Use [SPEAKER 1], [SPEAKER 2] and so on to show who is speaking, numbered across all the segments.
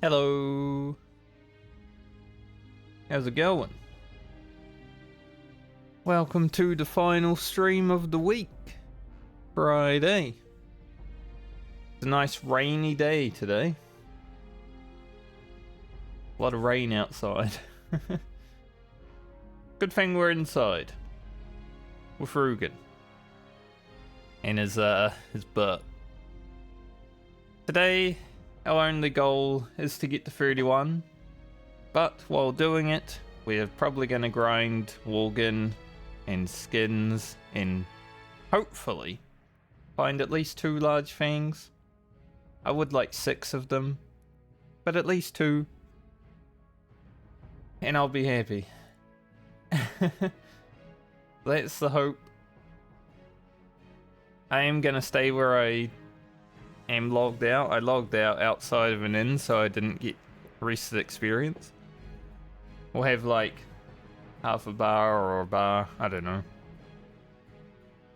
[SPEAKER 1] Hello. How's it going? Welcome to the final stream of the week. Friday. It's a nice rainy day today. A lot of rain outside. Good thing we're inside. With Rugen. And his butt. Today, our only goal is to get to 31. But while doing it, we're probably going to grind Worgen and skins and hopefully find at least 2 large fangs. I would like 6 of them, but at least 2. And I'll be happy. That's the hope. I am going to stay where I am logged out. I logged out outside of an inn so I didn't get rested experience. We'll have like half a bar or a bar, I don't know.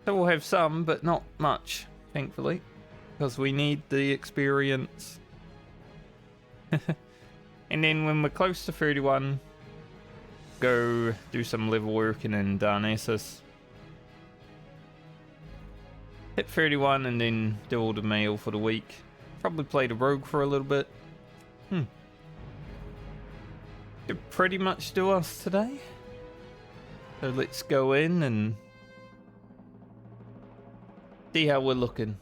[SPEAKER 1] So we'll have some, but not much, thankfully, because we need the experience. And then when we're close to 31, go do some level working in Darnassus. Hit 31 and then do all the mail for the week. Probably play the rogue for a little bit. Could pretty much do us today. So let's go in and see how we're looking.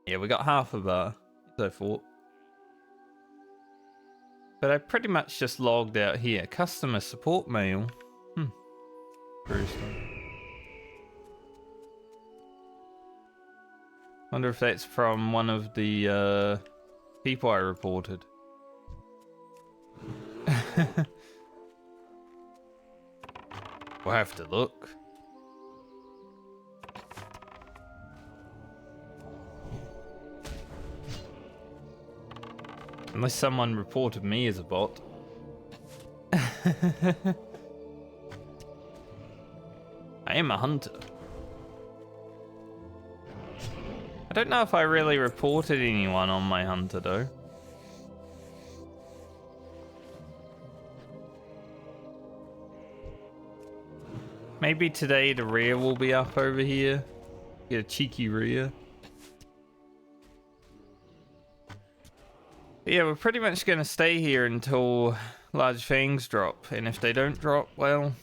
[SPEAKER 1] Yeah, we got half a bar, as I thought. But I pretty much just logged out here. Customer support mail. Interesting. Wonder if that's from one of the people I reported. We'll have to look. Unless someone reported me as a bot. I am a hunter. I don't know if I really reported anyone on my hunter though. Maybe today the rear will be up over here. Get a cheeky rear. Yeah, we're pretty much going to stay here until large fangs drop. And if they don't drop, well,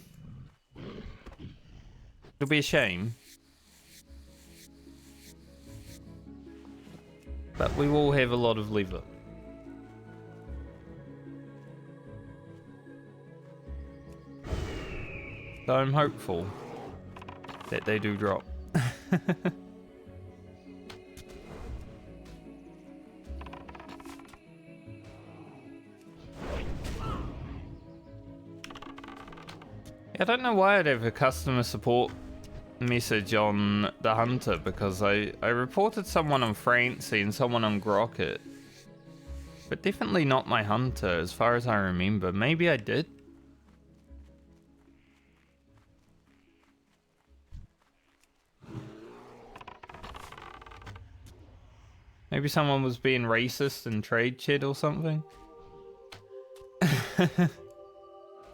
[SPEAKER 1] it'll be a shame. But we will have a lot of lever. So I'm hopeful that they do drop. I don't know why I'd have a customer support message on the hunter, because I reported someone on Francie and someone on Grocket. But definitely not my hunter as far as I remember. Maybe I did. Maybe someone was being racist in trade chat or something.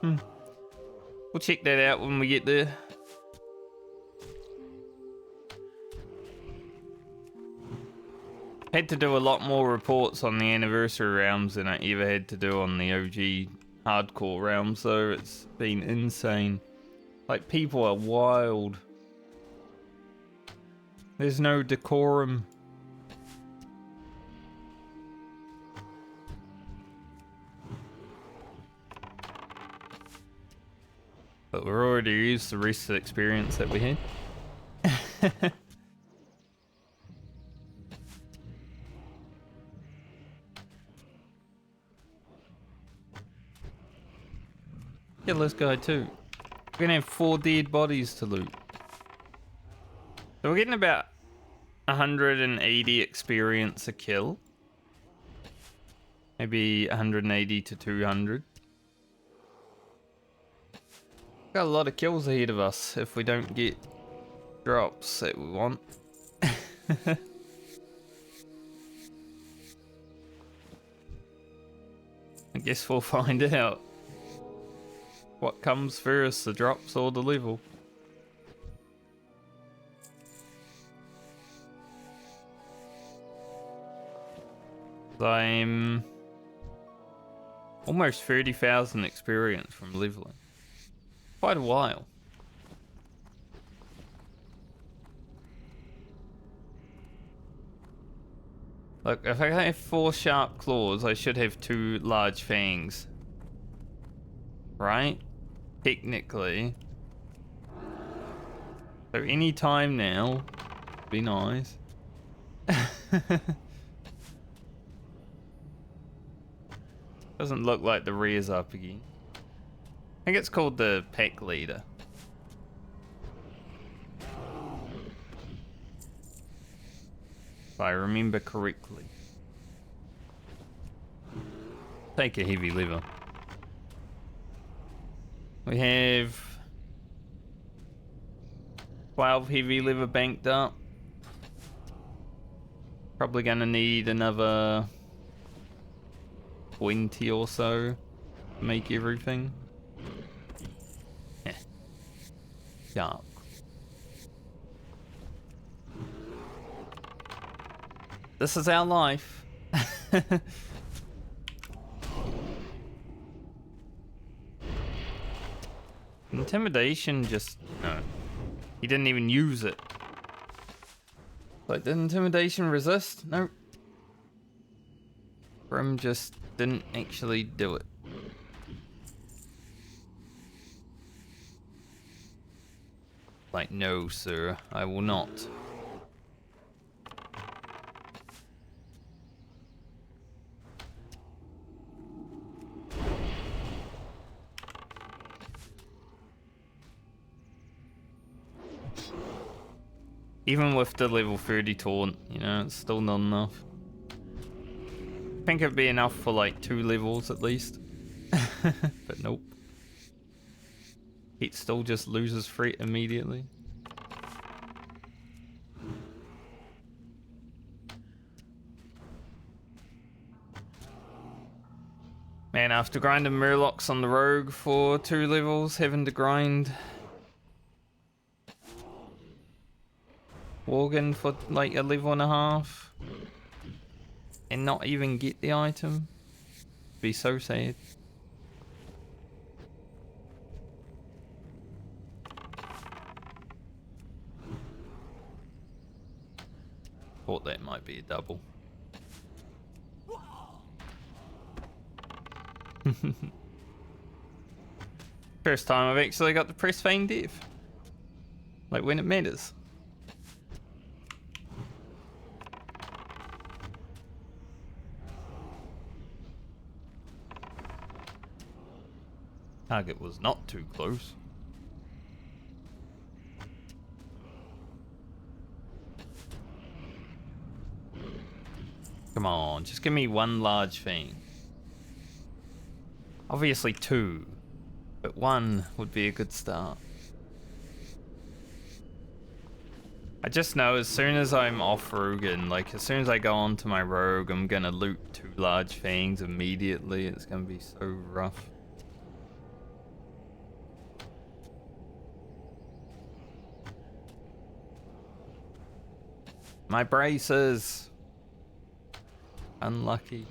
[SPEAKER 1] We'll check that out when we get there. Had to do a lot more reports on the anniversary realms than I ever had to do on the OG hardcore realms, so it's been insane. Like, people are wild. There's no decorum. But we're already used the rest of the experience that we had. Kill this guy too. We're gonna have 4 dead bodies to loot. So we're getting about 180 experience a kill. Maybe 180 to 200. Got a lot of kills ahead of us if we don't get drops that we want. I guess we'll find out. What comes first, the drops or the level? I'm almost 30,000 experience from leveling. Quite a while. Look, if I have 4 sharp claws, I should have 2 large fangs. Right? Technically. So any time now, be nice. Doesn't look like the rear's up again. I think it's called the pack leader. If I remember correctly. Take a heavy lever. We have 12 heavy lever banked up. Probably gonna need another 20 or so to make everything. Yeah. Sharp. This is our life. Intimidation just... no. He didn't even use it. Like, did intimidation resist? Nope. Grim just didn't actually do it. Like, no, sir, I will not. Even with the level 30 taunt, you know, it's still not enough. I think it'd be enough for like 2 levels at least. But nope. It still just loses threat immediately. Man, after grinding Murlocs on the Rogue for 2 levels, having to grind Worgen for like a level and a half and not even get the item, be so sad. Thought that might be a double. First time I've actually got to press feign death, like when it matters. Target was not too close. Come on, just give me 1 large thing. Obviously 2, but 1 would be a good start. I just know as soon as I'm off Rugen, like as soon as I go on to my Rogue, I'm gonna loot 2 large fangs immediately. It's gonna be so rough. My braces. Unlucky.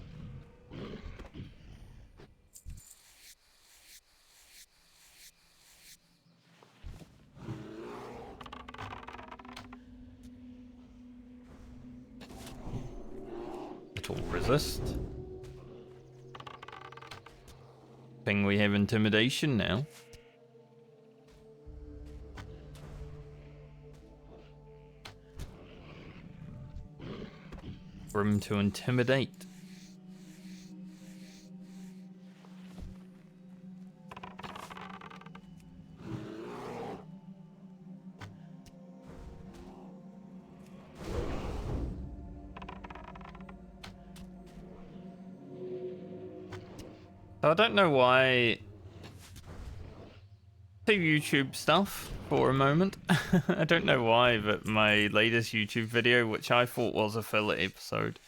[SPEAKER 1] It will resist. Thing we have intimidation now. Room to intimidate. So I don't know why. To YouTube stuff for a moment. I don't know why, but my latest YouTube video, which I thought was a filler episode,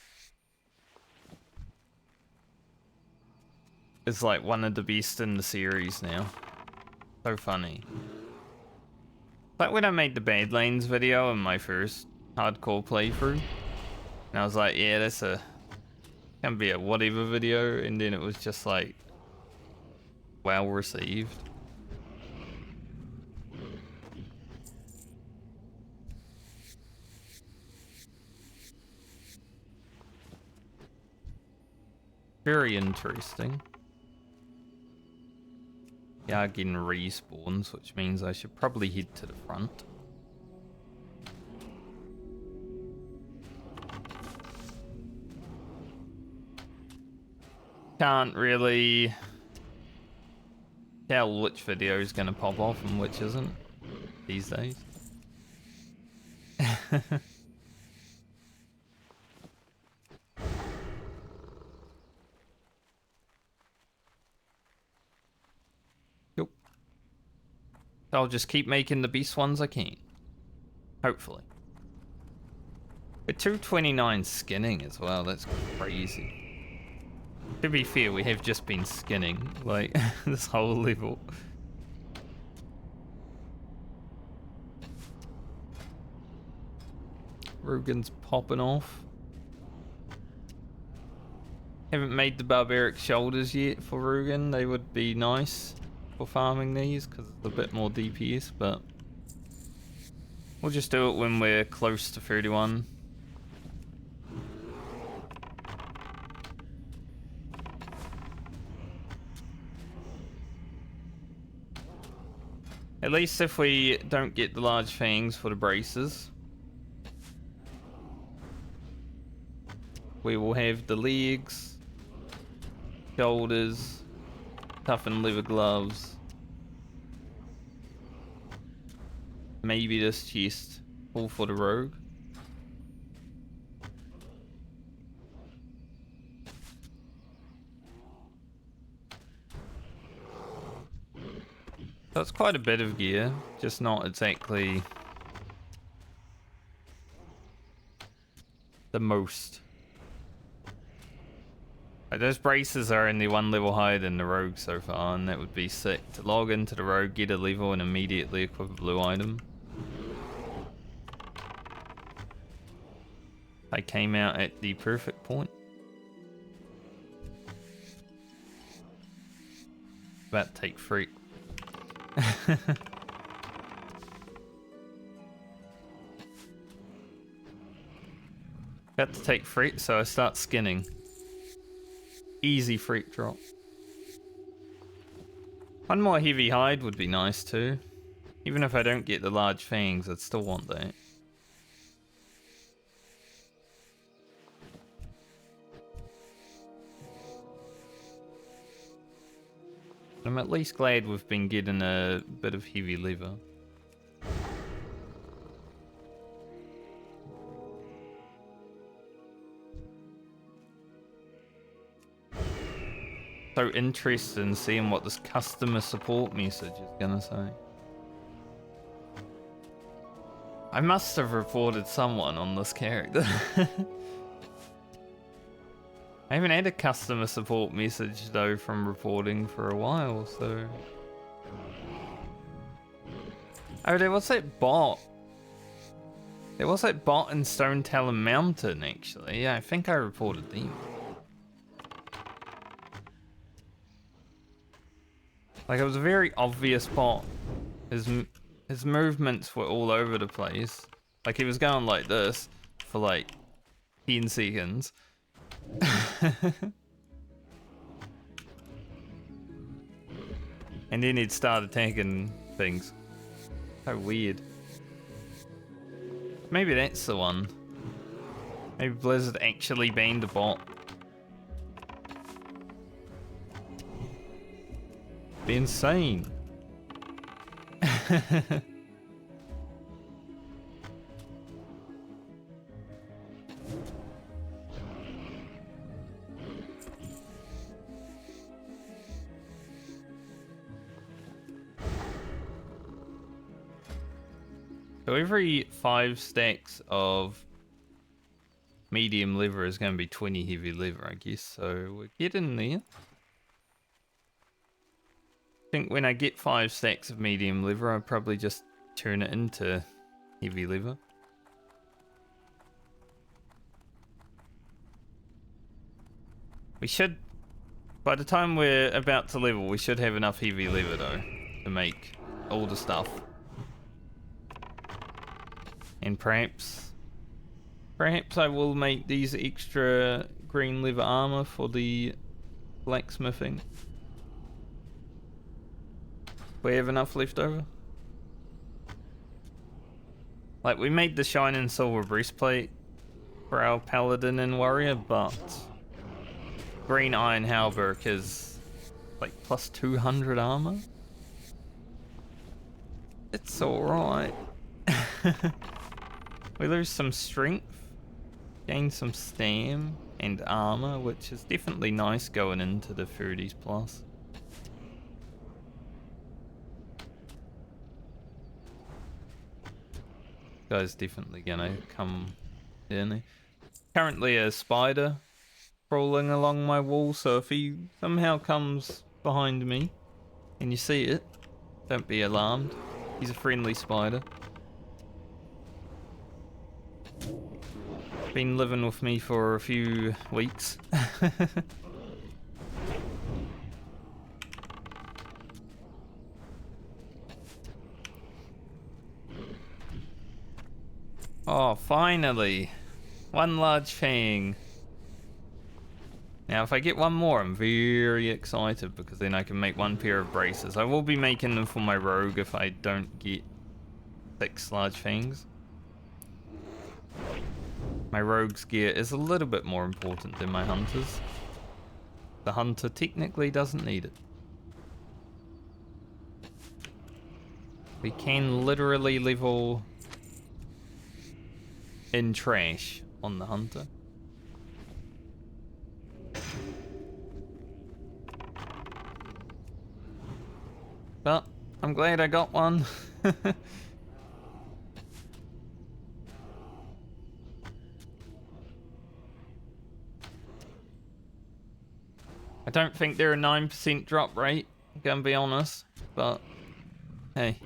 [SPEAKER 1] is like one of the best in the series now. So funny. Like when I made the Badlands video in my first hardcore playthrough, and I was like, yeah, that's gonna be a whatever video, and then it was just like well received. Very interesting. Yeah, getting respawns, which means I should probably head to the front. Can't really tell which video is going to pop off and which isn't these days. Yep. I'll just keep making the best ones I can. Hopefully. But 229 skinning as well, that's crazy. To be fair, we have just been skinning, like, this whole level. Rugen's popping off. Haven't made the barbaric shoulders yet for Rugen. They would be nice for farming these, because it's a bit more DPS, but we'll just do it when we're close to 31. At least if we don't get the large fangs for the braces, we will have the legs, shoulders, toughened leather gloves, maybe this chest, all for the rogue. So it's quite a bit of gear, just not exactly the most. Like those braces are only one level higher than the rogue so far, and that would be sick. To log into the rogue, get a level, and immediately equip a blue item. I came out at the perfect point. About to take freak. Got to take freak, so I start skinning. Easy freak drop. One more heavy hide would be nice too. Even if I don't get the large fangs, I'd still want that. I'm at least glad we've been getting a bit of heavy leather. So interested in seeing what this customer support message is gonna say. I must have reported someone on this character. I haven't had a customer support message though from reporting for a while, so... Oh, there was that bot. There was that bot in Stone Talon Mountain, actually. Yeah, I think I reported them. Like, it was a very obvious bot. His movements were all over the place. Like, he was going like this for like 10 seconds. And then he'd start attacking things. So weird. Maybe that's the one. Maybe Blizzard actually banned a bot. Be insane. So every 5 stacks of medium leather is going to be 20 heavy leather, I guess. So we're getting there. think when I get 5 stacks of medium leather, I'll probably just turn it into heavy leather. We should, by the time we're about to level, we should have enough heavy leather though to make all the stuff. And perhaps I will make these extra green leather armor for the blacksmithing. We have enough left over. Like, we made the shining silver breastplate for our paladin and warrior, but green iron halberd is like plus 200 armor. It's alright. We lose some strength, gain some stam and armor, which is definitely nice going into the 30s plus. Guy's definitely gonna come in. Currently a spider crawling along my wall, so if he somehow comes behind me and you see it, don't be alarmed. He's a friendly spider. Been living with me for a few weeks. Oh, finally! One large fang. Now, if I get one more, I'm very excited because then I can make 1 pair of braces. I will be making them for my rogue if I don't get 6 large fangs. My rogue's gear is a little bit more important than my hunter's. The hunter technically doesn't need it. We can literally level in trash on the hunter. But I'm glad I got one. I don't think they're a 9% drop rate, I'm gonna be honest, but hey,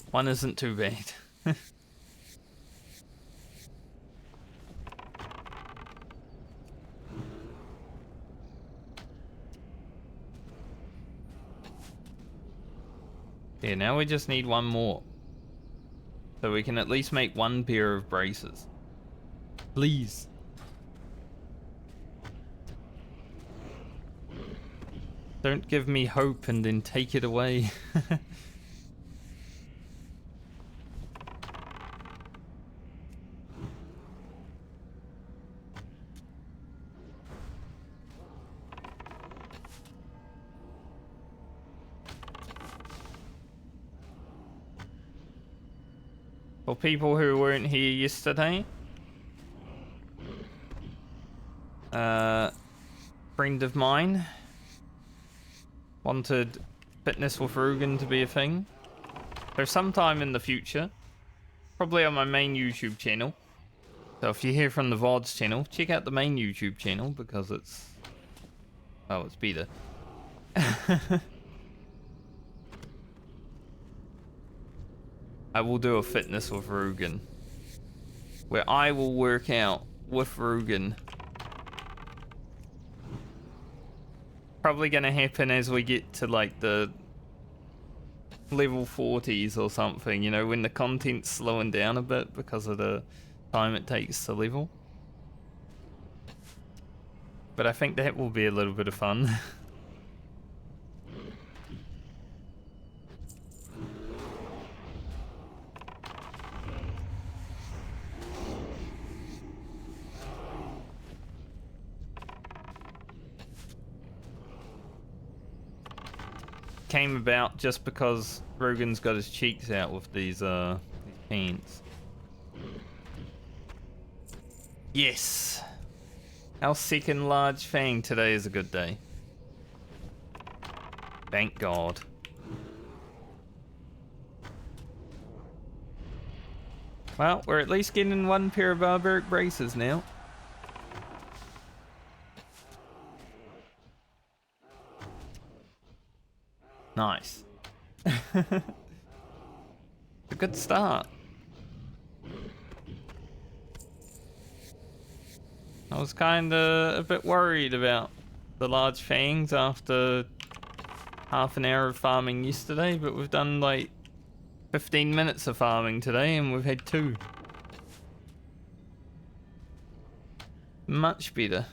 [SPEAKER 1] one isn't too bad. Yeah, now we just need one more. So we can at least make 1 pair of braces. Please. Don't give me hope and then take it away. For people who weren't here yesterday, friend of mine wanted fitness with Rugen to be a thing. So sometime in the future, probably on my main YouTube channel. So if you hear from the VODs channel, check out the main YouTube channel because it's, oh, it's better. I will do a fitness with Rugen, where I will work out with Rugen. Probably gonna happen as we get to like the level 40s or something, you know, when the content's slowing down a bit because of the time it takes to level. But I think that will be a little bit of fun. Came about just because Rogan's got his cheeks out with these pants. Yes! Our second large fang today is a good day. Thank God. Well, we're at least getting 1 pair of barbaric braces now. Nice. A good start. I was kinda a bit worried about the large fangs after half an hour of farming yesterday, but we've done like 15 minutes of farming today and we've had 2. Much better.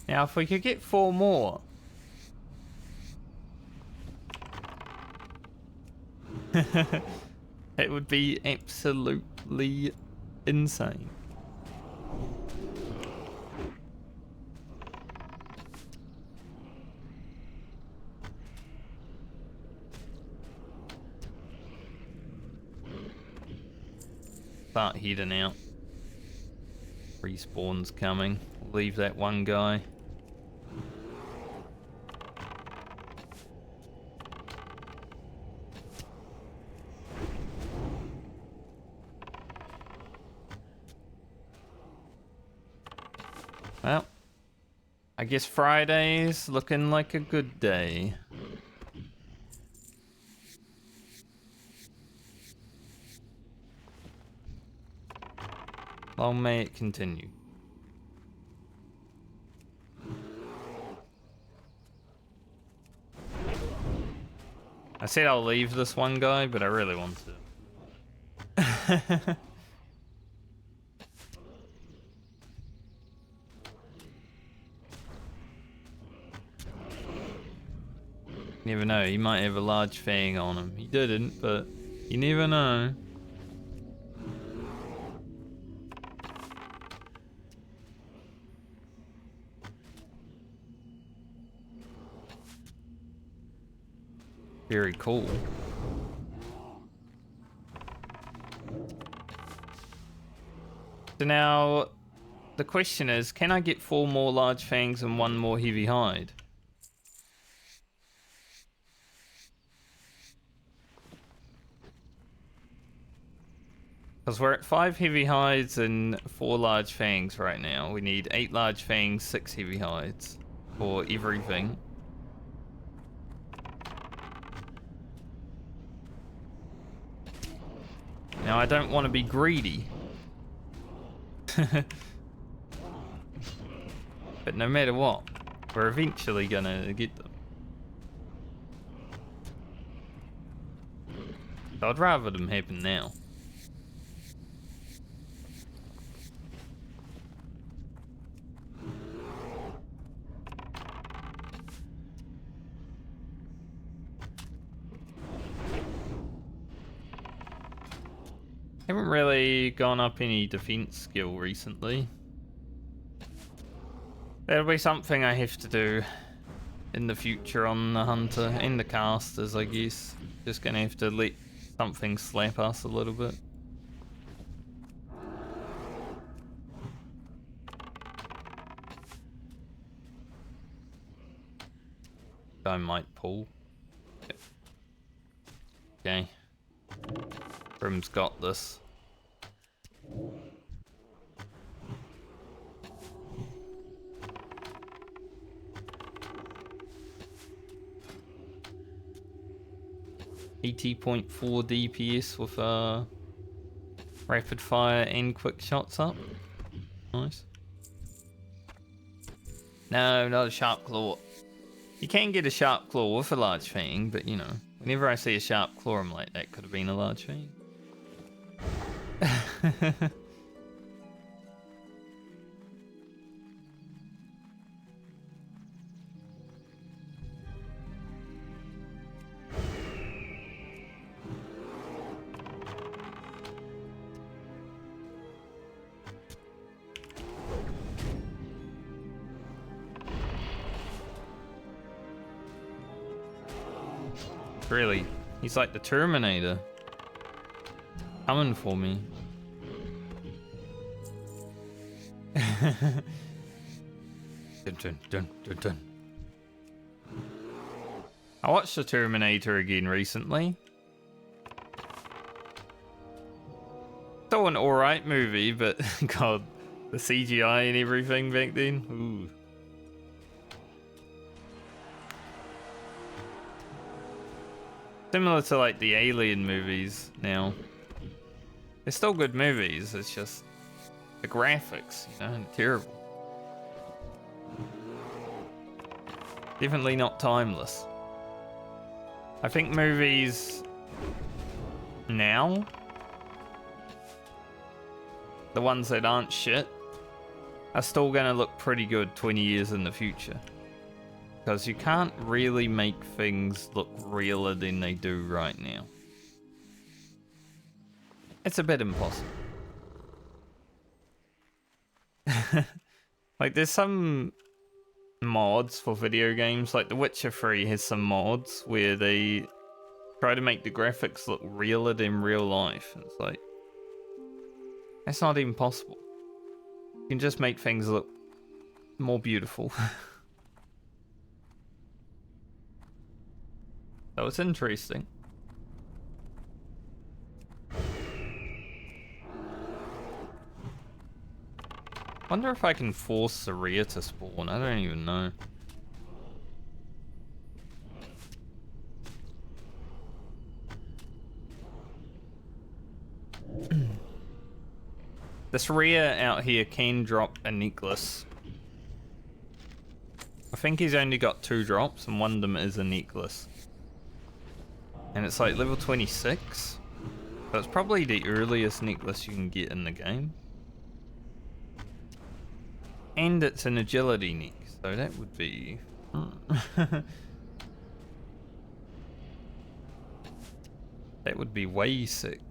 [SPEAKER 1] Now if we could get 4 more. It would be absolutely insane. Start heading out. Respawn's coming. Leave that one guy. Well, I guess Friday's looking like a good day. Long may it continue. I said I'll leave this one guy, but I really want to. Never know, he might have a large fang on him. He didn't, but you never know. Very cool. So now, the question is, can I get 4 more large fangs and 1 more heavy hide? Because we're at 5 heavy hides and 4 large fangs right now. We need 8 large fangs, 6 heavy hides for everything. Now I don't want to be greedy. But no matter what, we're eventually gonna get them. So I'd rather them happen now. Haven't really gone up any defense skill recently. That'll be something I have to do in the future on the hunter and the casters, I guess. Just gonna have to let something slap us a little bit. I might pull. Yep. Okay. Brim's got this. .4 DPS with rapid fire and quick shots up. Nice. No, not a sharp claw. You can get a sharp claw with a large fang, but you know, whenever I see a sharp claw, I'm like, that could have been a large fang. Really, he's like the Terminator. Coming for me. Dun, dun, dun, dun, dun. I watched the Terminator again recently. It's still an alright movie, but god, the CGI and everything back then. Ooh. Similar to like the Alien movies now. They're still good movies, it's just the graphics, you know, terrible. Definitely not timeless. I think movies now, the ones that aren't shit, are still gonna look pretty good 20 years in the future. Because you can't really make things look realer than they do right now. It's a bit impossible. Like, there's some mods for video games, like The Witcher 3 has some mods where they try to make the graphics look realer than real life. And it's like, that's not even possible. You can just make things look more beautiful. So it's interesting. Wonder if I can force Saria to spawn. I don't even know. The Saria out here can drop a necklace. I think he's only got 2 drops, and one of them is a necklace. And it's like level 26. So it's probably the earliest necklace you can get in the game. And it's an agility neck, so that would be... that would be way sick.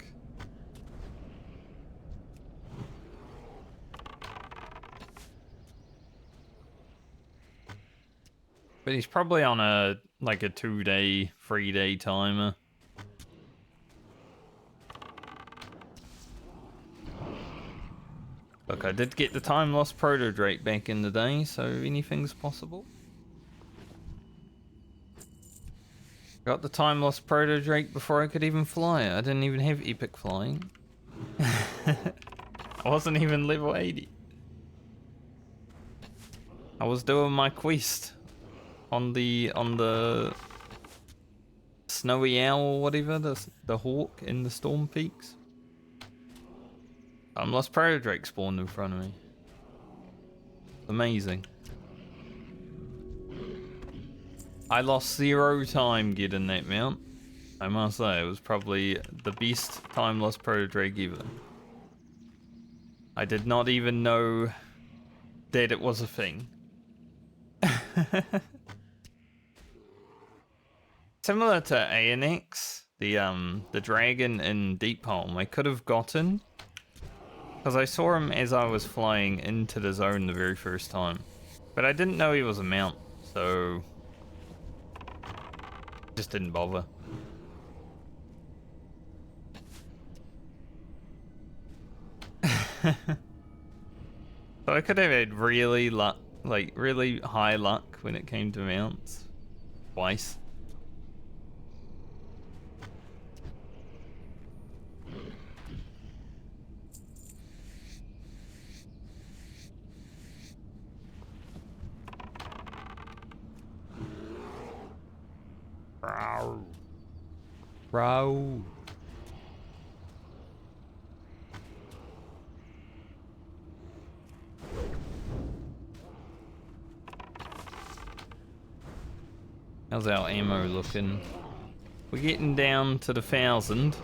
[SPEAKER 1] But he's probably on a, like a 2-day, 3-day timer. Look, I did get the time lost proto drake back in the day, so anything's possible. Got the time lost proto drake before I could even fly. I didn't even have epic flying. I wasn't even level 80. I was doing my quest on the snowy owl or whatever, the hawk in the storm peaks. Lost proto drake spawned in front of me. Amazing. I lost 0 time getting that mount. I must say, it was probably the best time lost proto drake ever. I did not even know that it was a thing. Similar to ANX, the dragon in Deepholm, I could have gotten, because I saw him as I was flying into the zone the very first time. But I didn't know he was a mount, so just didn't bother. So I could have had really really high luck when it came to mounts. Twice. Bro. How's our ammo looking? We're getting down to the 1,000.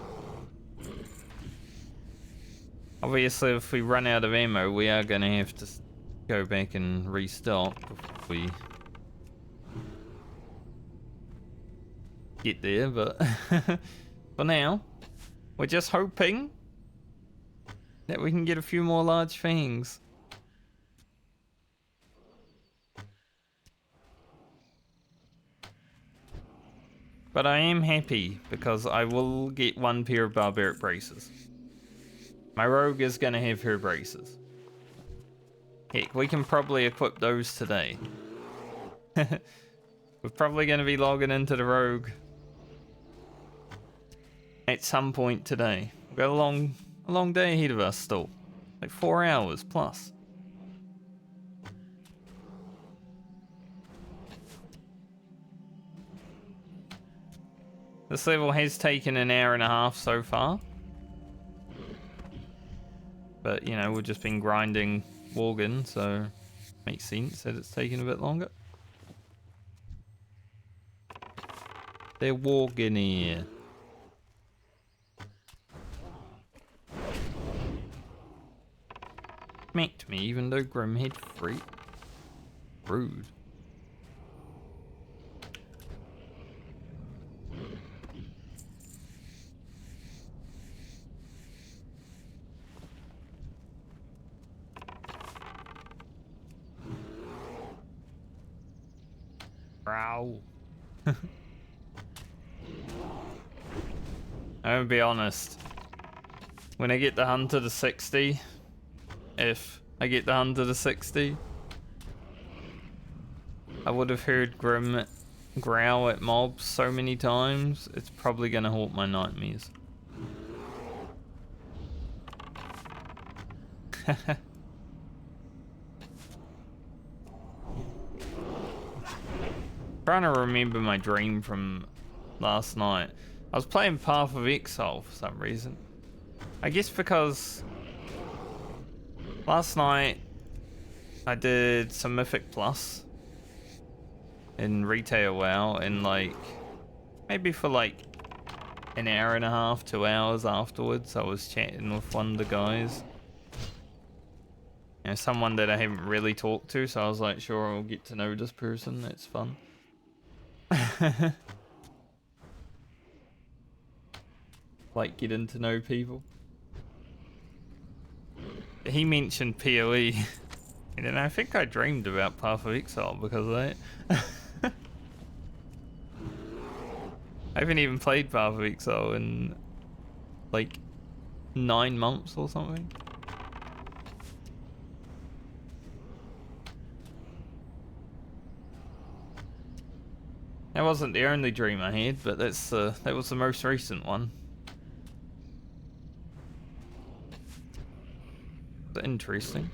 [SPEAKER 1] Obviously, if we run out of ammo, we are gonna have to go back and restock before we get there, but for now, we're just hoping that we can get a few more large fangs. But I am happy because I will get 1 pair of barbaric braces. My rogue is gonna have her braces. Heck, we can probably equip those today. We're probably gonna be logging into the rogue at some point today. We've got a A long day ahead of us still. Like 4 hours plus. This level has taken an hour and a half so far. But, you know, we've just been grinding Worgen, so makes sense that it's taken a bit longer. They're Worgen here. Smacked me even though Grim had free. Rude. Growl. I'm gonna be honest. When I get the hunter to 60, if I get the hunter to 60, I would have heard Grim growl at mobs so many times, it's probably gonna haunt my nightmares. Trying to remember my dream from last night. I was playing Path of Exile for some reason. I guess because last night I did some Mythic Plus in retail WoW, and like maybe for like an hour and a half, 2 hours afterwards, I was chatting with one of the guys. You know, someone that I haven't really talked to, so I was like, sure, I'll get to know this person, that's fun. Like getting to know people. He mentioned PoE, and then I think I dreamed about Path of Exile because of that. I haven't even played Path of Exile in like 9 months or something. That wasn't the only dream I had, but that was the most recent one. Interesting.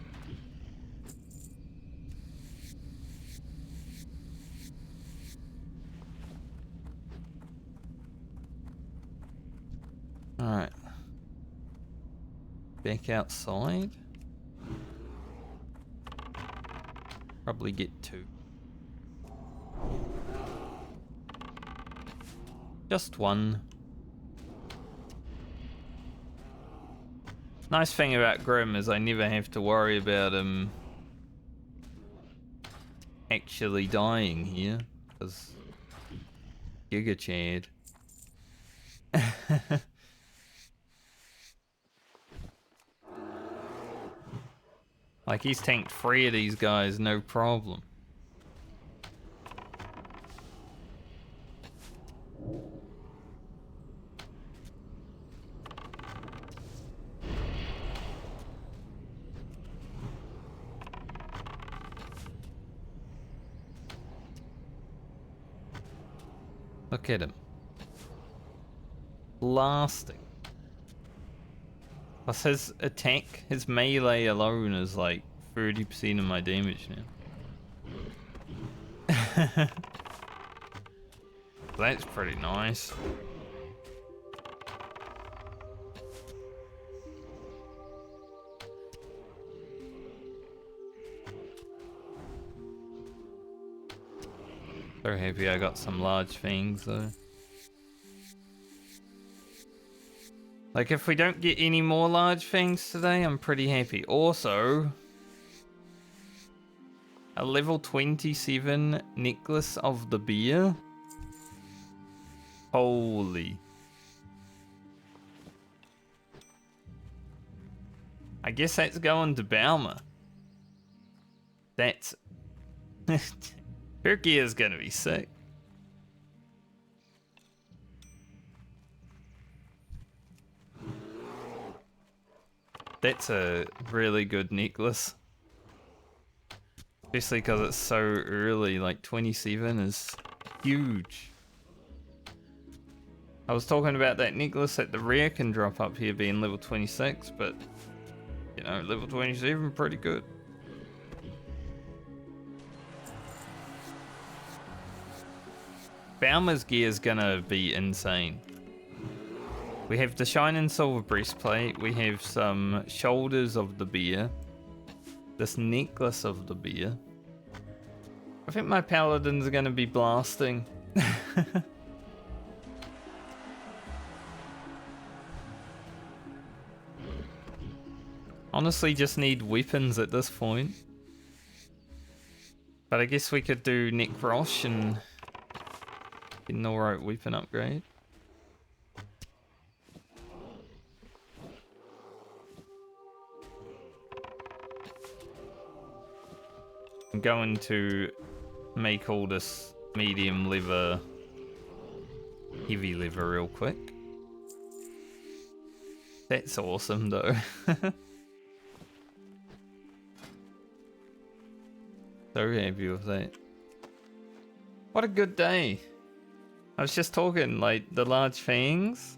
[SPEAKER 1] Alright. Back outside. Probably get 2. Just 1. Nice thing about Grim is I never have to worry about him actually dying here, because Giga Chad. Like, he's tanked 3 of these guys, no problem. Look at him. Blasting. Plus his attack, his melee alone is like 30% of my damage now. That's pretty nice. So happy I got some large fangs though. Like, if we don't get any more large fangs today, I'm pretty happy. Also, a level 27 necklace of the beer. Holy. I guess that's going to Balmer. That's... Her gear is gonna be sick. That's a really good necklace. Especially because it's so early, like 27 is huge. I was talking about that necklace at the rear can drop up here being level 26, but you know, level 27 pretty good. Baumer's gear is gonna be insane. We have the shining silver breastplate, we have some shoulders of the bear, this necklace of the bear. I think my paladins are gonna be blasting. Honestly, just need weapons at this point. But I guess we could do Necrosh and get an alright weapon upgrade. I'm going to make all this medium leather, heavy leather real quick. That's awesome though. So happy with that. What a good day. I was just talking, like, the large fangs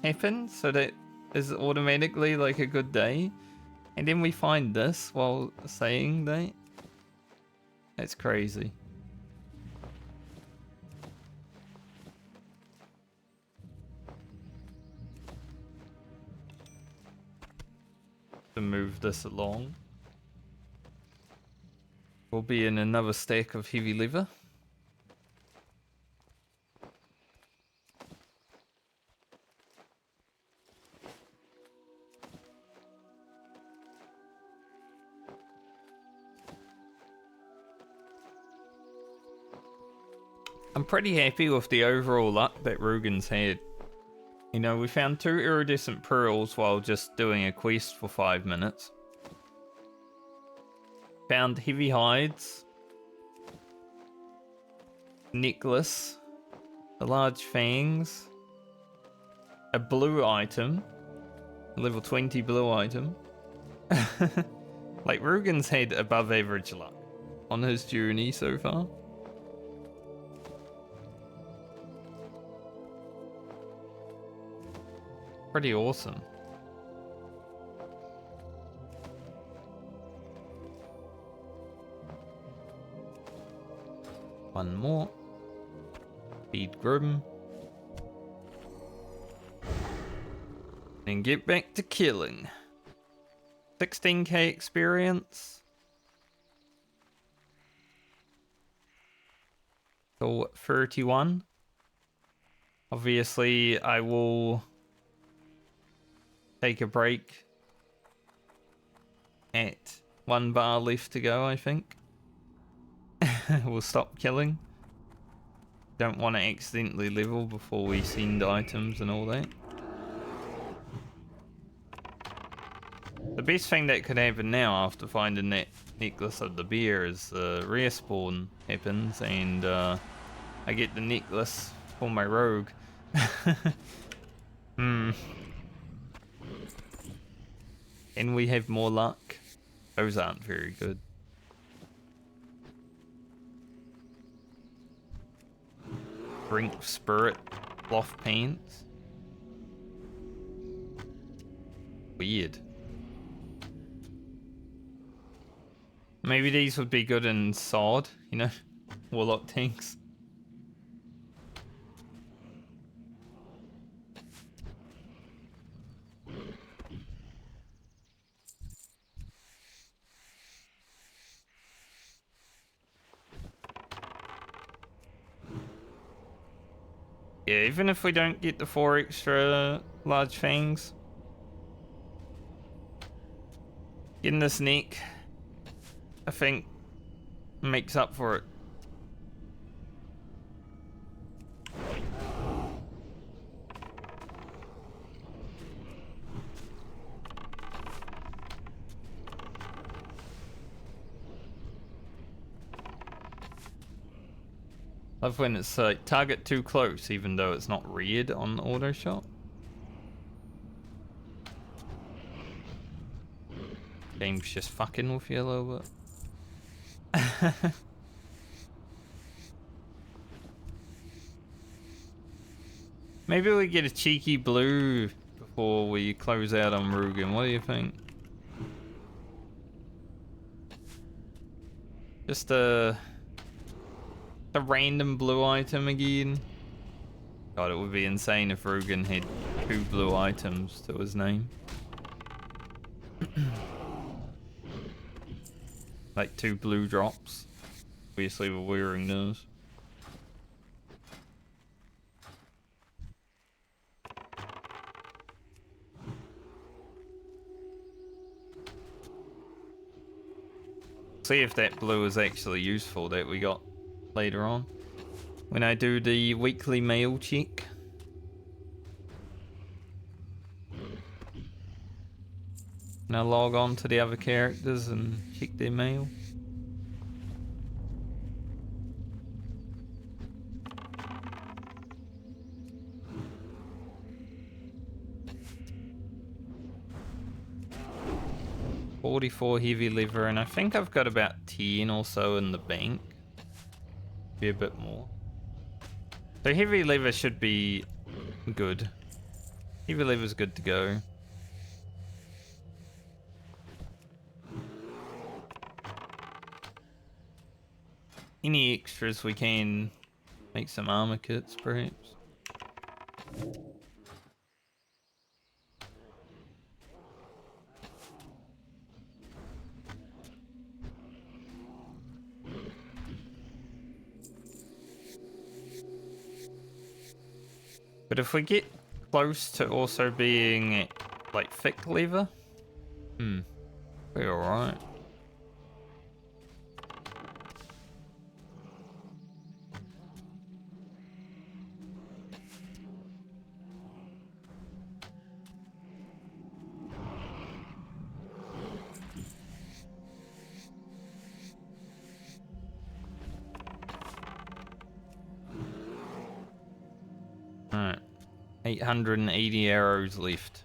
[SPEAKER 1] happen, so that is automatically like a good day. And then we find this while saying that. That's crazy. To move this along. We'll be in another stack of heavy leather. I'm pretty happy with the overall luck that Rugen's had. You know, we found 2 iridescent pearls while just doing a quest for 5 minutes. Found heavy hides. Necklace. The large fangs. A blue item. A level 20 blue item. Like, Rugen's had above average luck on his journey so far. Pretty awesome. One more. Feed Grim. And get back to killing. 16k experience. So 31. Obviously, I will take a break at 1 bar left to go, I think. We'll stop killing. Don't want to accidentally level before we send items and all that. The best thing that could happen now after finding that necklace of the bear is the respawn happens and I get the necklace for my rogue. And we have more luck. Those aren't very good. Brink Spirit Cloth Pants. Weird. Maybe these would be good in sword, you know? Warlock tanks. Yeah, even if we don't get the 4 extra large fangs, getting this neck, I think, makes up for it. Love when it's target too close, even though it's not reared on auto shot. Game's just fucking with you a little bit. Maybe we get a cheeky blue before we close out on Rugen. What do you think? Just a random blue item again. God, it would be insane if Rugen had 2 blue items to his name. Like 2 blue drops. Obviously we're wearing those. See if that blue is actually useful that we got later on. When I do the weekly mail check. And I log on to the other characters and check their mail. $44 heavy lever, and I think I've got about 10 or so in the bank. Be a bit more. So heavy lever should be good. Heavy lever's good to go. Any extras we can make some armor kits, perhaps. But if we get close to also being like thick lever, we're alright. Alright. 880 arrows left.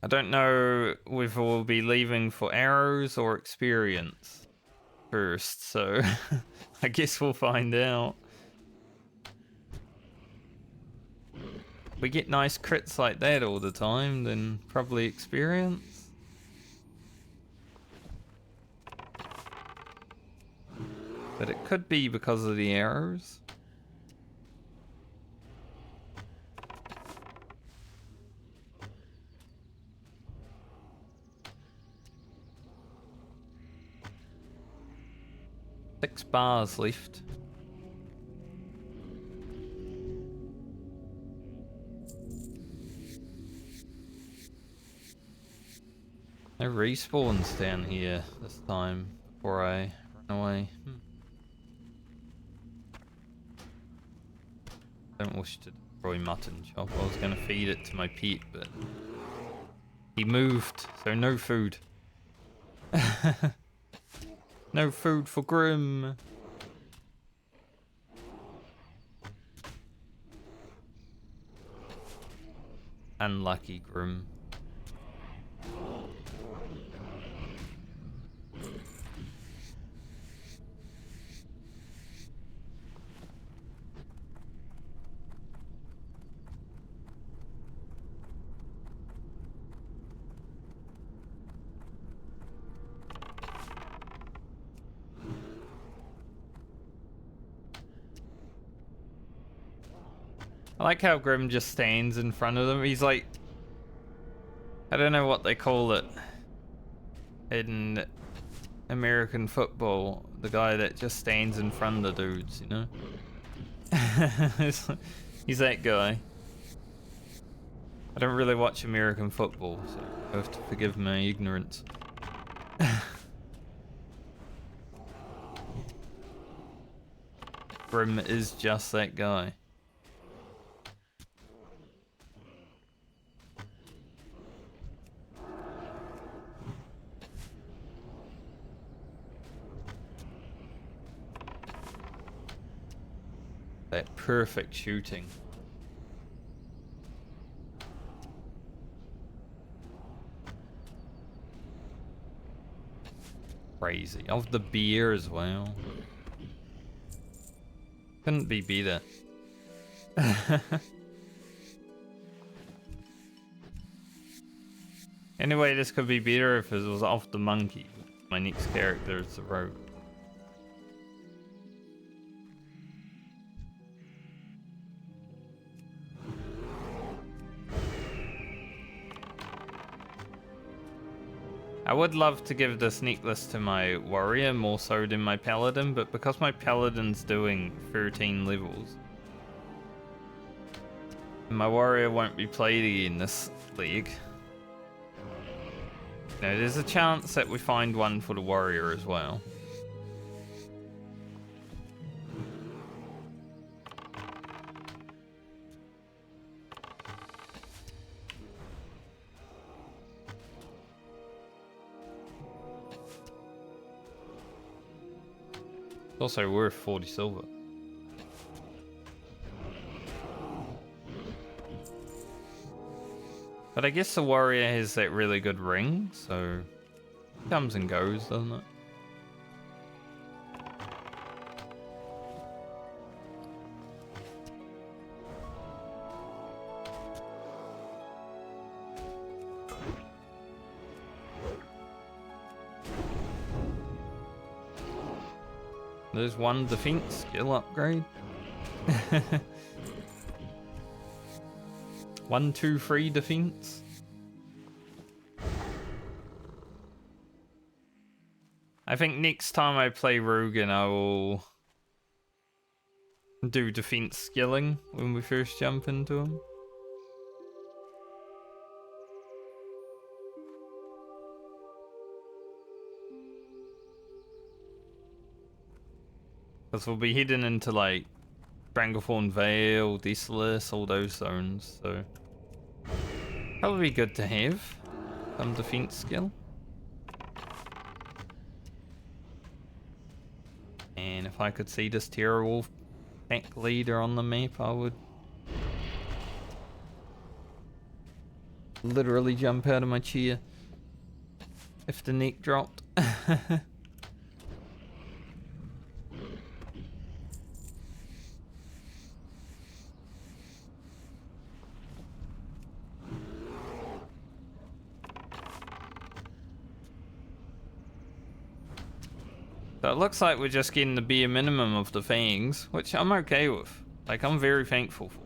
[SPEAKER 1] I don't know whether we'll be leaving for arrows or experience first, so I guess we'll find out. If we get nice crits like that all the time, then probably experience. But it could be because of the arrows. Six bars left. No respawns down here this time before I run away. Don't wish to destroy mutton chop. I was gonna feed it to my pet, but he moved, so no food. No food for Grim. Unlucky Grim. I like how Grim just stands in front of them. He's like, I don't know what they call it in American football. The guy that just stands in front of the dudes, you know? He's that guy. I don't really watch American football, so you have to forgive my ignorance. Grim is just that guy. That perfect shooting. Crazy. Of the beer as well. Couldn't be better. Anyway, this could be better if it was off the monkey. My next character is the rogue. I would love to give this necklace to my warrior more so than my paladin, but because my paladin's doing 13 levels, my warrior won't be played in this league. Now, there's a chance that we find one for the warrior as well. It's also worth 40 silver. But I guess the warrior has that really good ring, so it comes and goes, doesn't it? There's one defense skill upgrade. 1, 2, 3 defense. I think next time I play Rugen, I will do defense skilling when we first jump into him. Because we'll be heading into like Stranglethorn Vale, Desolus, all those zones, so probably good to have some defense skill. And if I could see this Terror Wolf pack leader on the map, I would literally jump out of my chair if the neck dropped. So it looks like we're just getting the bare minimum of the Fangs, which I'm okay with. Like, I'm very thankful for.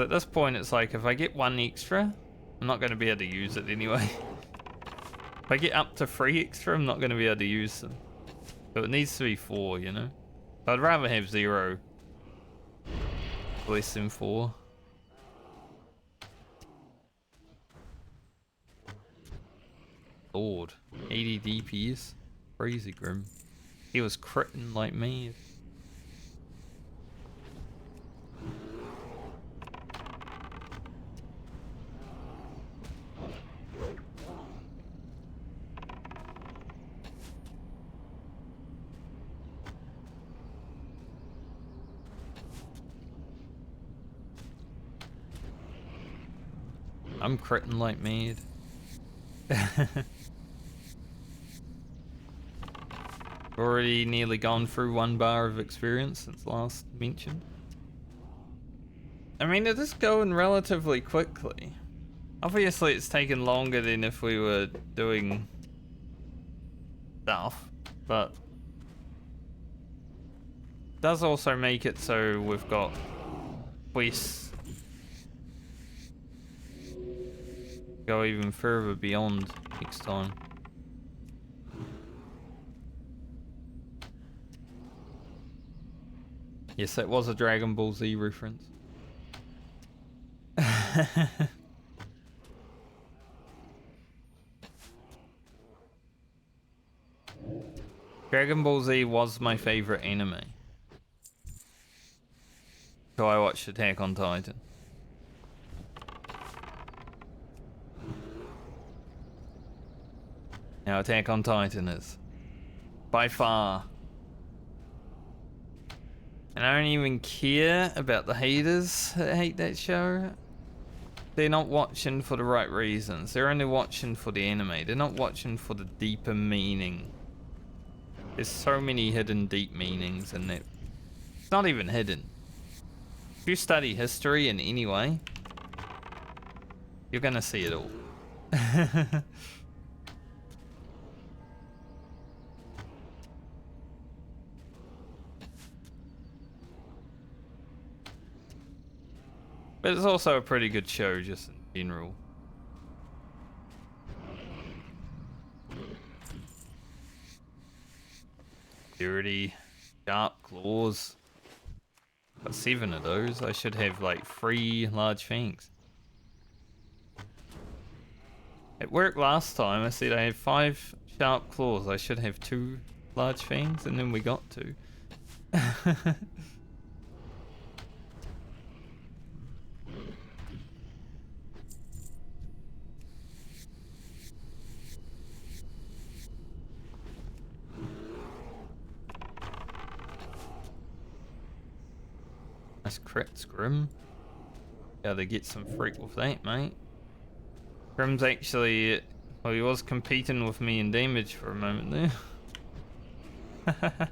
[SPEAKER 1] At this point, it's like, if I get 1 extra, I'm not going to be able to use it anyway. If I get up to 3 extra, I'm not going to be able to use them. So it needs to be 4, you know? I'd rather have 0 less than 4. Lord, 80 DPS, crazy grim. He was critting like me. I'm critting like mad. Already nearly gone through 1 bar of experience since last mentioned. I mean, it is going relatively quickly. Obviously, it's taken longer than if we were doing stuff, but it does also make it so we've got quests go even further beyond next time. Yes, that was a Dragon Ball Z reference. Dragon Ball Z was my favorite anime. So I watched Attack on Titan. Now Attack on Titan is by far And I don't even care about the haters that hate that show. They're not watching for the right reasons. They're only watching for the anime. They're not watching for the deeper meaning. There's so many hidden deep meanings in that. It's not even hidden. If you study history in any way, you're gonna see it all. But it's also a pretty good show just in general. Dirty, sharp claws. Got 7 of those. I should have like 3 large fangs. It worked last time. I said I had 5 sharp claws. I should have 2 large fangs, and then we got 2. Nice crit, Scrim. Gotta get some freak with that, mate. Scrim's actually... Well, he was competing with me in damage for a moment there.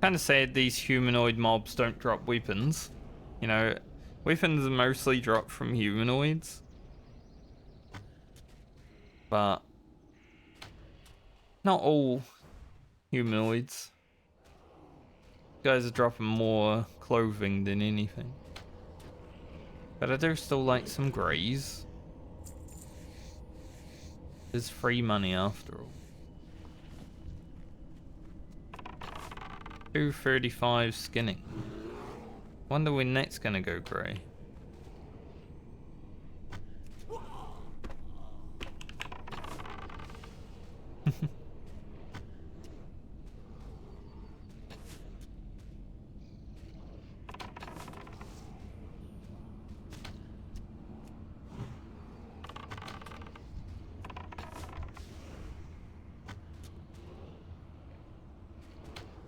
[SPEAKER 1] Kind of sad these humanoid mobs don't drop weapons. You know, weapons are mostly drop from humanoids. But not all humanoids. Guys are dropping more clothing than anything. But I do still like some greys. It's free money after all. 235 skinning. Wonder when that's gonna go grey.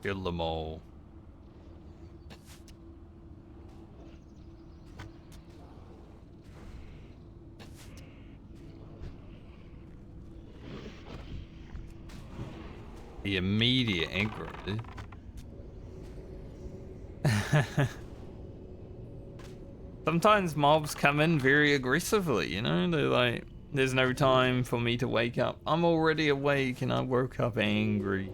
[SPEAKER 1] Kill them all. The immediate aggro, dude. Sometimes mobs come in very aggressively, you know? They're like, there's no time for me to wake up. I'm already awake and I woke up angry.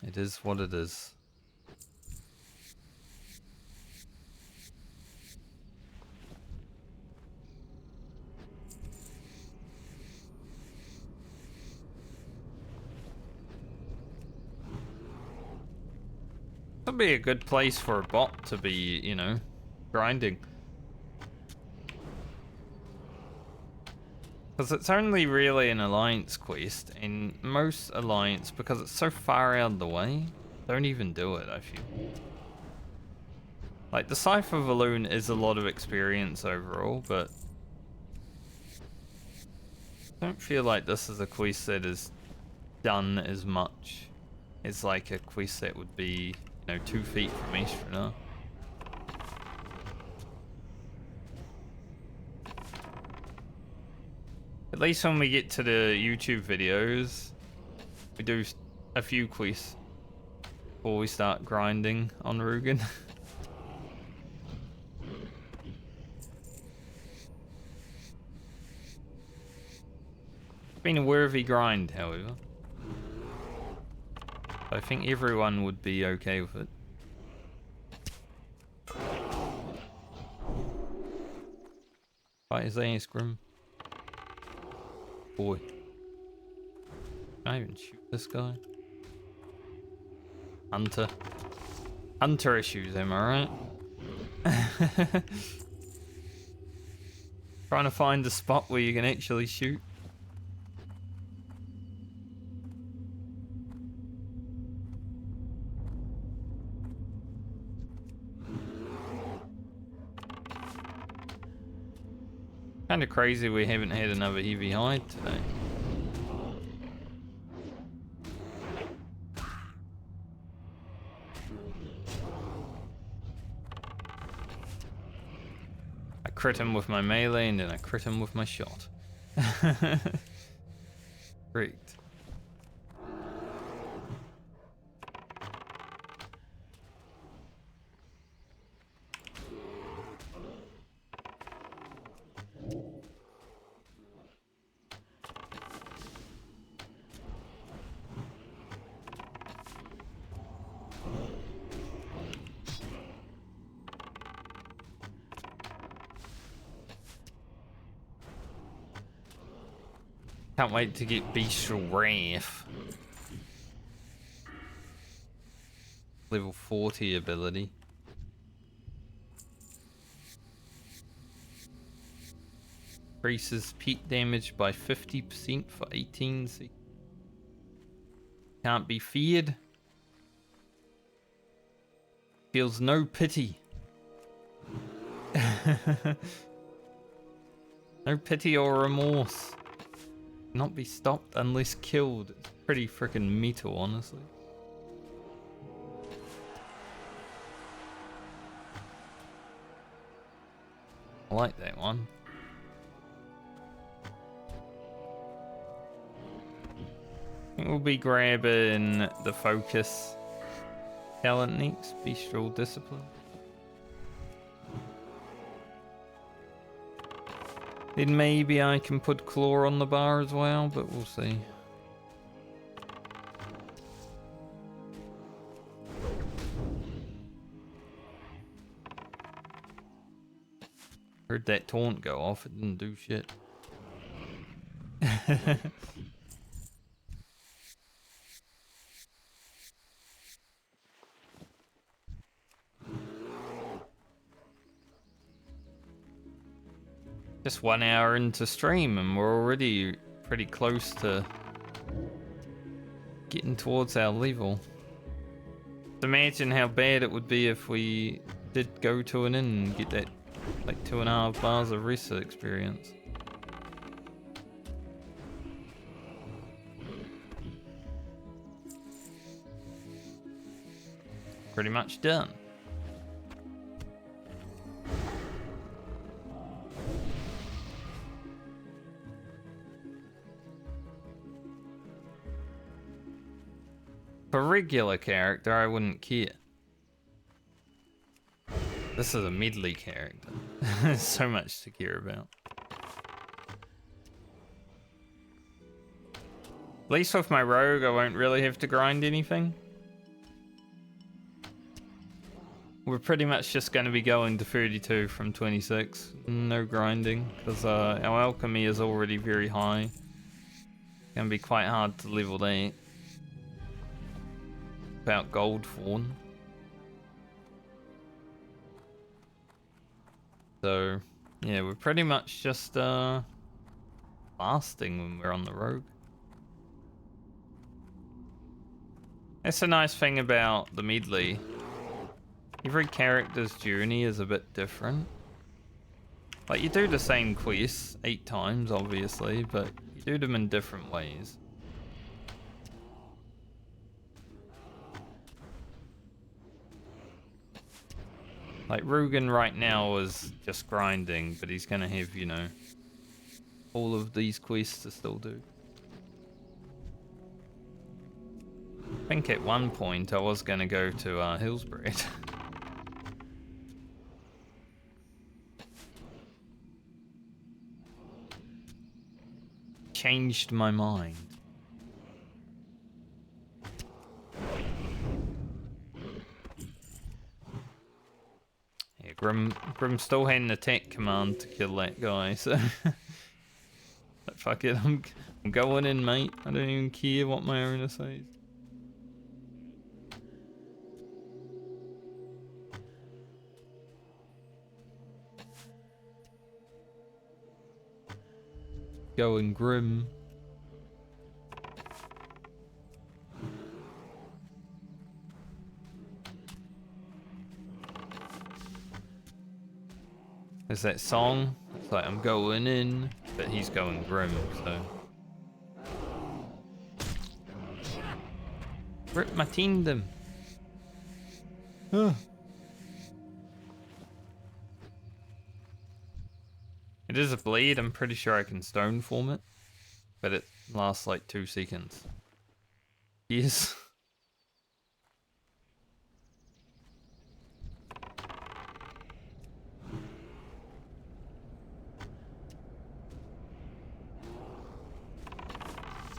[SPEAKER 1] It is what it is. That'd be a good place for a bot to be, you know, grinding. Because it's only really an alliance quest, and most alliance, because it's so far out of the way, don't even do it, I feel. Like, the Cipher Balloon is a lot of experience overall, but I don't feel like this is a quest that is done as much as like a quest that would be, you know, 2 feet from Estrana. At least when we get to the YouTube videos, we do a few quests before we start grinding on Rugen. It's been a worthy grind, however. I think everyone would be okay with it. Fight his ass, Grim. Boy. Can I even shoot this guy? Hunter. Hunter issues, am I right? Trying to find a spot where you can actually shoot. Kind of crazy we haven't had another heavy hide today. I crit him with my melee and then I crit him with my shot. Great. Can't wait to get Bestial Wrath. Level 40 ability. Increases pet damage by 50% for 18 seconds. Can't be feared. Feels no pity. No pity or remorse. Not be stopped unless killed. It's pretty freaking metal, honestly. I like that one. I think we'll be grabbing the focus talent next, Bestial Discipline. Then maybe I can put Claw on the bar as well, but we'll see. Heard that taunt go off, it didn't do shit. Just 1 hour into stream and we're already pretty close to getting towards our level. Imagine how bad it would be if we did go to an inn and get that like 2.5 bars of rest experience. Pretty much done. For regular character, I wouldn't care. This is a medley character. There's so much to care about. At least with my rogue, I won't really have to grind anything. We're pretty much just going to be going to 32 from 26. No grinding, because our alchemy is already very high. It's going to be quite hard to level that. About gold fawn. So, yeah, we're pretty much just lasting when we're on the rogue. That's a nice thing about the medley. Every character's journey is a bit different. Like, you do the same quests 8 times, obviously, but you do them in different ways. Like, Rugen right now is just grinding, but he's gonna have, you know, all of these quests to still do. I think at one point I was gonna go to Hillsbred. Changed my mind. Yeah, Grim still had an attack command to kill that guy, so but fuck it, I'm going in, mate. I don't even care what my owner says. Going Grim. There's that song. It's like, I'm going in, but he's going grim, so. Rip my kingdom. It is a bleed. I'm pretty sure I can stone form it, but it lasts like 2 seconds. Yes.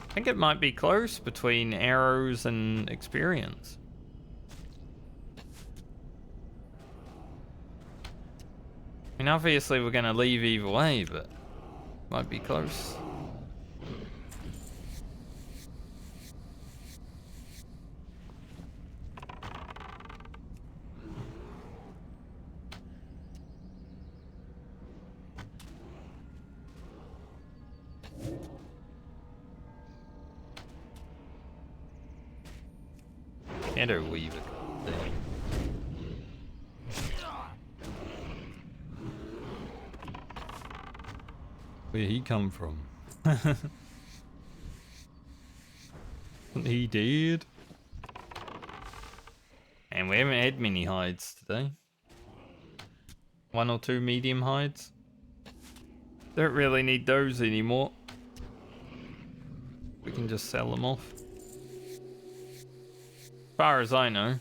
[SPEAKER 1] I think it might be close between arrows and experience. I mean, obviously we're going to leave either way, but might be close. Shadow Weaver. Where'd he come from? He did. And we haven't had many hides today. 1 or 2 medium hides. Don't really need those anymore. We can just sell them off. As far as I know.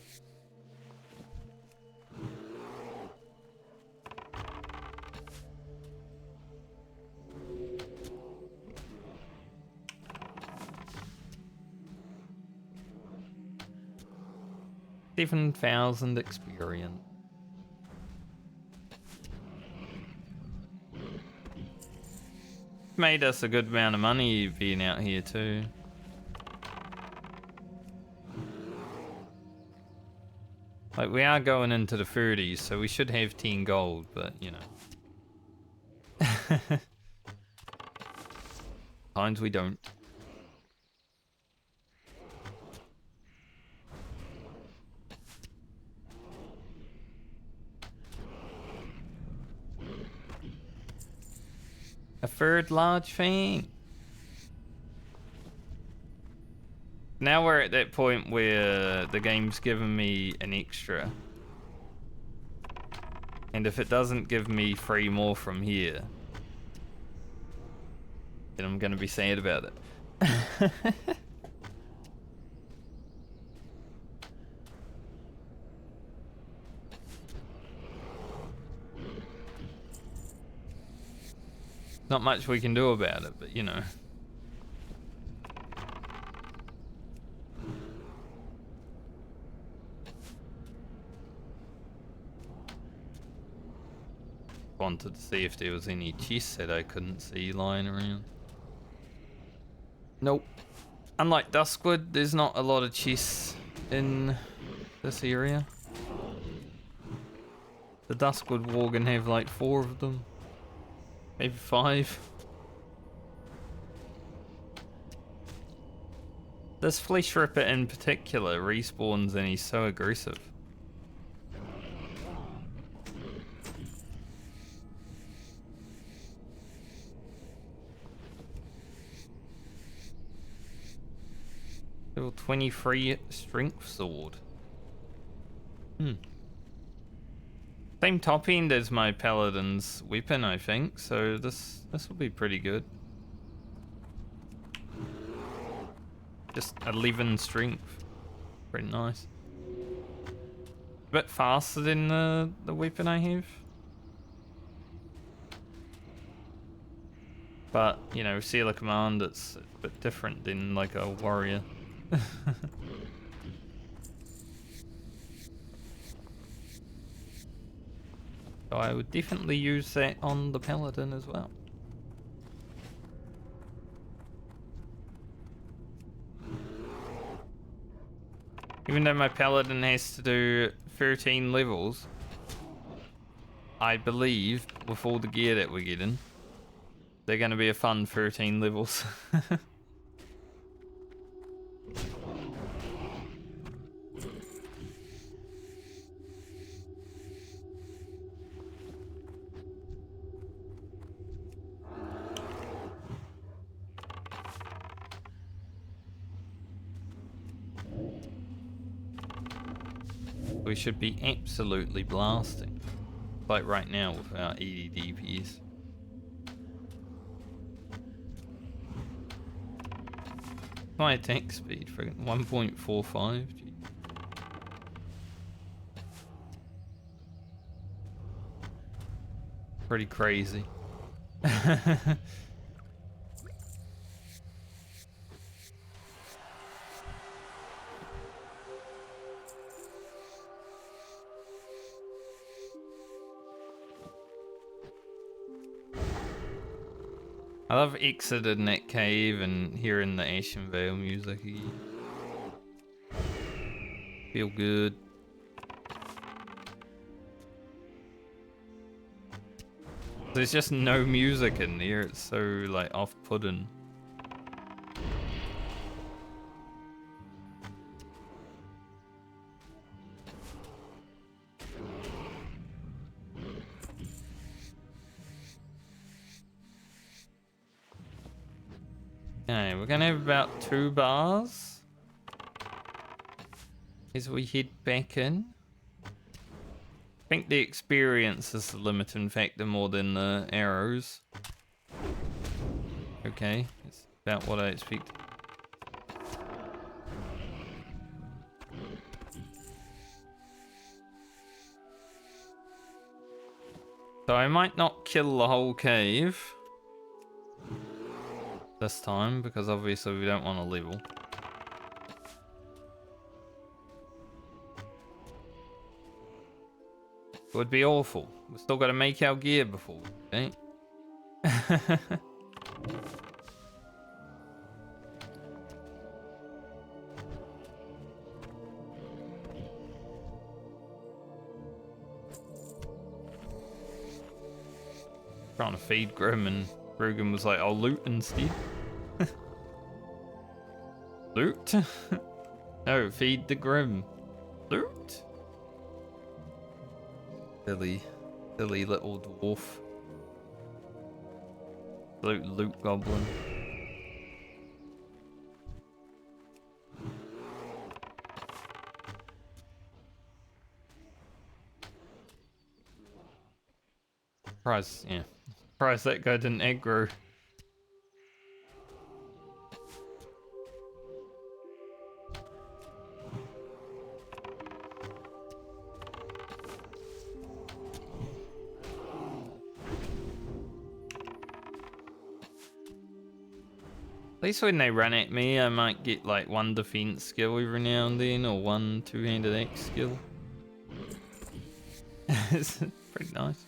[SPEAKER 1] $7,000 experience. Made us a good amount of money being out here too. Like, we are going into the 30s, so we should have 10 gold, but you know. Times we don't. A third large fang. Now we're at that point where the game's given me an extra. And if it doesn't give me 3 more from here, then I'm gonna be sad about it. Not much we can do about it, but you know. Wanted to see if there was any chests that I couldn't see lying around. Nope. Unlike Duskwood, there's not a lot of chests in this area. The Duskwood Worgen have like 4 of them. Maybe 5. This Flesh Ripper in particular respawns and he's so aggressive. Level 23 strength sword. Same top end as my paladin's weapon, I think, so this will be pretty good. Just 11 strength. Pretty nice. A bit faster than the weapon I have. But, you know, Sealer Command, it's a bit different than like a warrior. So I would definitely use that on the paladin as well. Even though my paladin has to do 13 levels, I believe with all the gear that we're getting, they're going to be a fun 13 levels. We should be absolutely blasting. Like right now with our 80 DPS. My attack speed, friggin' 1.45. Pretty crazy. I love exiting that cave and hearing the Ashen Vale music again. Feel good. There's just no music in there, it's so like off-putting. Okay, we're gonna have about 2 bars as we head back in. I think the experience is the limiting factor more than the arrows. Okay, it's about what I expected. So I might not kill the whole cave this time, because obviously we don't want to level. It would be awful. We've still got to make our gear before we eat. Trying to feed Grim, and Rugen was like, I'll loot instead. Loot? No, feed the Grim. Loot? Silly little dwarf. Loot goblin. Surprise, yeah. Surprised that guy didn't aggro. At least when they run at me, I might get like 1 defense skill every now and then, or 1 two-handed axe skill. It's pretty nice.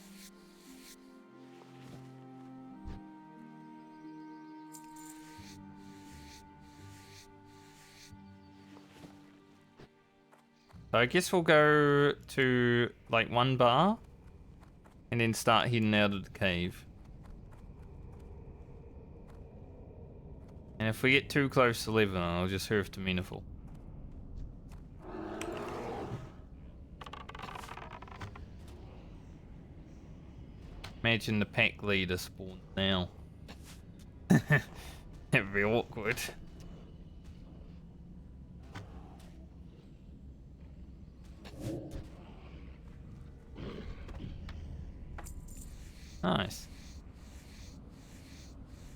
[SPEAKER 1] So I guess we'll go to like 1 bar and then start heading out of the cave. And if we get too close to 11, I'll just hurf to Meaningful. Imagine the pack leader spawned now. That'd be awkward. Nice.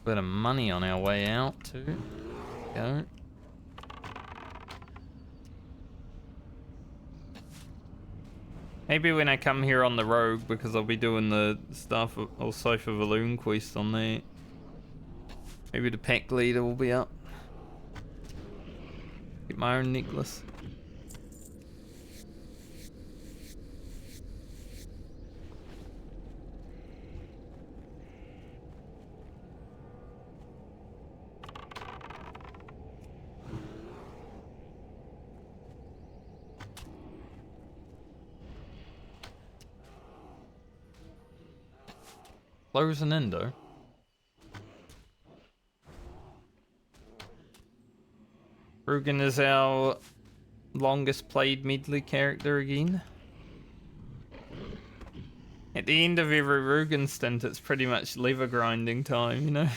[SPEAKER 1] Bit of money on our way out too. Go. Maybe when I come here on the rogue, because I'll be doing the stuff or Cypher Balloon quest on there. Maybe the pack leader will be up. Get my own necklace. Close an endo. Rugen is our longest played Medley character again. At the end of every Rugen stint, it's pretty much lever grinding time, you know?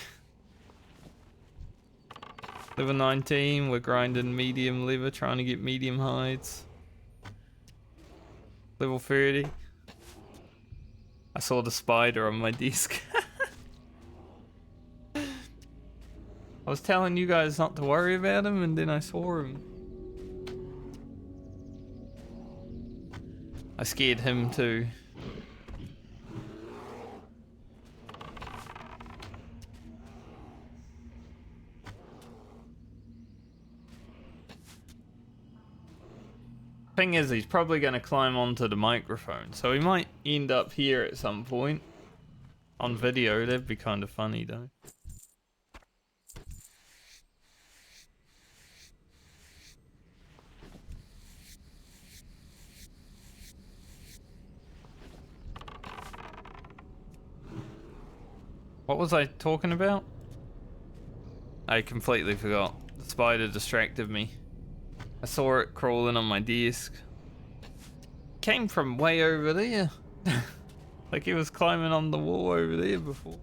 [SPEAKER 1] Level 19, we're grinding medium lever, trying to get medium hides. Level 30. I saw the spider on my desk. I was telling you guys not to worry about him, and then I saw him. I scared him too. Thing is, he's probably going to climb onto the microphone, so he might end up here at some point on video. That'd be kind of funny though. What was I talking about? I completely forgot. The spider distracted me. I saw it crawling on my desk. Came from way over there. Like he was climbing on the wall over there before.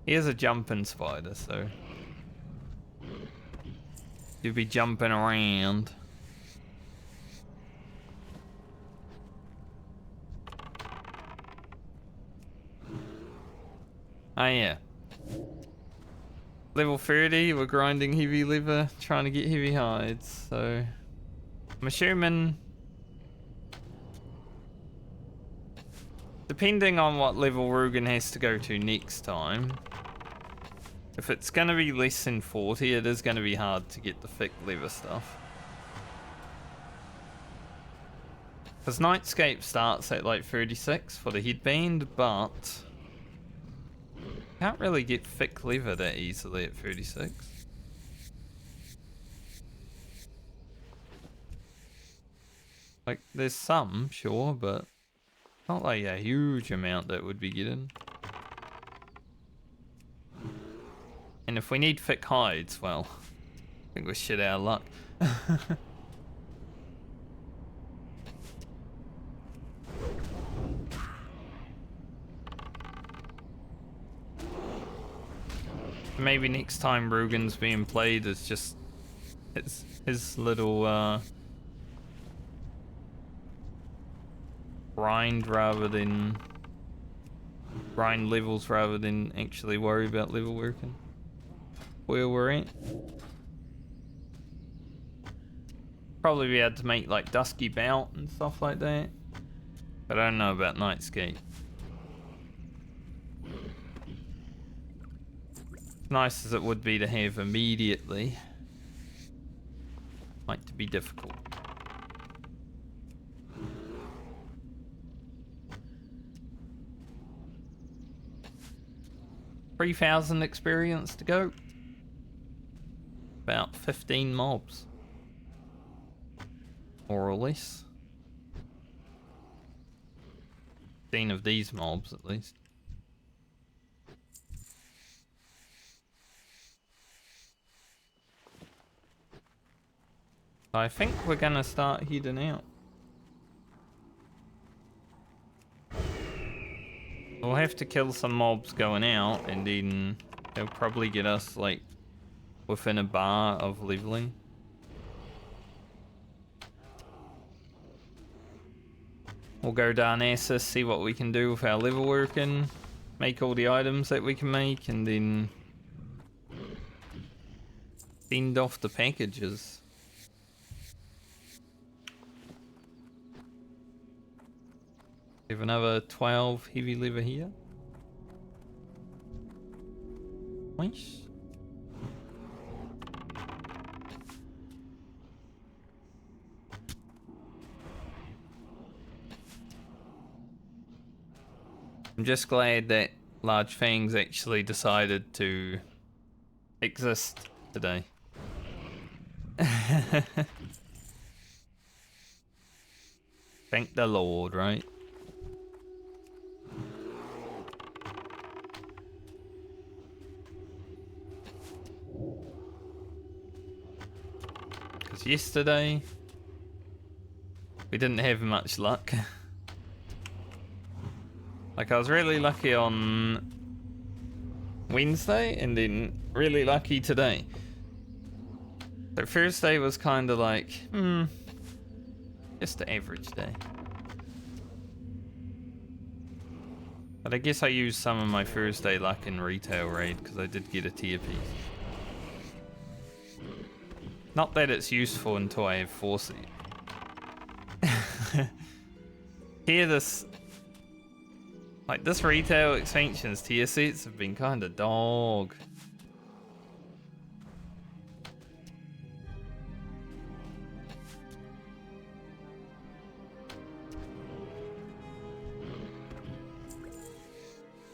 [SPEAKER 1] He is a jumping spider, so you'd be jumping around. Oh yeah. Level 30, we're grinding heavy leather, trying to get heavy hides, so I'm assuming, depending on what level Rugen has to go to next time, if it's gonna be less than 40, it is gonna be hard to get the thick leather stuff. Because Nightscape starts at like 36 for the headband, but can't really get thick leather that easily at 36. Like, there's some, sure, but not like a huge amount that would be getting. And if we need thick hides, well, I think we're shit out of luck. Maybe next time Rugen's being played is just his little grind levels rather than actually worry about level working where we're at. Probably be able to make like Dusky Bout and stuff like that, but I don't know about Nightscape. Nice as it would be to have immediately, might be difficult. $3,000 experience to go. About 15 mobs, more or less. 15 of these mobs at least. I think we're gonna start heading out. We'll have to kill some mobs going out, and then they'll probably get us like within a bar of leveling. We'll go down Assus, see what we can do with our level working, make all the items that we can make, and then send off the packages. We have another 12 heavy leather here. Nice. I'm just glad that Large Fangs actually decided to exist today. Thank the Lord, right? Because yesterday we didn't have much luck. Like, I was really lucky on Wednesday and then really lucky today. So Thursday was kind of like, just an average day. But I guess I used some of my first day luck in retail raid because I did get a tier piece. Not that it's useful until I have 4 seed. Here this... Like this retail expansion's tier sets have been kinda dog.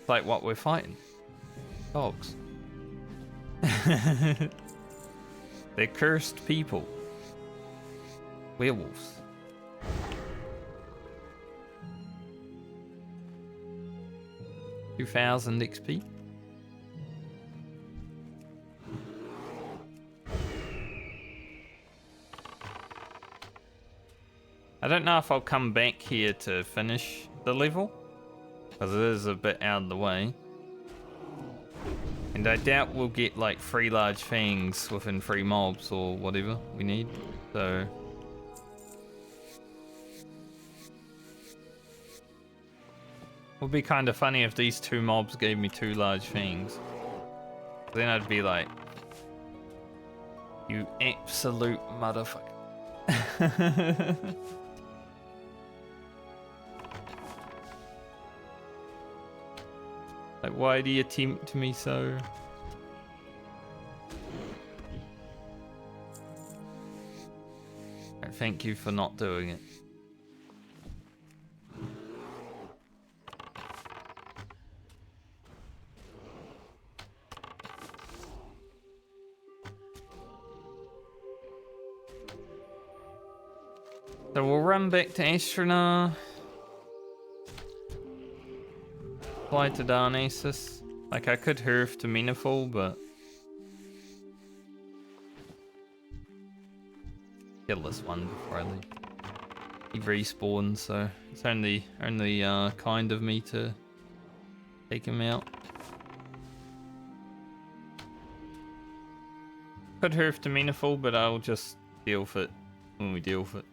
[SPEAKER 1] Like what we're fighting. Dogs. They're cursed people. Werewolves. $2,000 XP. I don't know if I'll come back here to finish the level, because it is a bit out of the way. And I doubt we'll get like 3 large fangs within 3 mobs or whatever we need, so... Would be kind of funny if these 2 mobs gave me 2 large fangs. Then I'd be like, you absolute motherfucker. Like, why do you tempt me so? Thank you for not doing it. So we'll run back to Astronaut. Fly to Darnassus. Like I could Hearth to Meniful, but kill this one before I leave. He respawns, so it's only kind of me to take him out. Could Hearth to Meniful, but I'll just deal with it when we deal with it.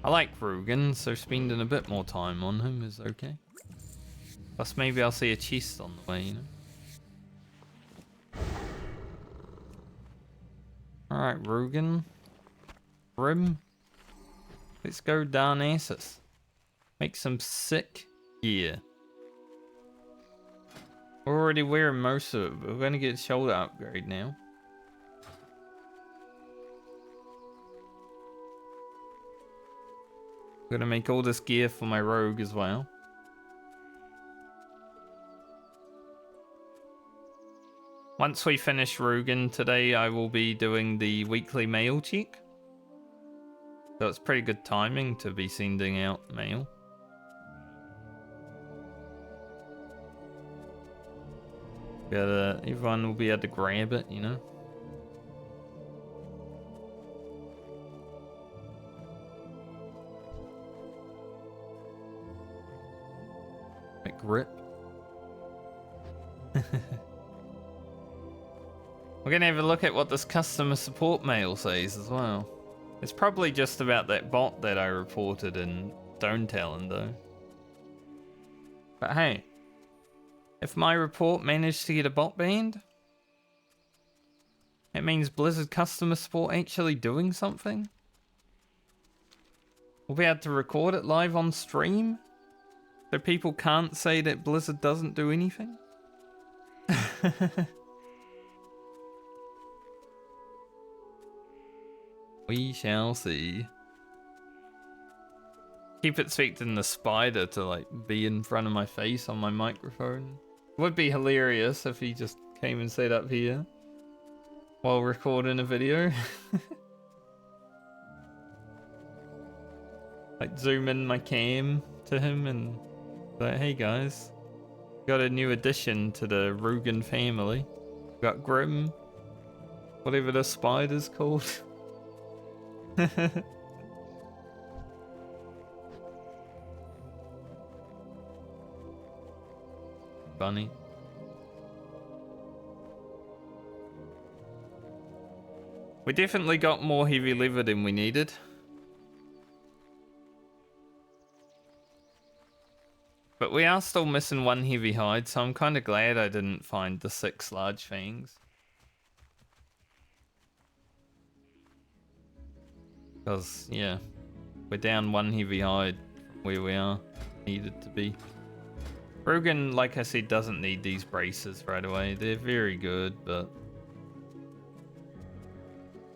[SPEAKER 1] I like Rugen, so spending a bit more time on him is okay. Plus maybe I'll see a chest on the way, you know. Alright, Rugen. Grim. Let's go Darnassus. Make some sick gear. We're already wearing most of it, but we're gonna get shoulder upgrade now. I'm gonna make all this gear for my rogue as well. Once we finish Rugen today, I will be doing the weekly mail check. So it's pretty good timing to be sending out mail. Everyone will be able to grab it, you know. Grip. We're gonna have a look at what this customer support mail says as well. It's probably just about that bot that I reported in Stone Talon though. But hey, if my report managed to get a bot banned, it means Blizzard customer support actually doing something. We'll be able to record it live on stream. So people can't say that Blizzard doesn't do anything? We shall see. Keep expecting the spider to like be in front of my face on my microphone. It would be hilarious if he just came and sat up here while recording a video. Like zoom in my cam to him and like, hey guys, got a new addition to the Rugen family. Got Grim, whatever the spider's called. Funny. We definitely got more heavy leather than we needed. But we are still missing one heavy hide, so I'm kind of glad I didn't find the 6 large fangs. Because, yeah, we're down one heavy hide from where we are needed to be. Rogan, like I said, doesn't need these braces right away. They're very good, but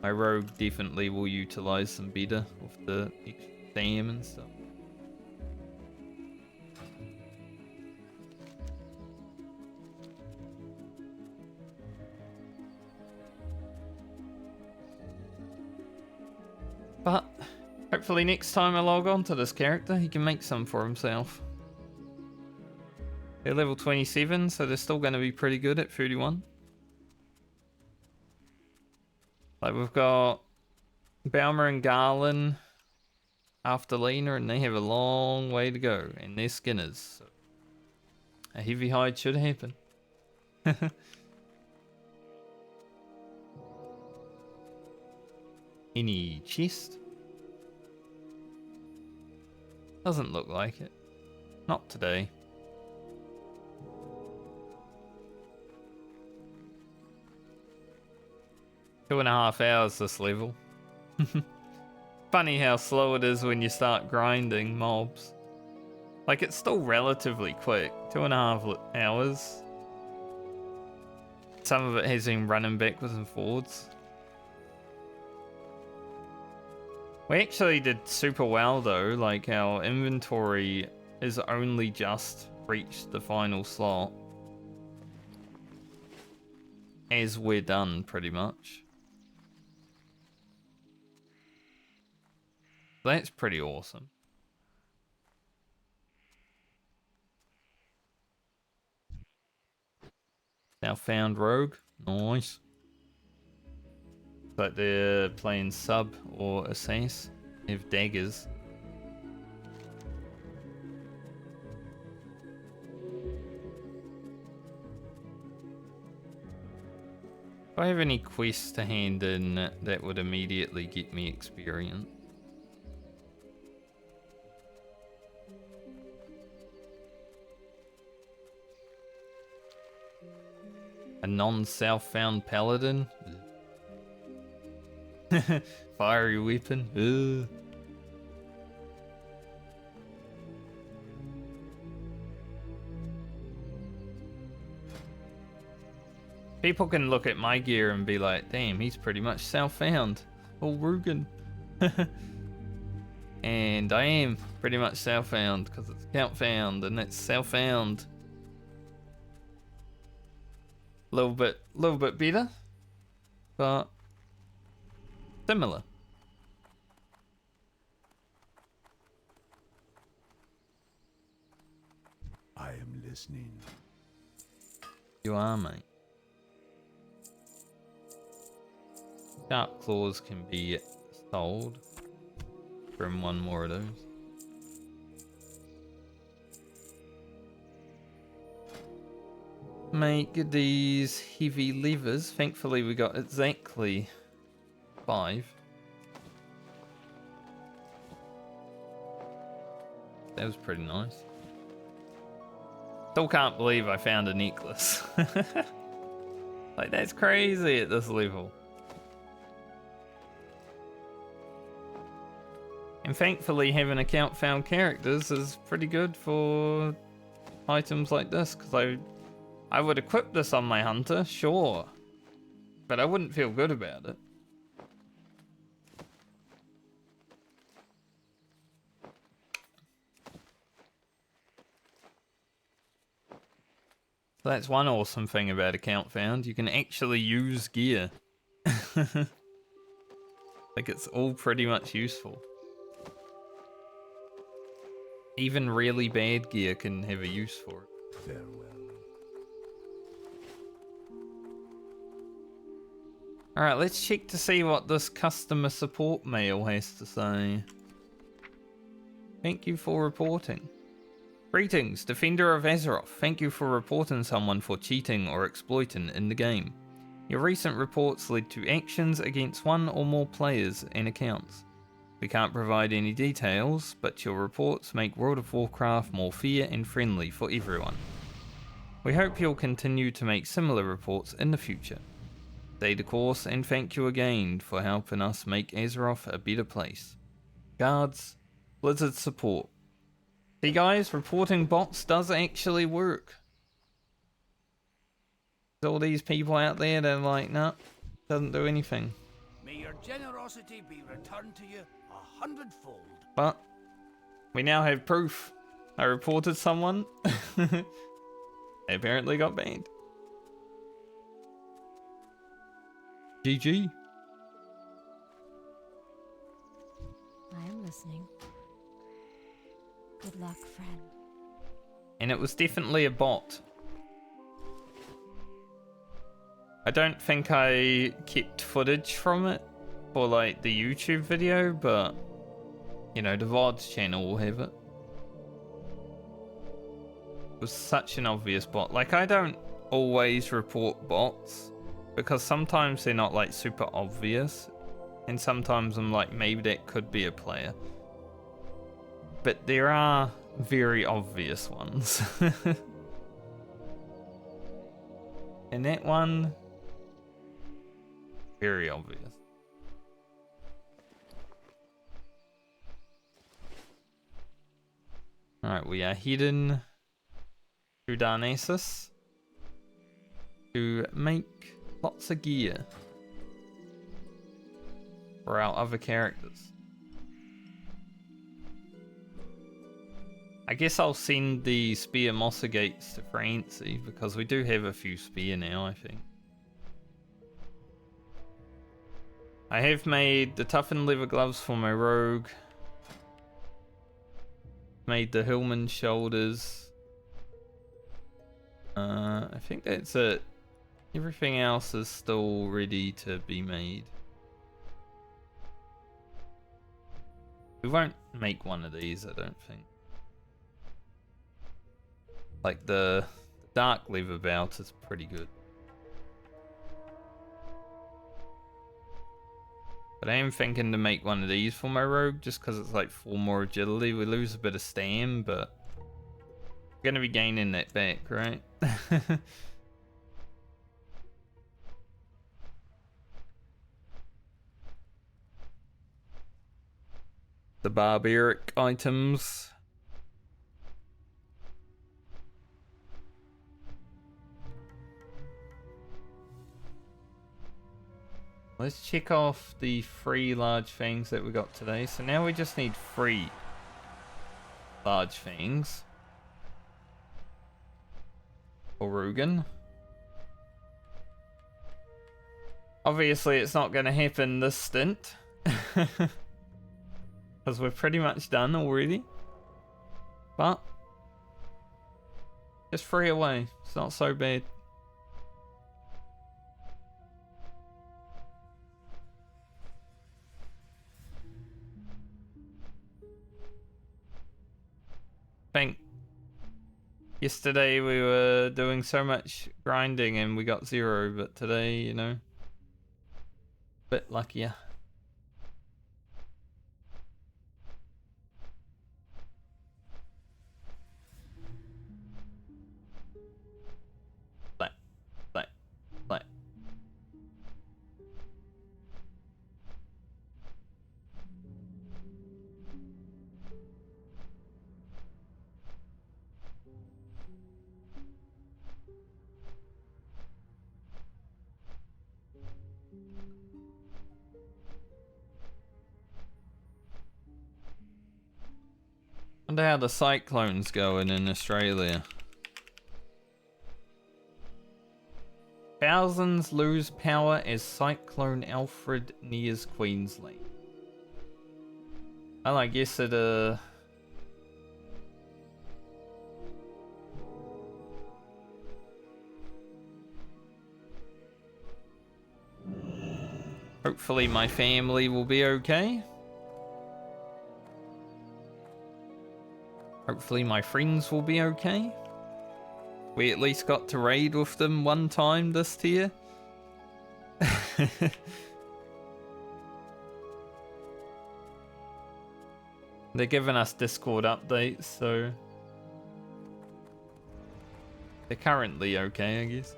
[SPEAKER 1] my rogue definitely will utilize them better with the extra stam and stuff. But hopefully next time I log on to this character, he can make some for himself. They're level 27, so they're still going to be pretty good at 31. Like, we've got Baumer and Garland after Lena, and they have a long way to go, and they're skinners. So a heavy hide should happen. Any chest? Doesn't look like it. Not today. 2.5 hours this level. Funny how slow it is when you start grinding mobs. Like, it's still relatively quick. 2.5 hours. Some of it has him running backwards and forwards. We actually did super well though. Like, our inventory is only just reached the final slot as we're done, pretty much. That's pretty awesome. Now found rogue. Nice. But they're playing sub or assass. They have daggers. If I have any quests to hand in, that would immediately get me experience. A non-self-found paladin? Fiery weapon? Ugh. People can look at my gear and be like, damn, he's pretty much self-found. Oh, Rugen. And I am pretty much self-found because it's count found and it's self-found. Little bit better, but similar.
[SPEAKER 2] I am listening.
[SPEAKER 1] You are, mate. Sharp claws can be sold. From one more of those. Make these heavy levers. Thankfully we got exactly 5. That was pretty nice. Still can't believe I found a necklace. Like, that's crazy at this level. And thankfully having account found characters is pretty good for items like this, because I would equip this on my hunter, sure, but I wouldn't feel good about it. So that's one awesome thing about account found. You can actually use gear. Like, it's all pretty much useful. Even really bad gear can have a use for it.
[SPEAKER 2] Farewell.
[SPEAKER 1] Alright, let's check to see what this customer support mail has to say. Thank you for reporting. Greetings, Defender of Azeroth. Thank you for reporting someone for cheating or exploiting in the game. Your recent reports led to actions against one or more players and accounts. We can't provide any details, but your reports make World of Warcraft more fair and friendly for everyone. We hope you'll continue to make similar reports in the future. Stay the course, and thank you again for helping us make Azeroth a better place. Guards, Blizzard support. See guys, reporting bots does actually work. There's all these people out there that are like, nah, doesn't do anything.
[SPEAKER 3] May your generosity be returned to you 100-fold.
[SPEAKER 1] But we now have proof. I reported someone. They apparently got banned. GG.
[SPEAKER 4] I am listening. Good luck, friend.
[SPEAKER 1] And it was definitely a bot. I don't think I kept footage from it for like the YouTube video, but you know, the VODs channel will have it. It was such an obvious bot. Like, I don't always report bots because sometimes they're not like super obvious, and sometimes I'm like, maybe that could be a player. But there are very obvious ones. And that one, very obvious. Alright, we are heading to Darnassus to make lots of gear for our other characters. I guess I'll send the spear Mossa Gates to Francie because we do have a few spear now, I think. I have made the toughened leather gloves for my rogue. Made the Hillman shoulders. I think that's it. Everything else is still ready to be made. We won't make one of these, I don't think. Like the dark leather belt is pretty good. But I am thinking to make one of these for my rogue just because it's like 4 more agility. We lose a bit of stam, but we're going to be gaining that back, right? The barbaric items. Let's check off the 3 large fangs that we got today. So now we just need 3 large fangs for Rugen. Obviously it's not going to happen this stint because we're pretty much done already, but just 3 away, it's not so bad. I think yesterday we were doing so much grinding and we got 0, but today, you know, a bit luckier. Black. Wonder how the cyclone's going in Australia. Thousands lose power as Cyclone Alfred nears Queensland. Well, I guess it hopefully my family will be okay. Hopefully my friends will be okay. We at least got to raid with them one time this tier. They're giving us Discord updates, so they're currently okay, I guess.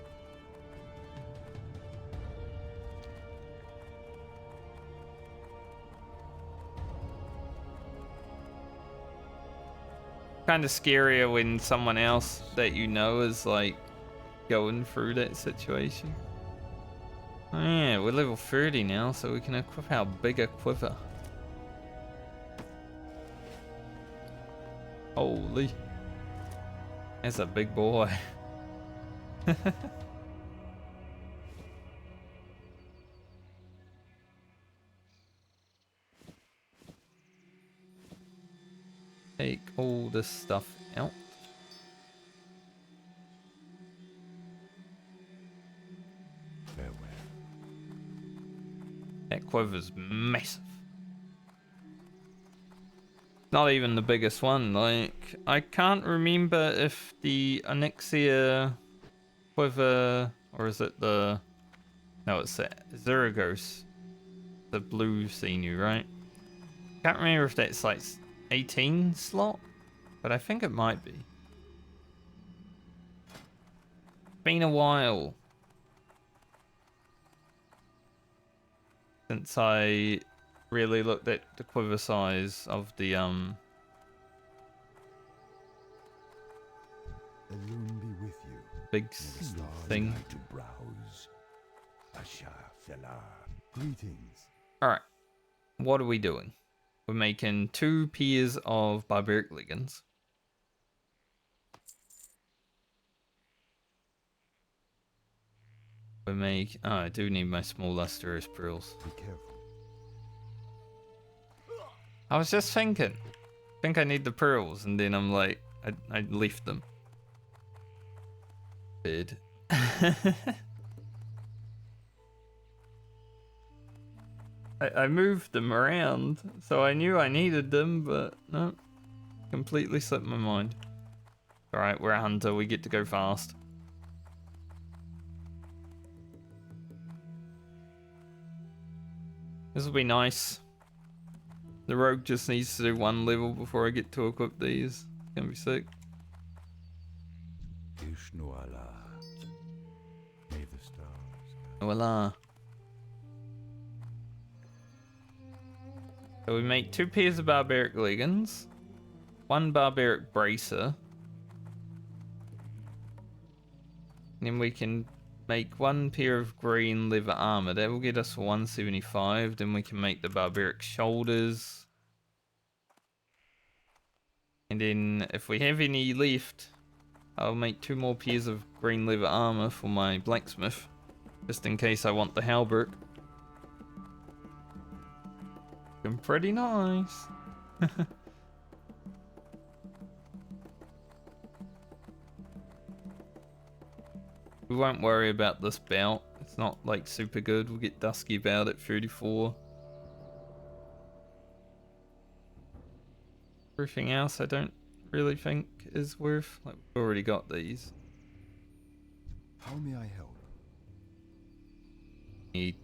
[SPEAKER 1] Kind of scarier when someone else that you know is like going through that situation. Oh yeah, we're level 30 now, so we can equip our bigger quiver. Holy. That's a big boy. Take all this stuff out.
[SPEAKER 2] Farewell.
[SPEAKER 1] That quiver's massive. Not even the biggest one. Like, I can't remember if the Onyxia quiver, or is it the... No, it's the Zeragos. The blue sinew, right? Can't remember if that's like 18 slot, but I think it might be. Been a while since I really looked at the quiver size of the
[SPEAKER 2] The loon be with you.
[SPEAKER 1] big
[SPEAKER 2] May the stars
[SPEAKER 1] thing.
[SPEAKER 2] guide to browse. Asha Fela. Greetings.
[SPEAKER 1] Alright, what are we doing? We're making 2 pairs of barbaric leggings. We make... Oh, I do need my small lustrous pearls.
[SPEAKER 2] Be careful.
[SPEAKER 1] I was just thinking. I think I need the pearls, and then I'm like, I left them. Bid. I moved them around, so I knew I needed them, but no. Completely slipped my mind. Alright, we're a hunter, we get to go fast. This will be nice. The rogue just needs to do 1 level before I get to equip these. It's gonna be sick.
[SPEAKER 2] Ishnuala. May the stars guide.
[SPEAKER 1] Voila. So we make 2 pairs of barbaric leggings, 1 barbaric bracer, and then we can make 1 pair of green leather armor. That will get us 175. Then we can make the barbaric shoulders. And then if we have any left, I'll make 2 more pairs of green leather armor for my blacksmith, just in case I want the halberd. Looking pretty nice. We won't worry about this belt. It's not like super good. We'll get dusky about at 34. Everything else I don't really think is worth. Like, we've already got these.
[SPEAKER 2] How may I help?
[SPEAKER 1] Need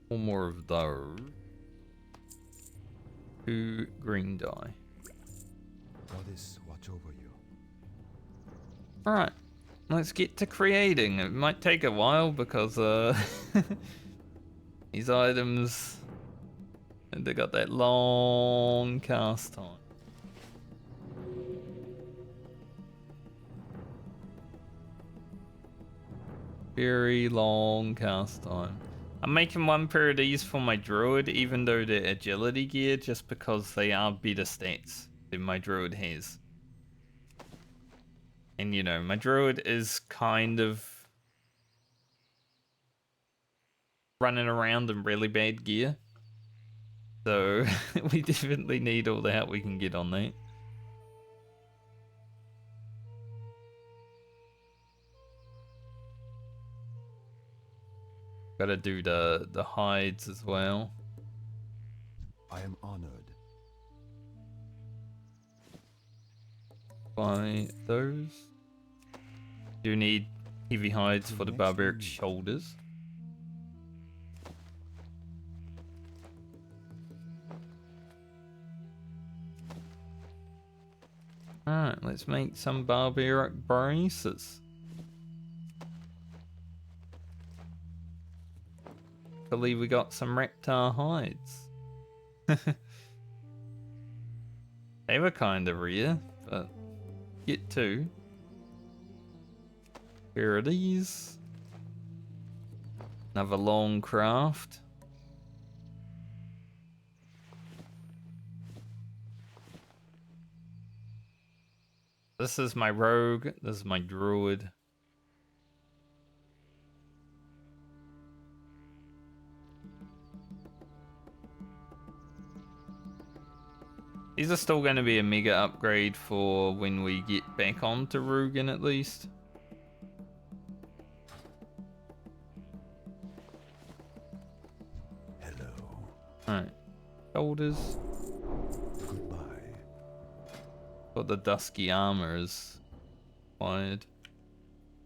[SPEAKER 1] 4 more of those. 2 green dye.
[SPEAKER 2] Goddess, watch over you.
[SPEAKER 1] Alright, let's get to creating. It might take a while because these items, and they got that long cast time. Very long cast time. I'm making 1 pair of these for my druid, even though they're agility gear, just because they are better stats than my druid has. And you know, my druid is kind of running around in really bad gear. So we definitely need all the help we can get on that. Gotta do the hides as well.
[SPEAKER 2] I am honored.
[SPEAKER 1] Buy those. Do need heavy hides for the barbaric shoulders. Alright, let's make some barbaric braces. Believe we got some reptile hides. They were kind of rare, but get two. Here are these. Another long craft. This is my rogue. This is my druid. These are still going to be a mega upgrade for when we get back onto Rugen at least.
[SPEAKER 2] Hello.
[SPEAKER 1] Alright. Shoulders.
[SPEAKER 2] Goodbye.
[SPEAKER 1] Got the dusky armor is required.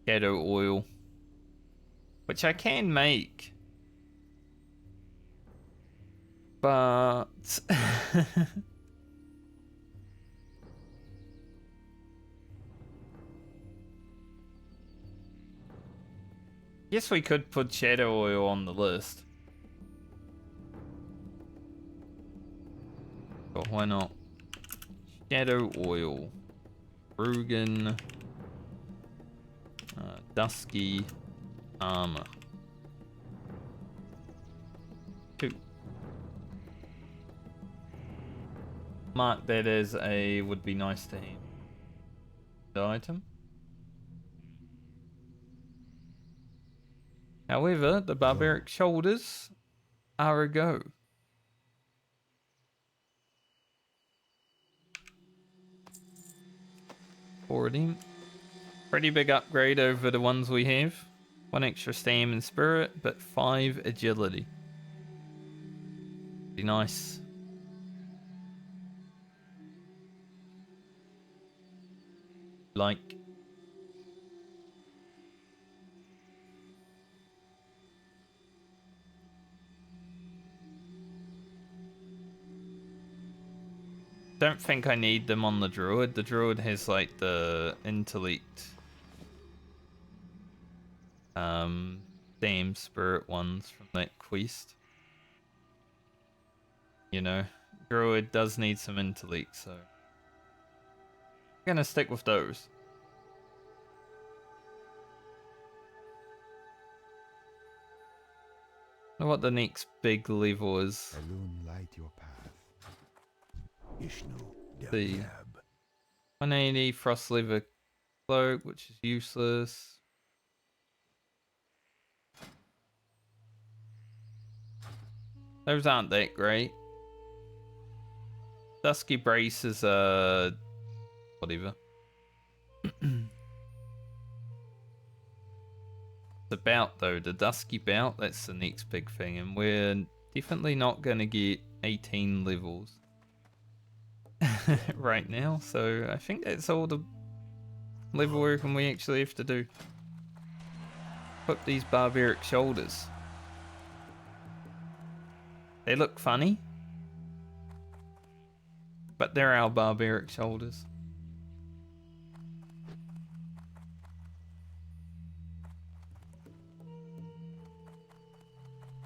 [SPEAKER 1] Shadow oil. Which I can make. But... Guess we could put shadow oil on the list. But why not? Shadow oil. Rugen. Dusky armor. 2. Mark that as a would be nice to have. The item. However, the barbaric shoulders are a go. Already. Pretty big upgrade over the ones we have. 1 extra stam and spirit, but 5 agility. Be nice. Like. Don't think I need them on the druid. The druid has like the intellect damn spirit ones from that quest. You know, druid does need some intellect, so I'm gonna stick with those. I wonder what the next big level is.
[SPEAKER 2] Alone light your path. Ishnu,
[SPEAKER 1] The 180 frost lever cloak, which is useless. Those aren't that great. Dusky brace is whatever. The bout though, the dusky bout, that's the next big thing, and we're definitely not gonna get 18 levels right now, so I think that's all the level work we actually have to do. Put these barbaric shoulders. They look funny, but they're our barbaric shoulders.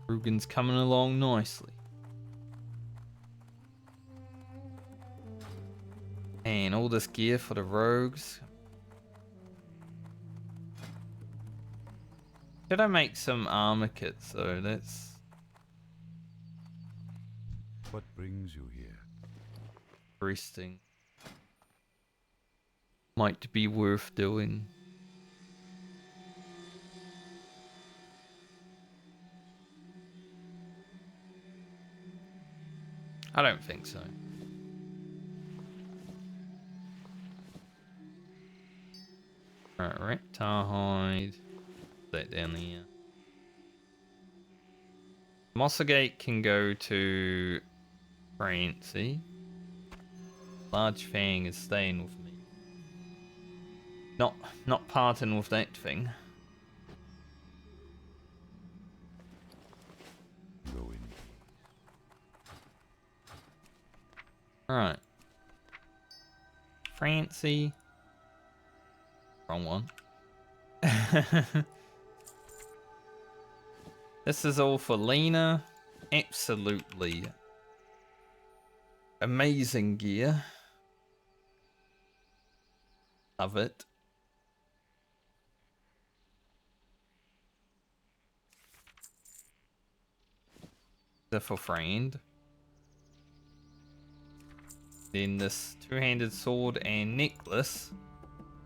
[SPEAKER 1] Rugen's coming along nicely. And all this gear for the rogues. Should I make some armor kits though? That's...
[SPEAKER 2] What brings you here?
[SPEAKER 1] resting. Might be worth doing. I don't think so. Alright, reptile hide. Put that down here. Mossagate can go to Francie. Large Fang is staying with me. Not parting with that thing.
[SPEAKER 2] Go in.
[SPEAKER 1] Alright. Francie. Wrong one. This is all for Lena. Absolutely amazing gear. Love it. They're for friend. Then this two-handed sword and necklace.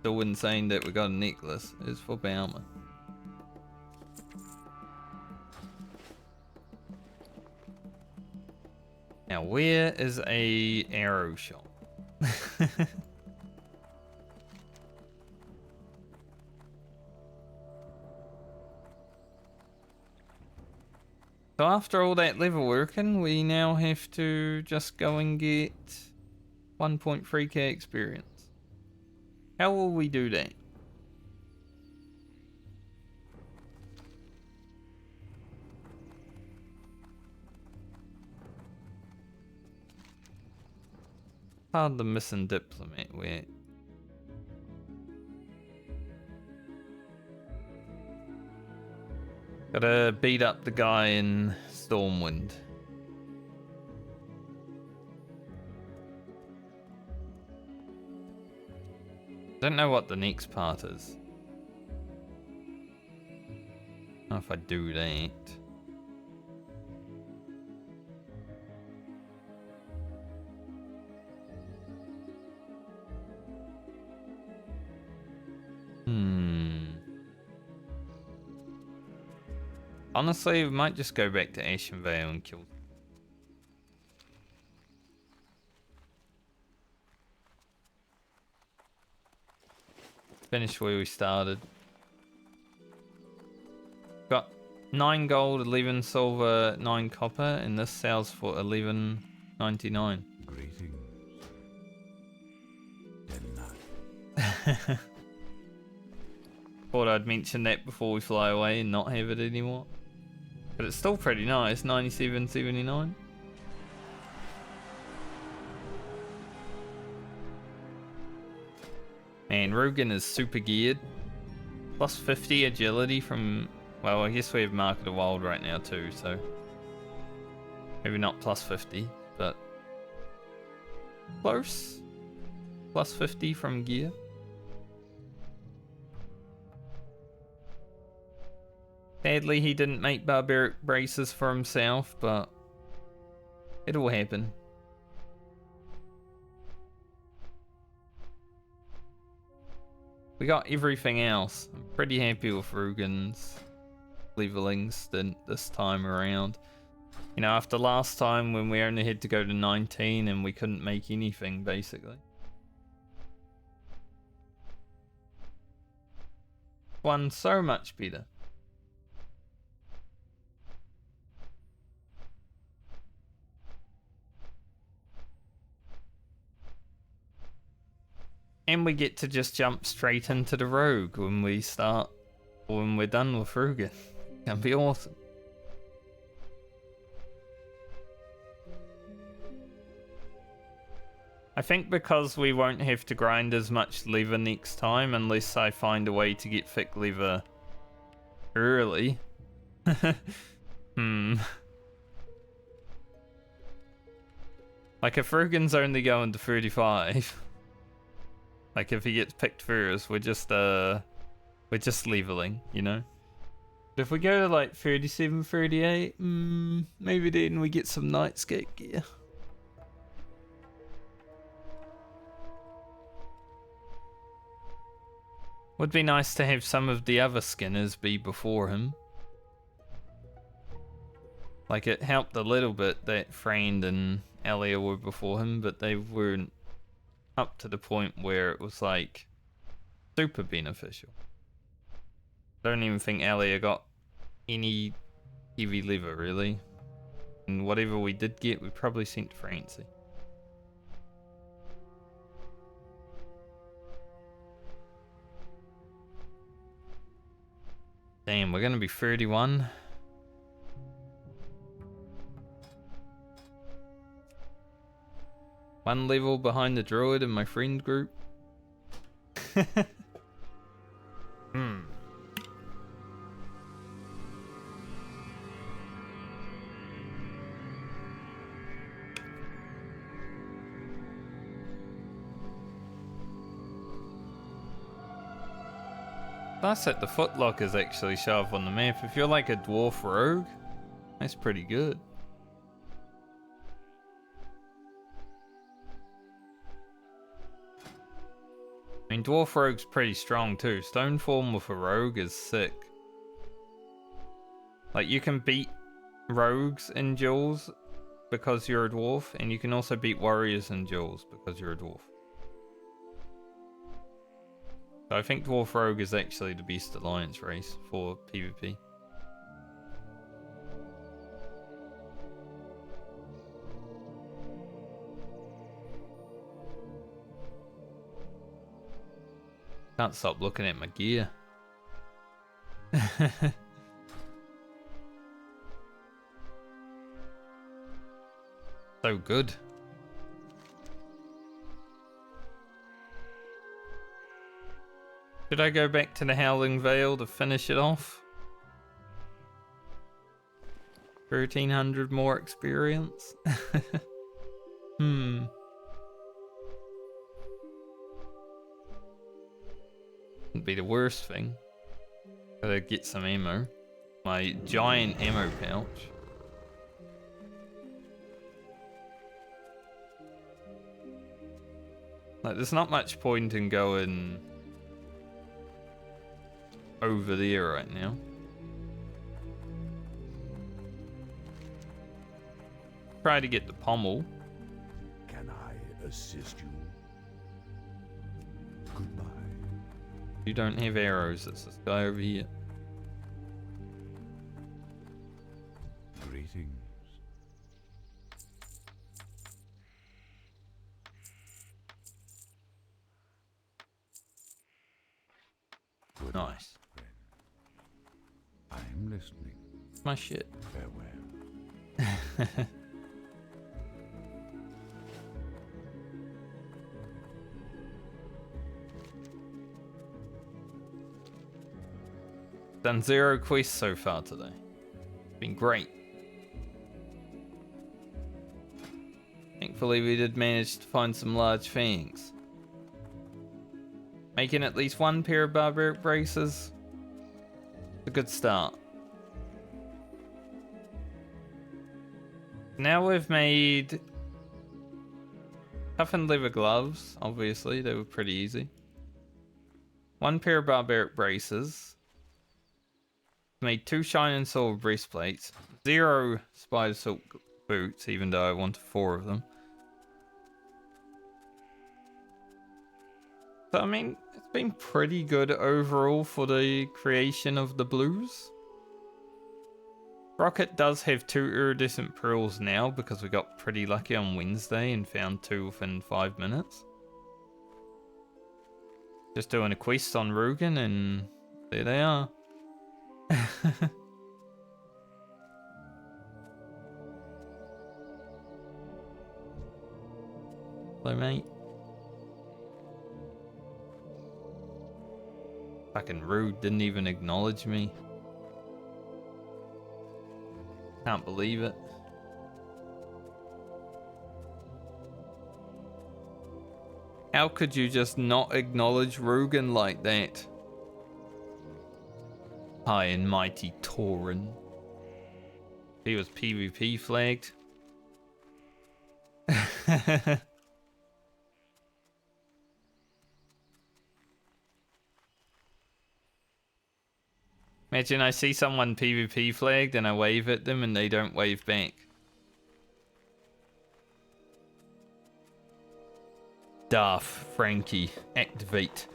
[SPEAKER 1] Still insane that we got a necklace. Is for Bauman. Now where is a arrow shop? So after all that level working, we now have to just go and get 1.3k experience. How will we do that? Hard the missing diplomat where? Gotta beat up the guy in Stormwind. Don't know what the next part is. I don't know if I do that. Honestly, we might just go back to Ashenvale and kill. Finish where we started. Got 9 gold, 11 silver, 9 copper, and this sells for 11.99.
[SPEAKER 2] Greetings. Denna.
[SPEAKER 1] Thought I'd mention that before we fly away and not have it anymore. But it's still pretty nice, 97.79. Man, Rugen is super geared. Plus 50 agility from... Well, I guess we have Market of Wild right now too, so... Maybe not plus 50, but... Close. Plus 50 from gear. Sadly, he didn't make barbaric braces for himself, but... It'll happen. We got everything else. I'm pretty happy with Rugen's leveling stint this time around. You know, after last time when we only had to go to 19 and we couldn't make anything, basically. One so much better. And we get to just jump straight into the rogue when we start, or when we're done with Rugen. Can be awesome. I think because we won't have to grind as much leather next time unless I find a way to get thick leather early. Like if Rugen's only going to 35. Like if he gets picked first, we're just leveling, you know? But if we go to like 37, 38, maybe then we get some Nightscape gear. Would be nice to have some of the other skinners be before him. Like it helped a little bit that Friend and Alia were before him, but they weren't up to the point where it was like super beneficial. I don't even think Alia got any heavy leather really. And whatever we did get, we probably sent to Francie. Damn, we're gonna be 31. One level behind the druid in my friend group. Hmm. Nice that the footlockers actually show up on the map. If you're like a dwarf rogue, that's pretty good. I mean, dwarf rogue's pretty strong too. Stone form with a rogue is sick. Like, you can beat rogues in duels because you're a dwarf, and you can also beat warriors in duels because you're a dwarf. So I think dwarf rogue is actually the best alliance race for PvP. Can't stop looking at my gear. So good. Should I go back to the Howling Vale to finish it off? 1300 more experience? Hmm. Wouldn't be the worst thing. Gotta get some ammo. My giant ammo pouch. Like, there's not much point in going over there right now. Try to get the pommel.
[SPEAKER 2] Can I assist you? Goodbye.
[SPEAKER 1] You don't have arrows. It's this guy over here.
[SPEAKER 2] Greetings. Good luck,
[SPEAKER 1] Nice.
[SPEAKER 2] friend. I am listening.
[SPEAKER 1] My shit.
[SPEAKER 2] Farewell.
[SPEAKER 1] Done 0 quests so far today. Been great. Thankfully we did manage to find some large fangs. Making at least 1 pair of barbaric braces. A good start. Now we've made toughened leather gloves, obviously, they were pretty easy. 1 pair of barbaric braces. Made 2 shining silver breastplates. 0 spider silk boots, even though I wanted 4 of them. So, I mean, it's been pretty good overall for the creation of the blues. Rocket does have 2 iridescent pearls now because we got pretty lucky on Wednesday and found 2 within 5 minutes. Just doing a quest on Rugen and there they are. Hello, mate. Fucking rude, didn't even acknowledge me. Can't believe it. How could you just not acknowledge Rugen like that? High and mighty Tauren. He was PvP flagged. Imagine I see someone PvP flagged and I wave at them and they don't wave back. Darth, Frankie, activate.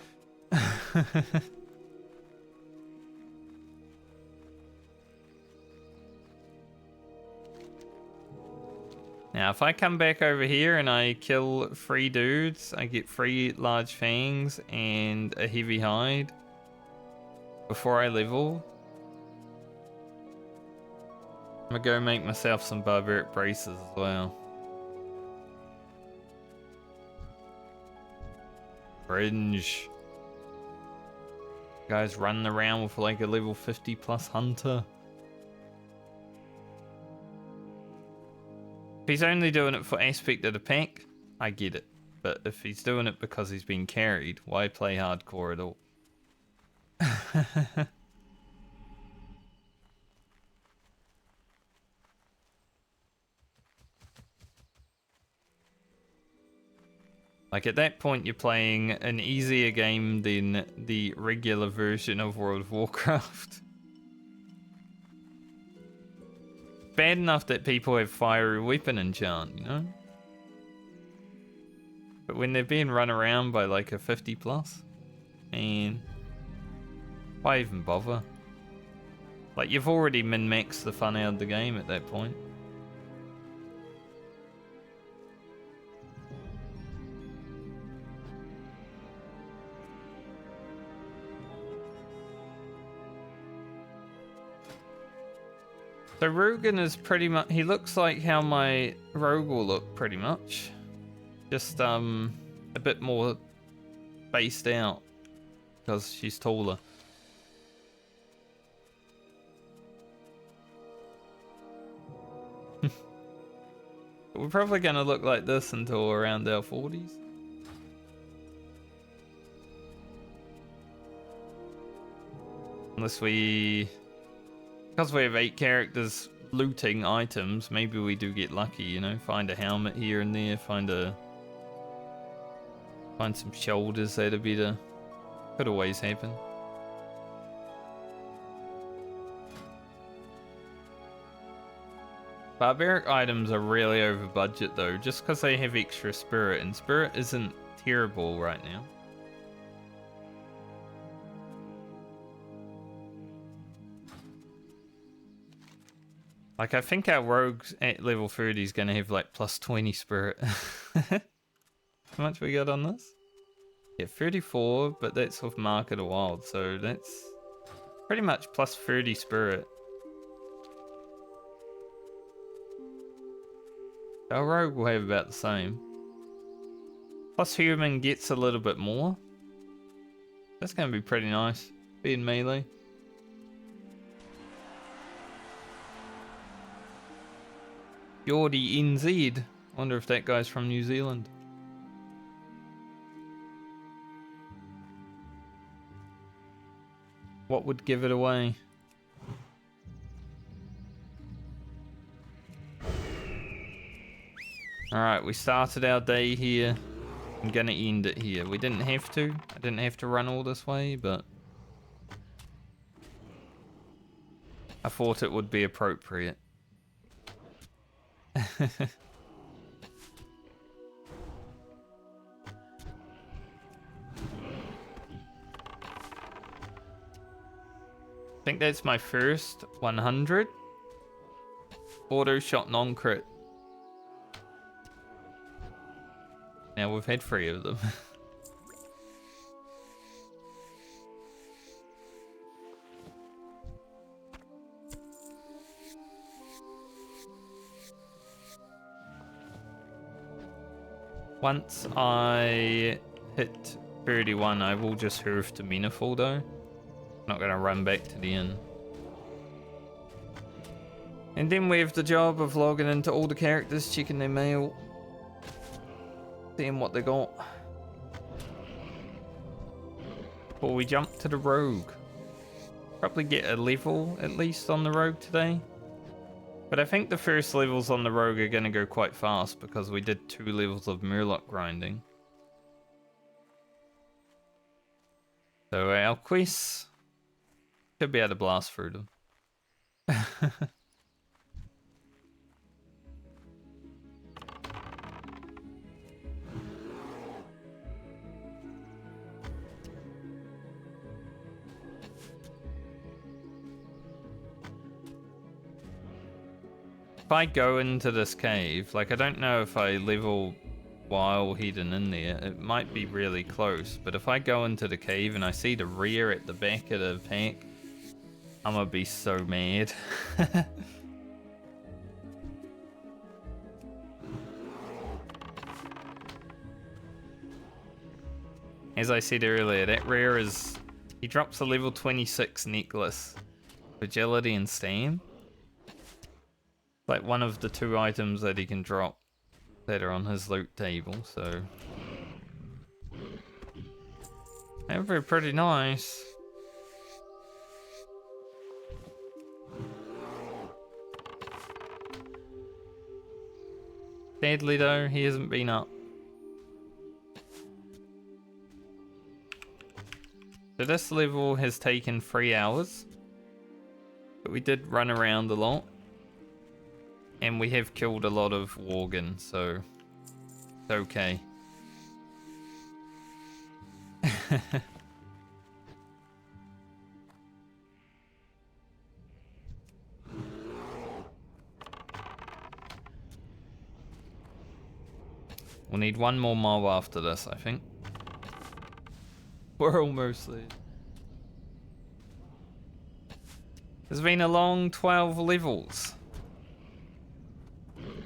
[SPEAKER 1] Now, if I come back over here and I kill 3 dudes, I get 3 large fangs and a heavy hide before I level. I'm gonna go make myself some barbaric braces as well. Cringe. Guys running around with like a level 50 plus hunter. If he's only doing it for aspect of the pack, I get it. But if he's doing it because he's been carried, why play hardcore at all? Like at that point you're playing an easier game than the regular version of World of Warcraft. Bad enough that people have fiery weapon enchant, you know? But when they're being run around by like a 50 plus, and why even bother? Like you've already min-maxed the fun out of the game at that point. So Rugen is pretty much, he looks like how my rogue will look pretty much. Just a bit more spaced out because she's taller. We're probably gonna look like this until around our 40s. Unless we... Because we have 8 characters looting items, maybe we do get lucky, you know? Find a helmet here and there, find some shoulders that'd be the... Could always happen. Barbaric items are really over budget though, just because they have extra spirit, and spirit isn't terrible right now. Like, I think our rogues at level 30 is going to have like plus 20 spirit. How much we got on this? Yeah, 34, but that's with Market of Wild, so that's pretty much plus 30 spirit. Our rogue will have about the same. Plus human gets a little bit more. That's going to be pretty nice, being melee. Yordi NZ. Wonder if that guy's from New Zealand. What would give it away? Alright, we started our day here. I'm gonna end it here. We didn't have to. I didn't have to run all this way, but I thought it would be appropriate. I think that's my first 100 auto shot non-crit. Now we've had 3 of them. Once I hit 31, I will just hurf to Menaful though. Not gonna run back to the inn. And then we have the job of logging into all the characters, checking their mail, seeing what they got. Before we jump to the rogue. Probably get a level at least on the rogue today. But I think the first levels on the rogue are going to go quite fast because we did 2 levels of Murloc grinding. So our quests should be able to blast through them. If I go into this cave, like I don't know if I level while hidden in there, it might be really close, but if I go into the cave and I see the rear at the back of the pack, I'm gonna be so mad. as I said earlier, that rare is... He drops a level 26 necklace. Agility and Stam. Like one of the 2 items that he can drop that are on his loot table, so... That would be pretty nice. Sadly though, he hasn't been up. So this level has taken 3 hours. But we did run around a lot. And we have killed a lot of Worgen, so it's okay. We'll need one more mob after this, I think. We're almost there. It's been a long 12 levels.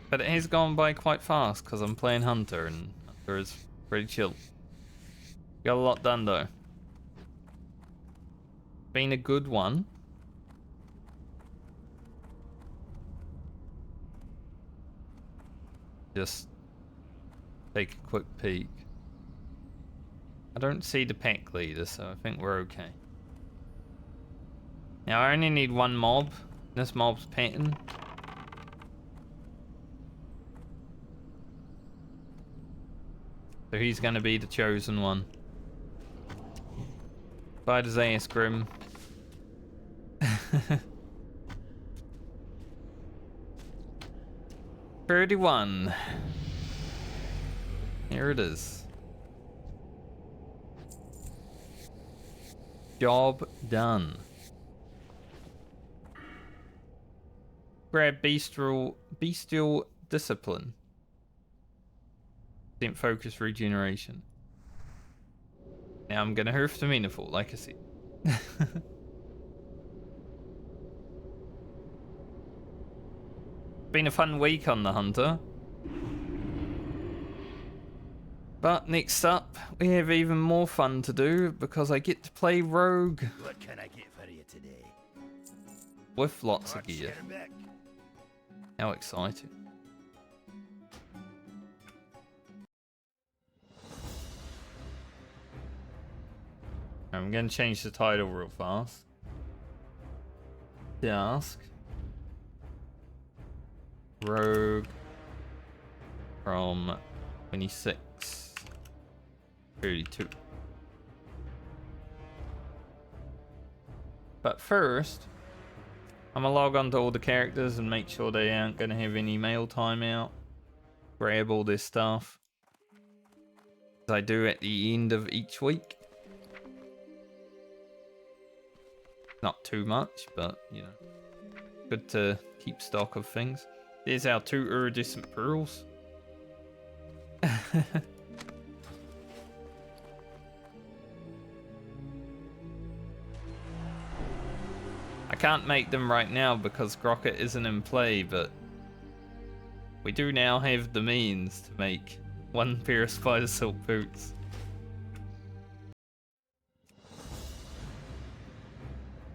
[SPEAKER 1] But it has gone by quite fast because I'm playing Hunter and Hunter is pretty chill. Got a lot done though. Been a good one. Just take a quick peek. I don't see the pack leader, so I think we're okay. Now I only need one mob. This mob's pattern. So he's gonna be the chosen one. Bite his ass, Grim. 31. Here it is. Job done. Grab bestial discipline. Didn't focus regeneration. Now I'm gonna hoof the meaningful, like I said. Been a fun week on the Hunter. But next up, we have even more fun to do because I get to play Rogue.
[SPEAKER 3] What can I get for you today?
[SPEAKER 1] With lots of gear. How exciting. I'm going to change the title real fast. Task. Rogue from 2632. But first, I'm gonna log on to all the characters and make sure they aren't gonna have any mail timeout. Grab all this stuff. As I do at the end of each week. Not too much, but you know, good to keep stock of things. There's our 2 iridescent pearls. I can't make them right now because Grocket isn't in play, but we do now have the means to make 1 pair of spider silk boots.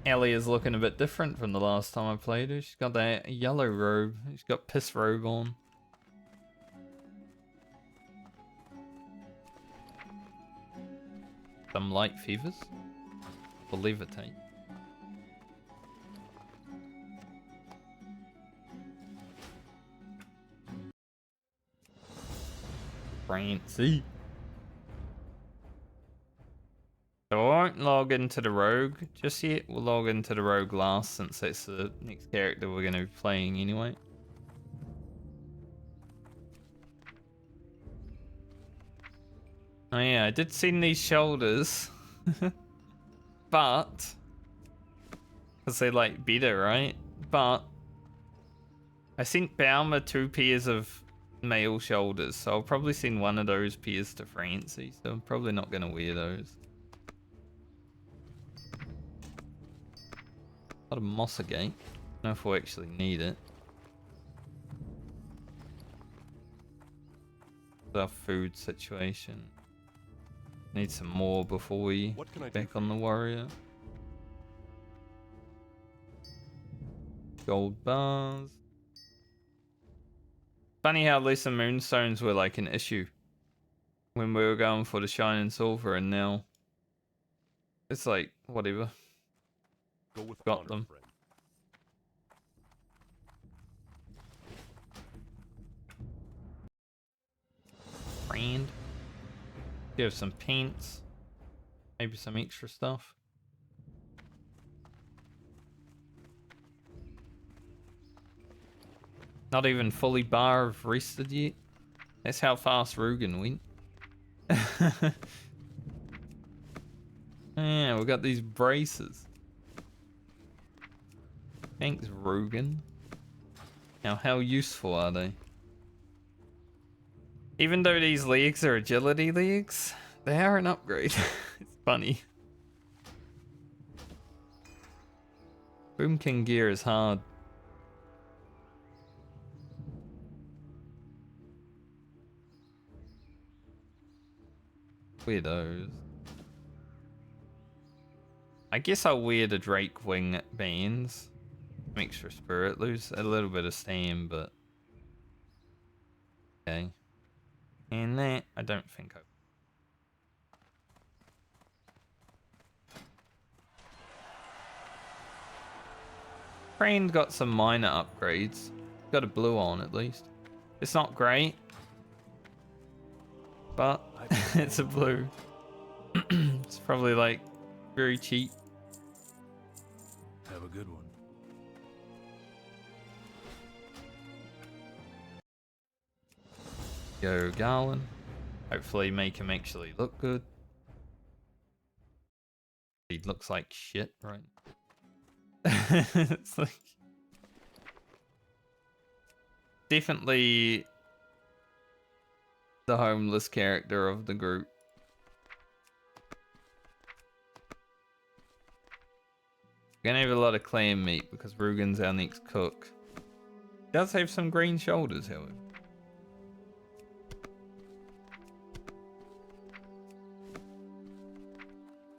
[SPEAKER 1] Ellie is looking a bit different from the last time I played her. She's got that yellow robe. She's got piss robe on. Some light fevers. Will levitate. Fancy. So I won't log into the Rogue just yet. We'll log into the Rogue last since it's the next character we're going to be playing anyway. Oh yeah, I did send these shoulders. But... because they like better, right? But... I sent Balmer 2 pairs of male shoulders, so I'll probably send one of those pairs to Francie, so I'm probably not going to wear those. A lot of Mossagate. I don't know if we'll actually need it. Our food situation. Need some more before we
[SPEAKER 5] What can I
[SPEAKER 1] get
[SPEAKER 5] do
[SPEAKER 1] back
[SPEAKER 5] for
[SPEAKER 1] on the warrior. Gold bars. Funny how lesser moonstones were like an issue when we were going for the shining silver, and now it's like whatever.
[SPEAKER 5] Go with
[SPEAKER 1] Got
[SPEAKER 5] honor,
[SPEAKER 1] them.
[SPEAKER 5] friend.
[SPEAKER 1] Brand. You have some paints, maybe some extra stuff. Not even fully bar of rested yet. That's how fast Rugen went. Yeah, we got these braces. Thanks, Rugen. Now, how useful are they? Even though these legs are agility legs, they are an upgrade. It's funny. Boomkin gear is hard. Weirdos. I guess I'll wear the Drake wing bands. Extra spirit, lose a little bit of stam, but okay. And that I don't think I. Crane got some minor upgrades. Got a blue on at least. It's not great, but it's a blue. It's probably like very cheap.
[SPEAKER 3] Have a good one.
[SPEAKER 1] Go Garland. Hopefully make him actually look good. He looks like shit, right? It's like definitely the homeless character of the group. We're gonna have a lot of clam meat because Rugen's our next cook. Does have some green shoulders, however.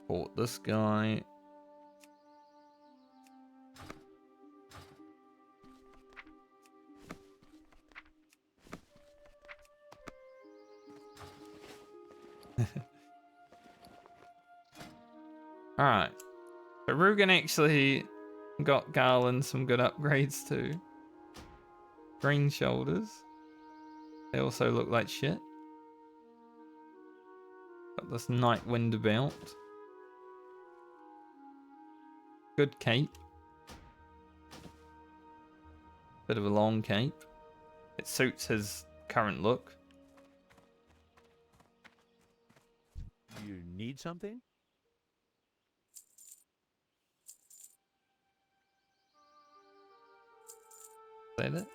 [SPEAKER 1] Bought this guy. Alright. So Rugen actually got Garland some good upgrades too. Green shoulders. They also look like shit. Got this night wind belt. Good cape. Bit of a long cape. It suits his current look.
[SPEAKER 3] You need something?
[SPEAKER 1] Is that it?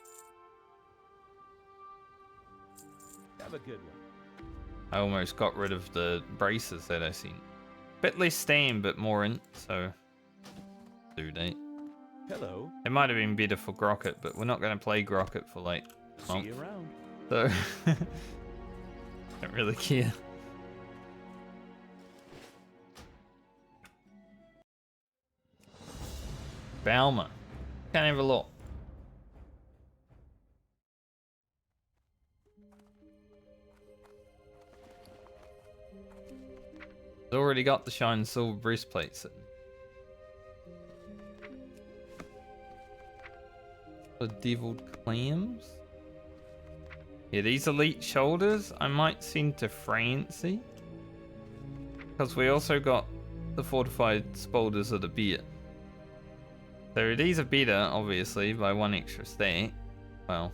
[SPEAKER 3] Have a good one.
[SPEAKER 1] I almost got rid of the braces that I seen. Bit less stam, but more int, so due date.
[SPEAKER 3] Hello.
[SPEAKER 1] It might have been better for Grocket, but we're not going to play Grocket for like a
[SPEAKER 3] See
[SPEAKER 1] month,
[SPEAKER 3] you around.
[SPEAKER 1] so don't really care. Balmer. Can't have a look. It's already got the shine silver breastplates. The deviled clams. Yeah, these elite shoulders I might send to Francie. Because we also got the fortified spolders of the beer. So these are better, obviously, by one extra stat. Well,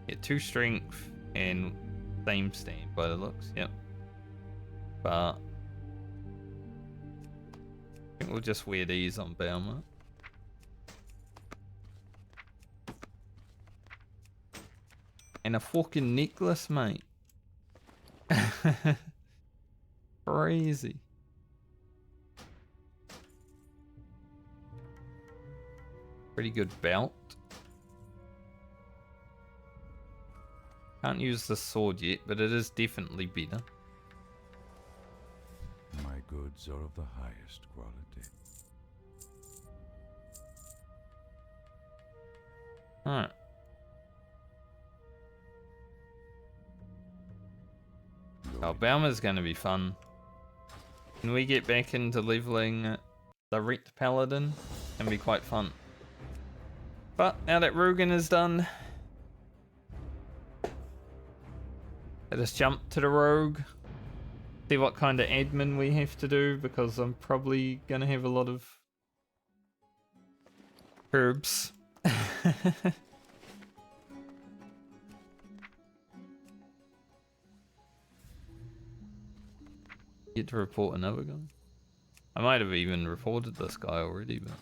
[SPEAKER 1] yeah, 2 strength and same stat by the looks, yep. But I think we'll just wear these on Belma. And a fucking necklace, mate. Crazy. Pretty good belt. Can't use the sword yet, but it is definitely better.
[SPEAKER 2] goods are of the highest quality.
[SPEAKER 1] Alright. Alabama's gonna be fun. When we get back into leveling the Wrecked Paladin, can be quite fun. But now that Rugen is done, let us jump to the Rogue. See what kind of admin we have to do, because I'm probably gonna have a lot of herbs. Get to report another guy. I might have even reported this guy already, but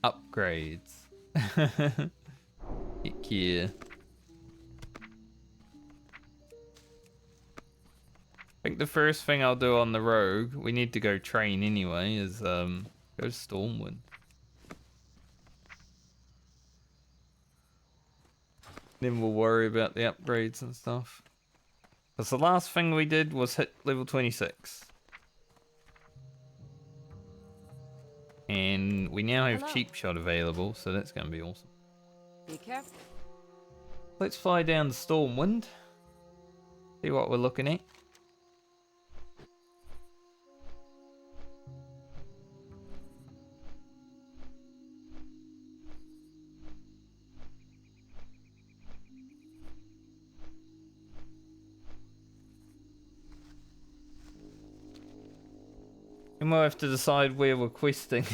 [SPEAKER 1] upgrades. Heck yeah. I think the first thing I'll do on the Rogue, we need to go train anyway, is go Stormwind. Then we'll worry about the upgrades and stuff. Because the last thing we did was hit level 26. And we now have Cheap Shot available, so that's going to be awesome.
[SPEAKER 6] Be careful.
[SPEAKER 1] Let's fly down to Stormwind. See what we're looking at. And we'll have to decide where we're questing.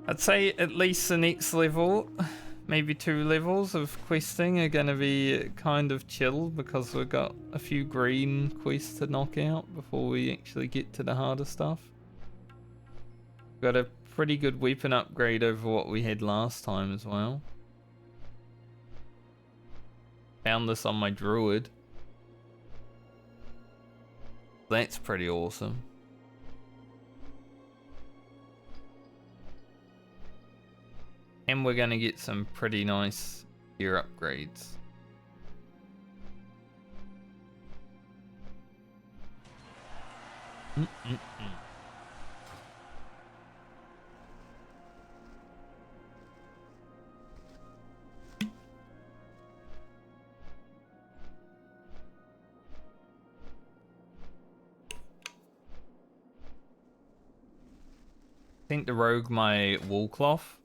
[SPEAKER 1] I'd say at least the next level, maybe 2 levels of questing are going to be kind of chill, because we've got a few green quests to knock out before we actually get to the harder stuff. Got a pretty good weapon upgrade over what we had last time as well. Found this on my druid. That's pretty awesome. And we're gonna get some pretty nice gear upgrades. I think the Rogue my wool cloth.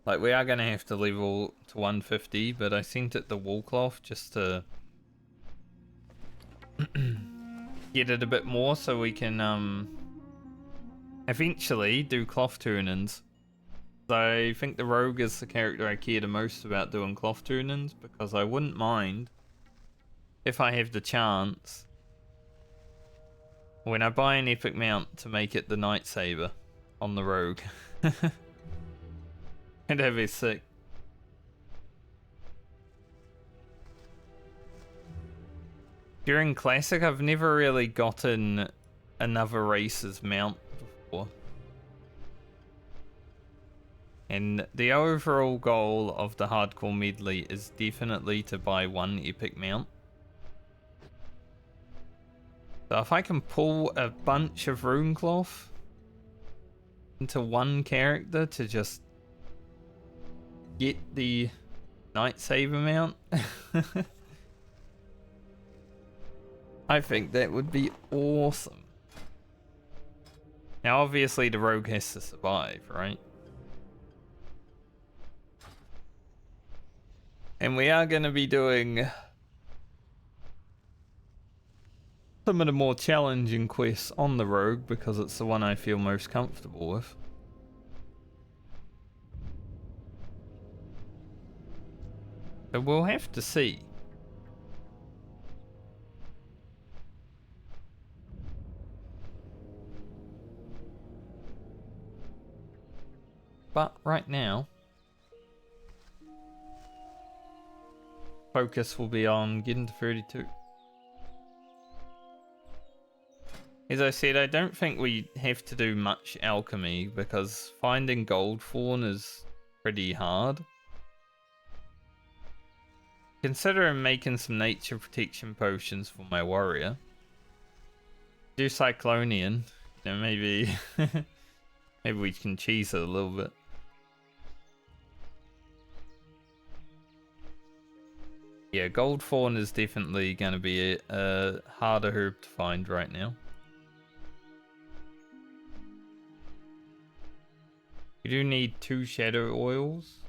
[SPEAKER 1] Like, we are gonna have to level to 150, but I sent it the wool cloth just to get it a bit more, so we can eventually do cloth turn-ins. So I think the Rogue is the character I care the most about doing cloth turn-ins, because I wouldn't mind, if I have the chance, when I buy an epic mount, to make it the Night Saber on the Rogue. And that'd be sick. During Classic, I've never really gotten another race's mount before. And the overall goal of the Hardcore Medley is definitely to buy one epic mount. So if I can pull a bunch of rune cloth into one character to just get the Night Saber mount, I think that would be awesome. Now obviously the Rogue has to survive, right? And we are going to be doing some of the more challenging quests on the Rogue, because it's the one I feel most comfortable with. So we'll have to see. But right now, focus will be on getting to 32. As I said, I don't think we have to do much alchemy because finding gold fawn is pretty hard. Considering making some nature protection potions for my warrior. Do Cyclonian, you know, maybe maybe we can cheese it a little bit. Yeah, gold fawn is definitely going to be a harder herb to find right now. You do need 2 shadow oils.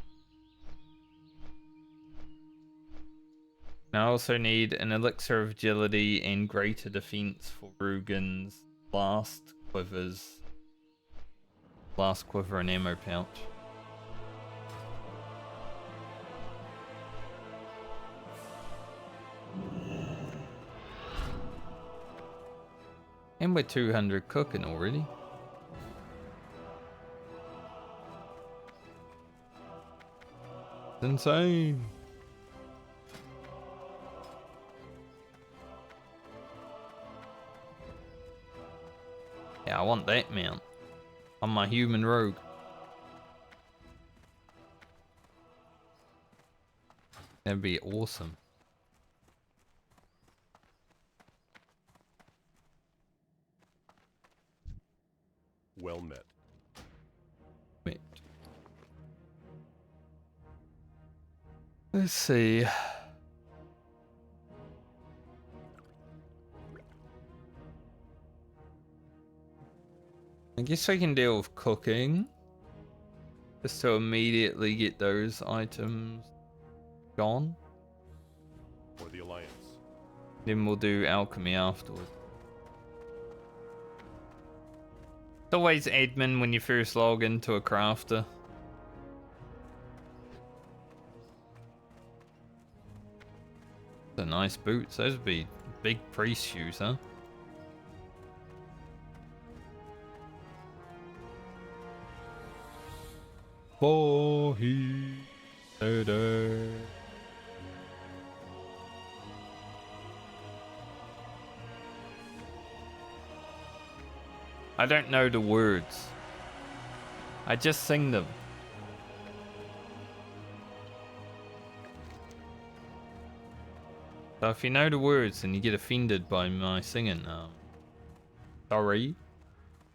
[SPEAKER 1] And I also need an elixir of agility and greater defense for Rugen's last quiver and ammo pouch. And we're 200 cooking already. It's insane. Yeah, I want that mount on my human rogue. That'd be awesome.
[SPEAKER 5] Well met.
[SPEAKER 1] Wait. Let's see. I guess I can deal with cooking. Just to immediately get those items gone.
[SPEAKER 5] For the Alliance.
[SPEAKER 1] Then we'll do alchemy afterwards. It's always admin when you first log into a crafter. Those are nice boots. Those would be big priest shoes, huh? For he I don't know the words. I just sing them. So if you know the words and you get offended by my singing, sorry.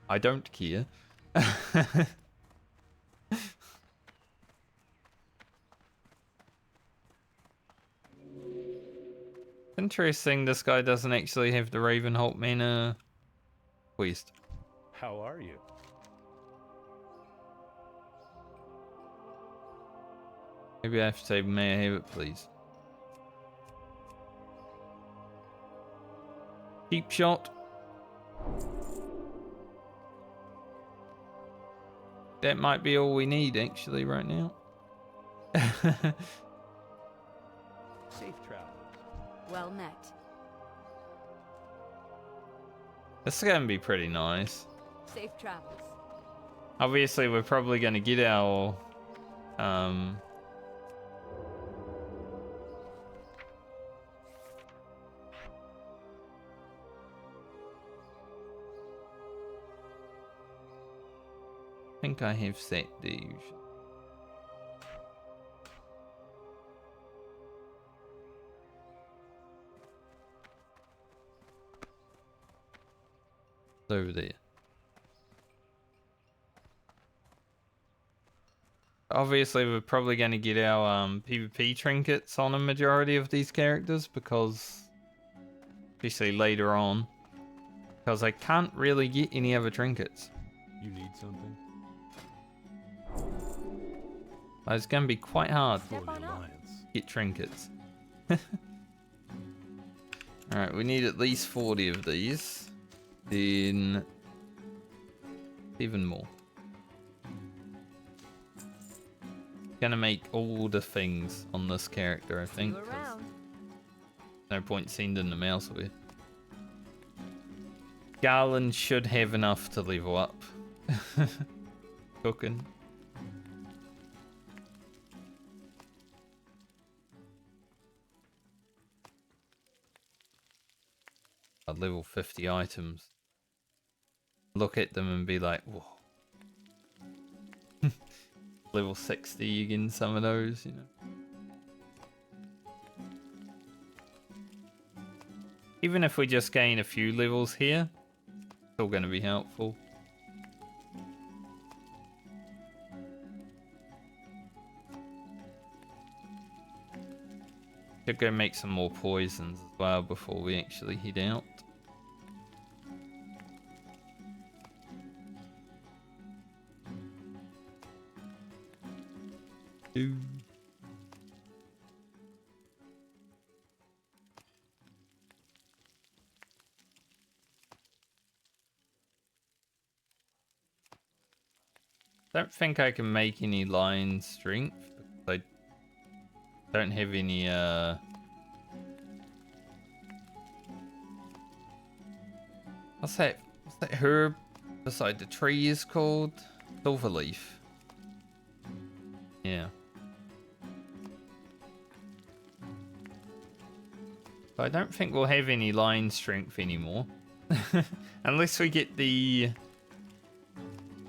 [SPEAKER 1] I don't care. Interesting, this guy doesn't actually have the Ravenholt mana quest.
[SPEAKER 5] How are you?
[SPEAKER 1] Maybe I have to say, may I have it, please? Cheap shot. That might be all we need, actually, right now.
[SPEAKER 3] Safe travels.
[SPEAKER 4] Well met.
[SPEAKER 1] This is going to be pretty nice.
[SPEAKER 4] Safe travels.
[SPEAKER 1] Obviously, we're probably going to get our... I think I have set these. Over there. Obviously, we're probably going to get our PvP trinkets on a majority of these characters because, especially later on, because I can't really get any other trinkets.
[SPEAKER 2] You need something?
[SPEAKER 1] It's going to be quite hard
[SPEAKER 2] For
[SPEAKER 4] Step
[SPEAKER 2] the
[SPEAKER 4] on up.
[SPEAKER 2] Alliance.
[SPEAKER 1] to get trinkets. Alright, we need at least 40 of these. Then even more. Gonna make all the things on this character, I
[SPEAKER 4] See
[SPEAKER 1] think.
[SPEAKER 4] you
[SPEAKER 1] 'Cause
[SPEAKER 4] around.
[SPEAKER 1] no point sending the mouse with. Garland should have enough to level up. Cooking. level 50 items. Look at them and be like, whoa. Level 60, you get some of those, you know. Even if we just gain a few levels here, still going to be helpful. Should go make some more poisons as well before we actually head out. Ooh. Don't think I can make any line strength because I don't have any what's that herb beside the tree is called? Silverleaf. Yeah. So I don't think we'll have any line strength anymore. Unless we get the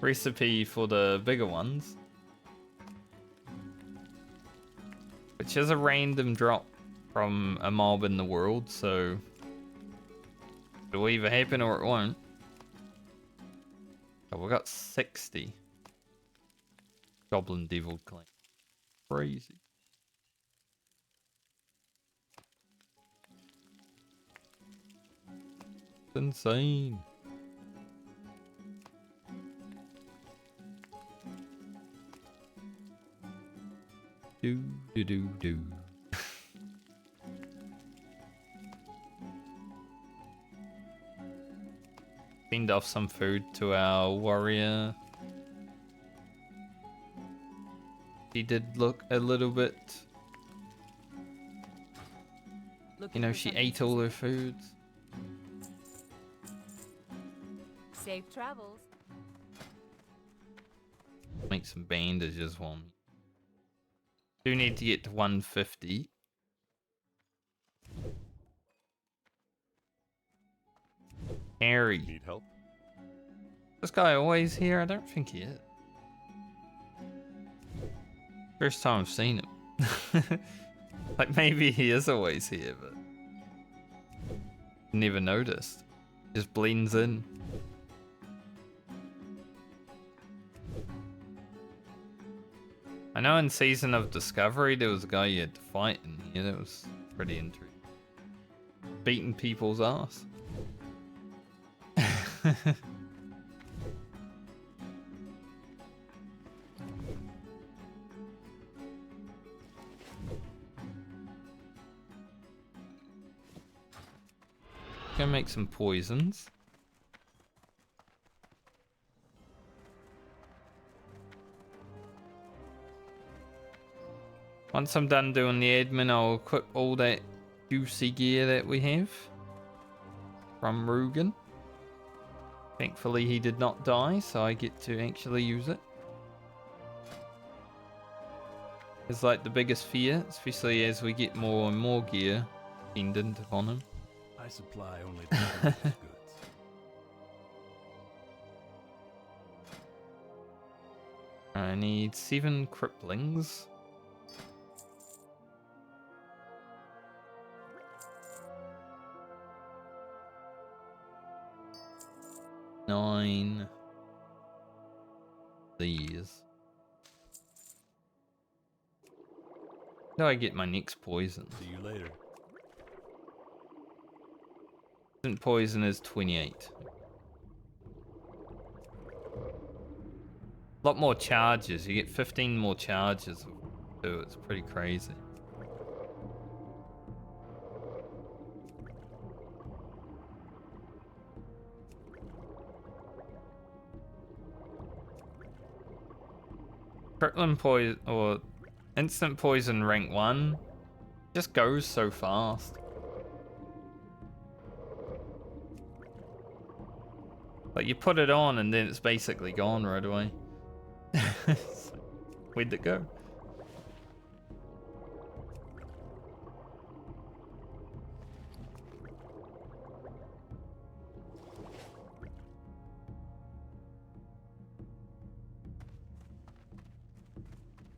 [SPEAKER 1] recipe for the bigger ones. Which is a random drop from a mob in the world, so it'll either happen or it won't. Oh, we got 60. Goblin Devil Clan. Crazy. It's insane. Do. Cleaned off some food to our warrior. She did look a little bit, you know, she ate all her foods.
[SPEAKER 4] Safe travels.
[SPEAKER 1] Make some bandages for me. Do need to get to 150. Harry.
[SPEAKER 5] Need help?
[SPEAKER 1] This guy always here? I don't think he is. First time I've seen him. Like maybe he is always here, but never noticed. Just blends in. I know in Season of Discovery there was a guy you had to fight in here. That was pretty interesting. Beating people's ass. Gonna make some poisons. Once I'm done doing the admin, I'll equip all that juicy gear that we have from Rugen. Thankfully he did not die, so I get to actually use it. It's like the biggest fear, especially as we get more and more gear dependent upon him.
[SPEAKER 3] I supply only the finest goods.
[SPEAKER 1] I need 7 cripplings. Nine. These. How do I get my next poison?
[SPEAKER 3] See you later.
[SPEAKER 1] Instant poison is 28. A lot more charges. You get 15 more charges. So it's pretty crazy. Crippling poison or instant poison rank 1 just goes so fast. Like you put it on and then it's basically gone right away. Where'd it go?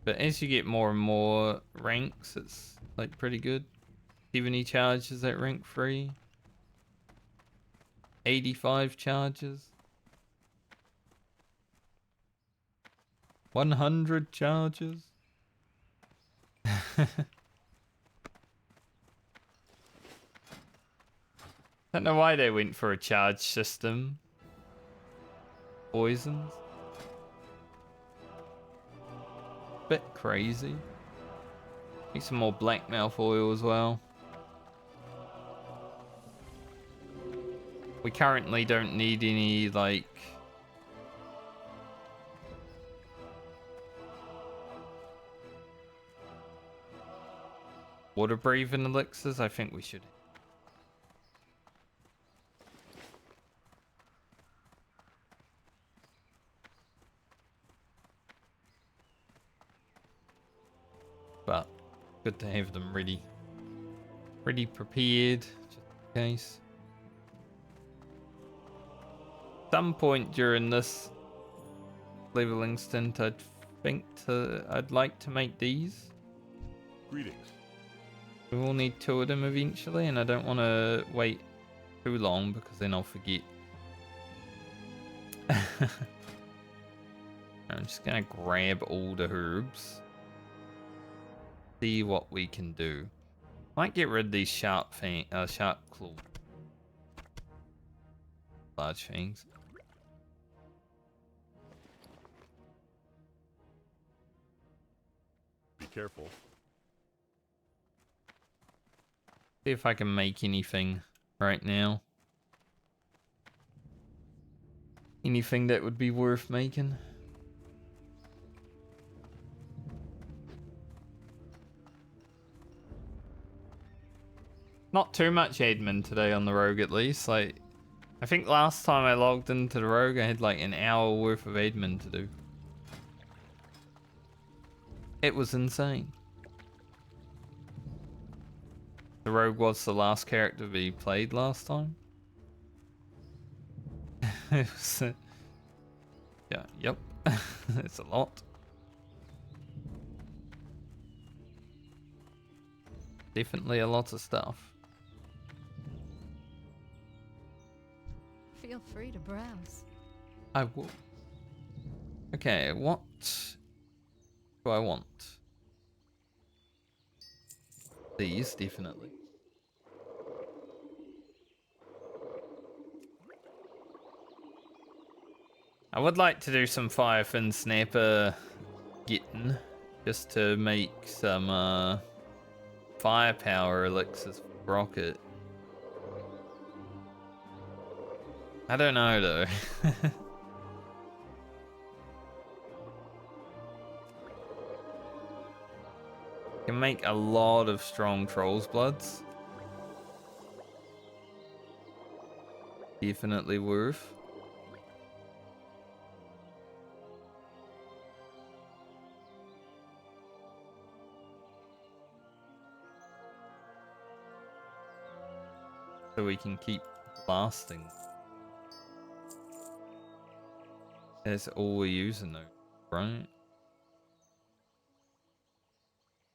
[SPEAKER 1] But as you get more and more ranks, it's like pretty good. 70 charges at rank 3. 85 charges. 100 charges. Don't know why they went for a charge system. Poisons. Bit crazy. Need some more blackmail foil as well. We currently don't need any, like... water breathing elixirs. I think we should. But good to have them ready prepared, just in case. Some point during this leveling stint, I'd like to make these.
[SPEAKER 5] Greetings.
[SPEAKER 1] We will need 2 of them eventually, and I don't want to wait too long because then I'll forget. I'm just gonna grab all the herbs. See what we can do. Might get rid of these sharp claw. Large fangs.
[SPEAKER 5] Be careful.
[SPEAKER 1] See if I can make anything right now. Anything that would be worth making. Not too much admin today on the rogue, at least. Like, I think last time I logged into the rogue, I had like an hour worth of admin to do. It was insane. The rogue was the last character we played last time. It was, yeah, yep. It's a lot. Definitely a lot of stuff.
[SPEAKER 4] Feel free to browse.
[SPEAKER 1] I will. Okay, what do I want? These, definitely. I would like to do some Firefin Snapper getting, just to make some firepower elixirs for Rocket. I don't know though. Can make a lot of strong Trolls Bloods. Definitely worth. So we can keep blasting. That's all we're using though, right?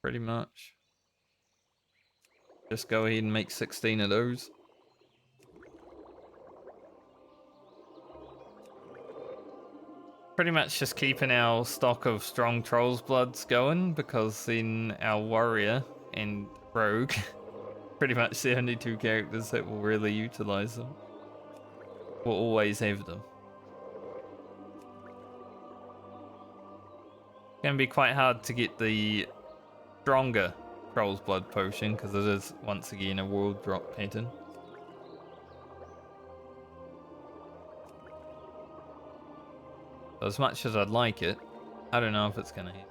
[SPEAKER 1] Pretty much. Just go ahead and make 16 of those. Pretty much just keeping our stock of strong Trolls Bloods going, because then our warrior and rogue, pretty much the only 2 characters that will really utilize them, will always have them. It's gonna be quite hard to get the stronger Troll's Blood potion, because it is once again a world drop pattern. As much as I'd like it, I don't know if it's gonna hit.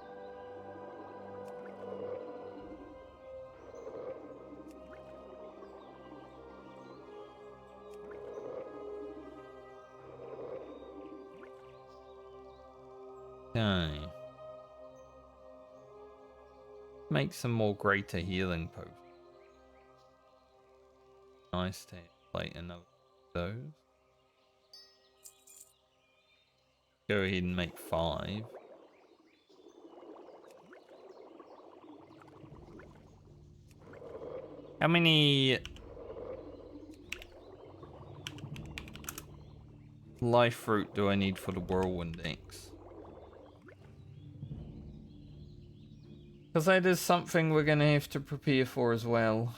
[SPEAKER 1] Okay. Make some more greater healing potions. Nice to play another of those. Go ahead and make 5. How many life fruit do I need for the whirlwind X? Because that is something we're going to have to prepare for as well.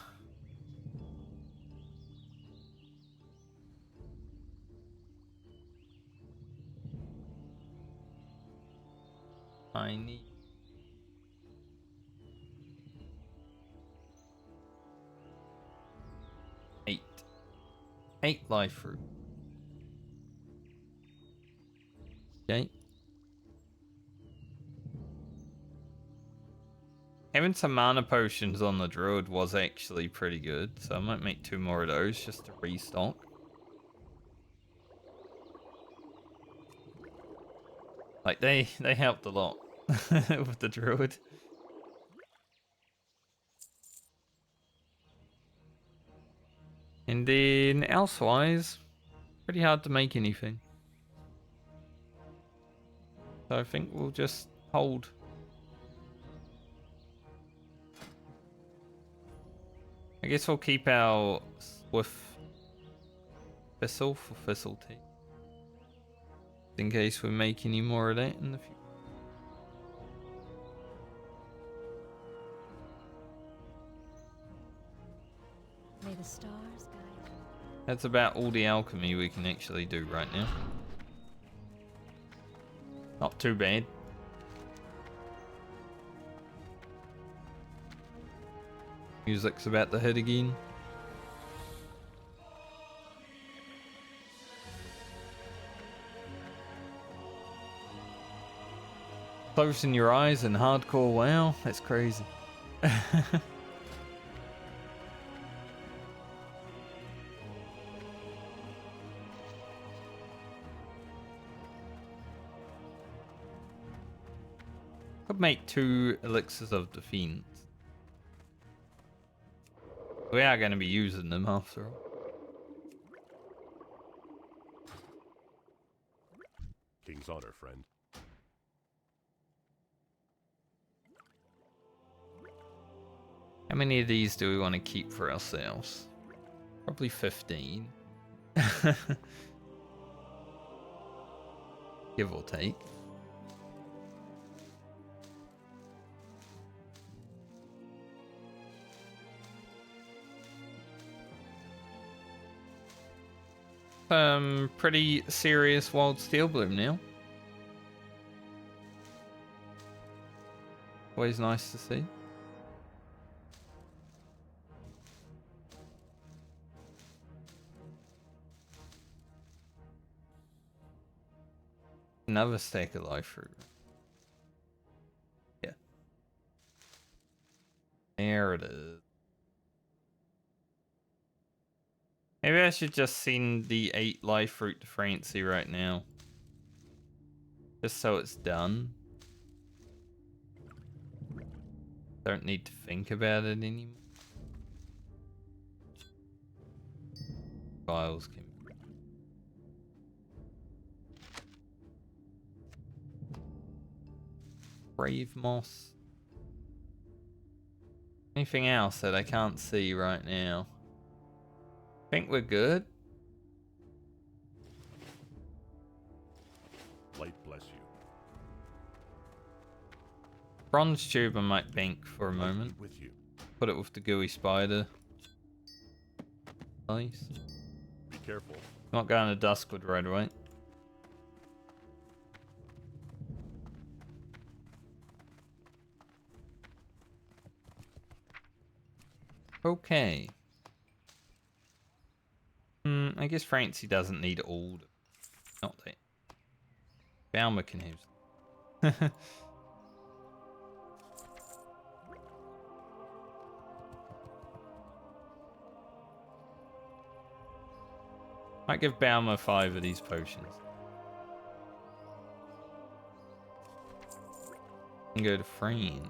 [SPEAKER 1] I need 8 life fruit. Okay. Having some mana potions on the druid was actually pretty good, so I might make 2 more of those just to restock. Like they helped a lot with the druid. And then elsewise, pretty hard to make anything. So I think we'll just hold. I guess we'll keep our Swift Thistle for Thistle Tea. In case we make any more of that in the future.
[SPEAKER 4] May the stars guide you.
[SPEAKER 1] That's about all the alchemy we can actually do right now. Not too bad. Music's about to hit again. Closing your eyes in hardcore WoW? That's crazy. Could make 2 elixirs of defense. We are going to be using them after all.
[SPEAKER 5] King's honor, friend.
[SPEAKER 1] How many of these do we want to keep for ourselves? Probably 15. Give or take. Pretty serious wild steel bloom now. Always nice to see. Another stack of life fruit. Yeah. There it is. Maybe I should just send the 8 life fruit to Francie right now. Just so it's done. Don't need to think about it anymore. Files can. Brave moss. Anything else that I can't see right now? I think we're good.
[SPEAKER 5] Light bless you.
[SPEAKER 1] Bronze tube I might bank for a moment.
[SPEAKER 5] With you.
[SPEAKER 1] Put it with the gooey spider. Nice.
[SPEAKER 5] Be careful.
[SPEAKER 1] Not going to Duskwood right away. Okay. I guess Francie doesn't need all. Not that. Balmer can have. Might give Balmer 5 of these potions. And go to friend.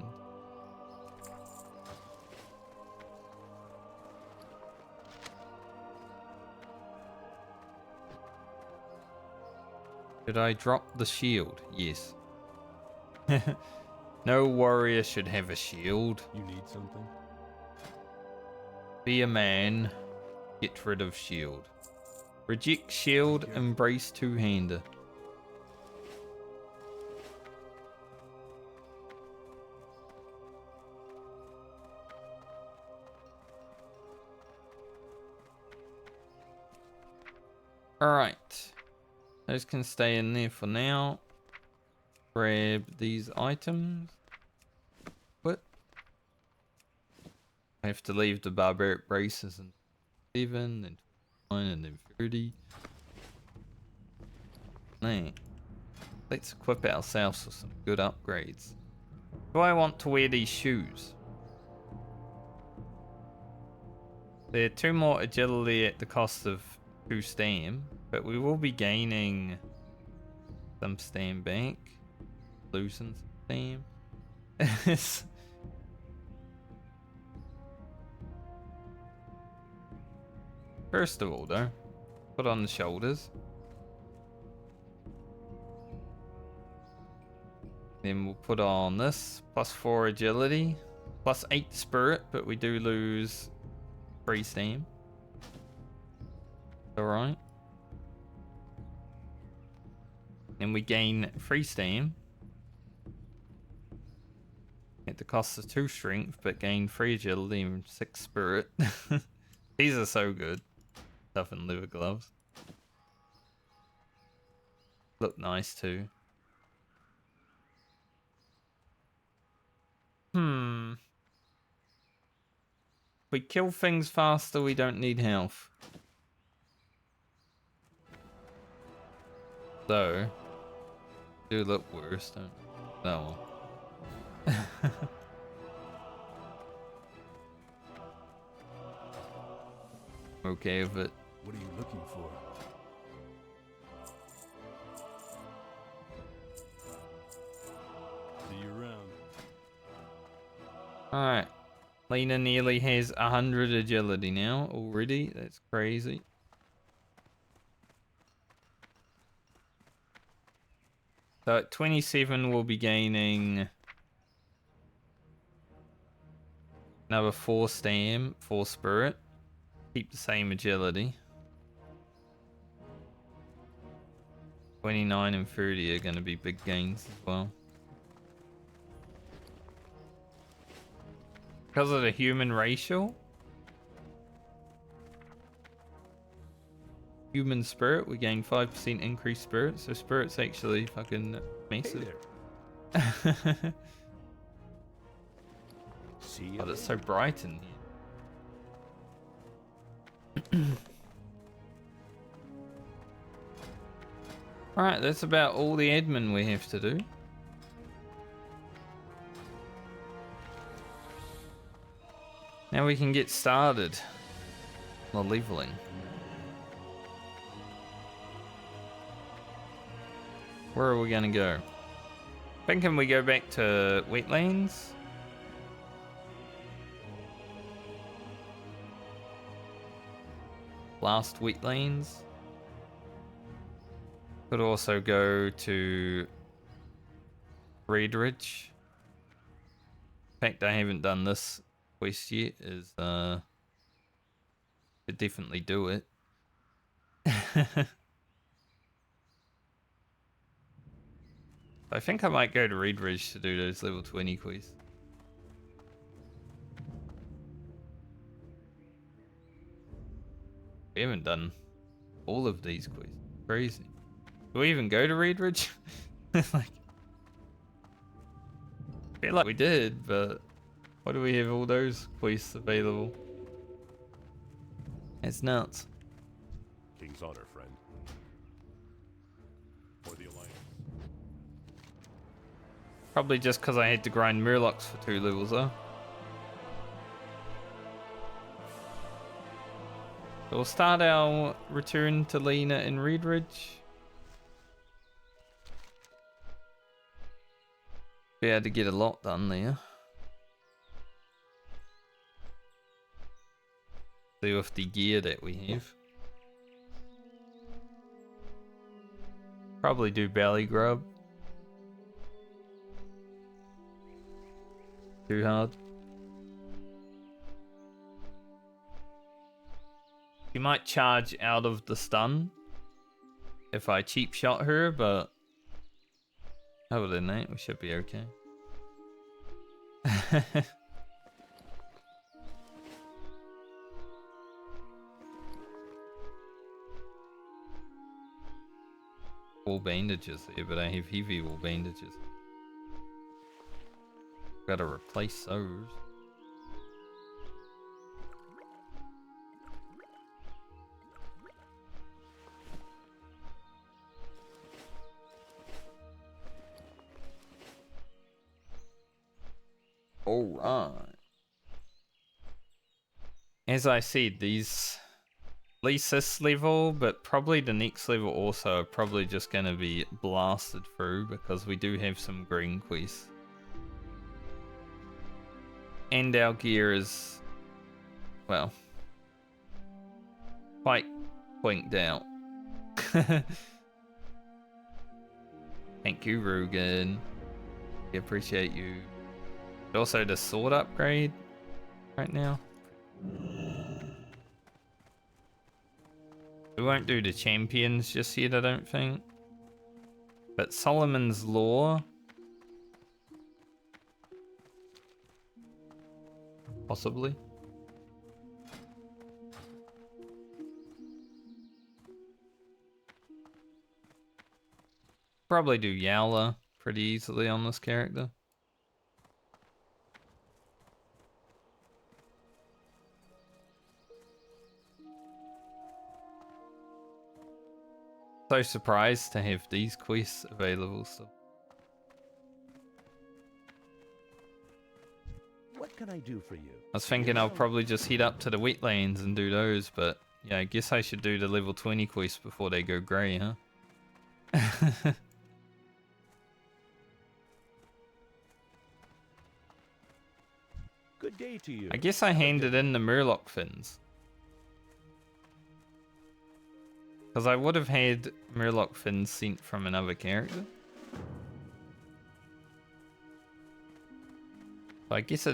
[SPEAKER 1] Did I drop the shield? Yes. No warrior should have a shield.
[SPEAKER 5] You need something?
[SPEAKER 1] Be a man. Get rid of shield. Reject shield. Embrace two-hander. Alright. Those can stay in there for now. Grab these items. What? I have to leave the barbaric braces in 7, then 29, and then 30. Nah. Let's equip ourselves with some good upgrades. Do I want to wear these shoes? They're 2 more agility at the cost of 2 stam, but we will be gaining some stam back. Losing some stam. First of all, though, put on the shoulders. Then we'll put on this, +4 agility, +8 spirit, but we do lose 3 stam. Alright. Then we gain 3 stam. At the cost of 2 strength, but gain 3 agility and 6 spirit. These are so good. Tough and leather gloves. Look nice too. If we kill things faster, we don't need health. So, do look worse, don't that one. Okay with it.
[SPEAKER 3] What are you looking for?
[SPEAKER 5] See you around.
[SPEAKER 1] Alright. Lena nearly has 100 agility now already. That's crazy. So at 27 we'll be gaining another 4 stam, 4 spirit. Keep the same agility. 29 and 30 are going to be big gains as well. Because of the human racial. Human spirit, we gain 5% increased spirit. So spirit's actually fucking massive.
[SPEAKER 5] Hey there. See ya.
[SPEAKER 1] But it's so bright in here. Alright, that's about all the admin we have to do. Now we can get started on leveling. Where are we gonna go? Thinking we go back to wetlands. Last wetlands. Could also go to Red Ridge. In fact, I haven't done this quest yet. Could definitely do it. I think I might go to Red Ridge to do those level 20 quests. We haven't done all of these quests. Crazy. Do we even go to Red Ridge? Like, I feel like we did, but why do we have all those quests available? It's nuts.
[SPEAKER 5] King's honor, friend. For the Alliance.
[SPEAKER 1] Probably just because I had to grind Murlocs for 2 levels though. So we'll start our return to Lena in Red Ridge. Be able to get a lot done there. See with the gear that we have. Probably do belly grub. Too hard. She might charge out of the stun if I cheap shot her, but other than that, we should be okay. All bandages there, but I have heavy wall bandages. Gotta replace those. Alright. As I said, these, at least this level, but probably the next level also, are probably just going to be blasted through because we do have some green quests. And our gear is, well, quite quinked out. Thank you, Rugen. We appreciate you. Also, the sword upgrade right now. We won't do the champions just yet, I don't think. But Solomon's Law. Possibly. Probably do Yowler pretty easily on this character. So surprised to have these quests available still.
[SPEAKER 6] What can I do for you?
[SPEAKER 1] I was thinking I'll probably just head up to the wetlands and do those, but yeah, I guess I should do the level 20 quests before they go grey, huh?
[SPEAKER 6] Good day to you.
[SPEAKER 1] I guess I handed in the Murloc fins. Because I would have had Murloc fins sent from another character. So I guess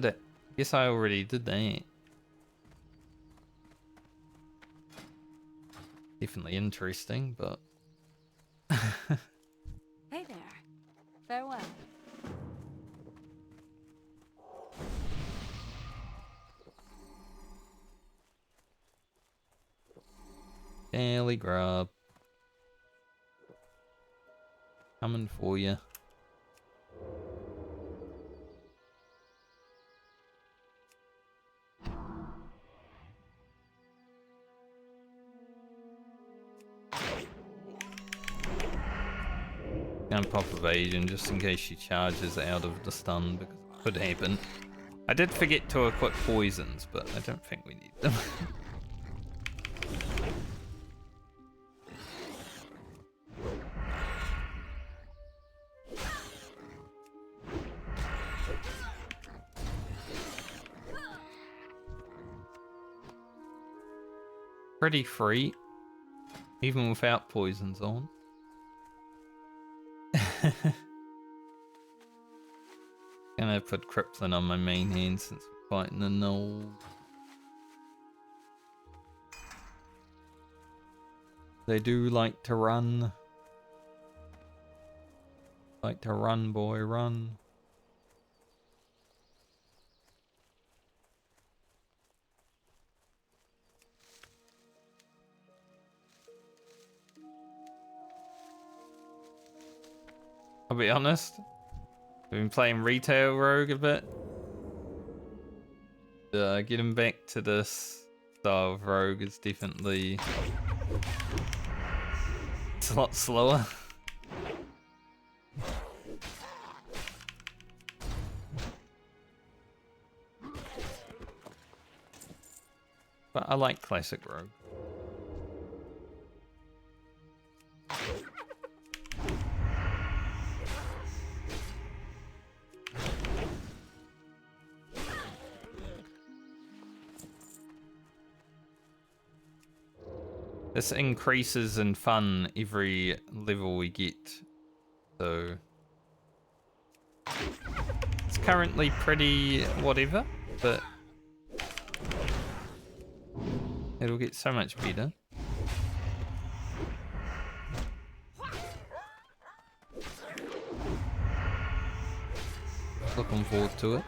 [SPEAKER 1] I already did that. Definitely interesting, but
[SPEAKER 4] Hey there. Farewell.
[SPEAKER 1] daily grub. Coming for you. Gonna pop evasion just in case she charges out of the stun, because it could happen. I did forget to equip poisons, but I don't think we need them. Pretty free, even without poisons on. Gonna put Crippling on my main hand since we're fighting the Knoll. They do like to run. Like to run, boy, run. I'll be honest, I've been playing Retail Rogue a bit. Getting back to this style of Rogue is definitely... it's a lot slower. But I like classic Rogue. This increases in fun every level we get, so it's currently pretty whatever, but It'll get so much better. Looking forward to it.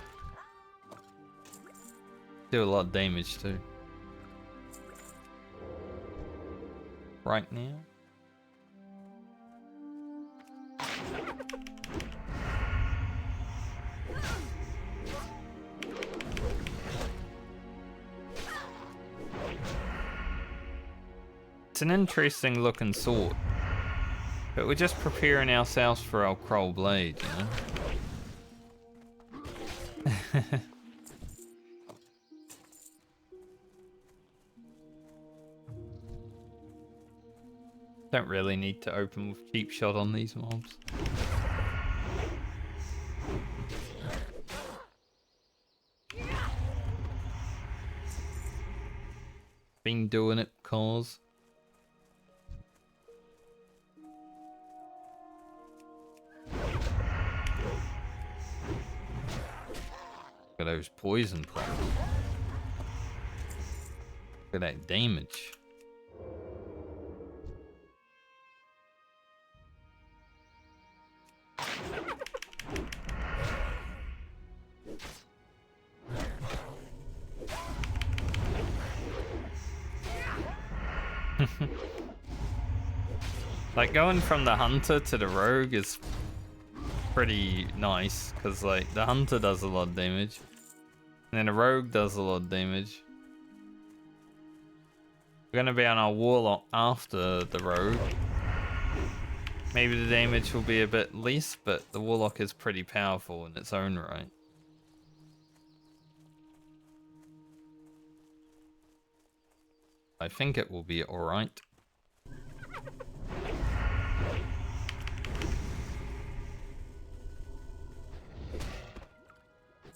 [SPEAKER 1] Do a lot of damage too. Right now. It's an interesting looking sword. But we're just preparing ourselves for our Kroll blade, you know? Don't really need to open with cheap shot on these mobs. Been doing it, cause. Look at those poison procs. Look at that damage. Like going from the hunter to the rogue is pretty nice because like the hunter does a lot of damage and then the rogue does a lot of damage. We're gonna be on our warlock after the rogue. Maybe the damage will be a bit less, but the warlock is pretty powerful in its own right. I think it will be alright.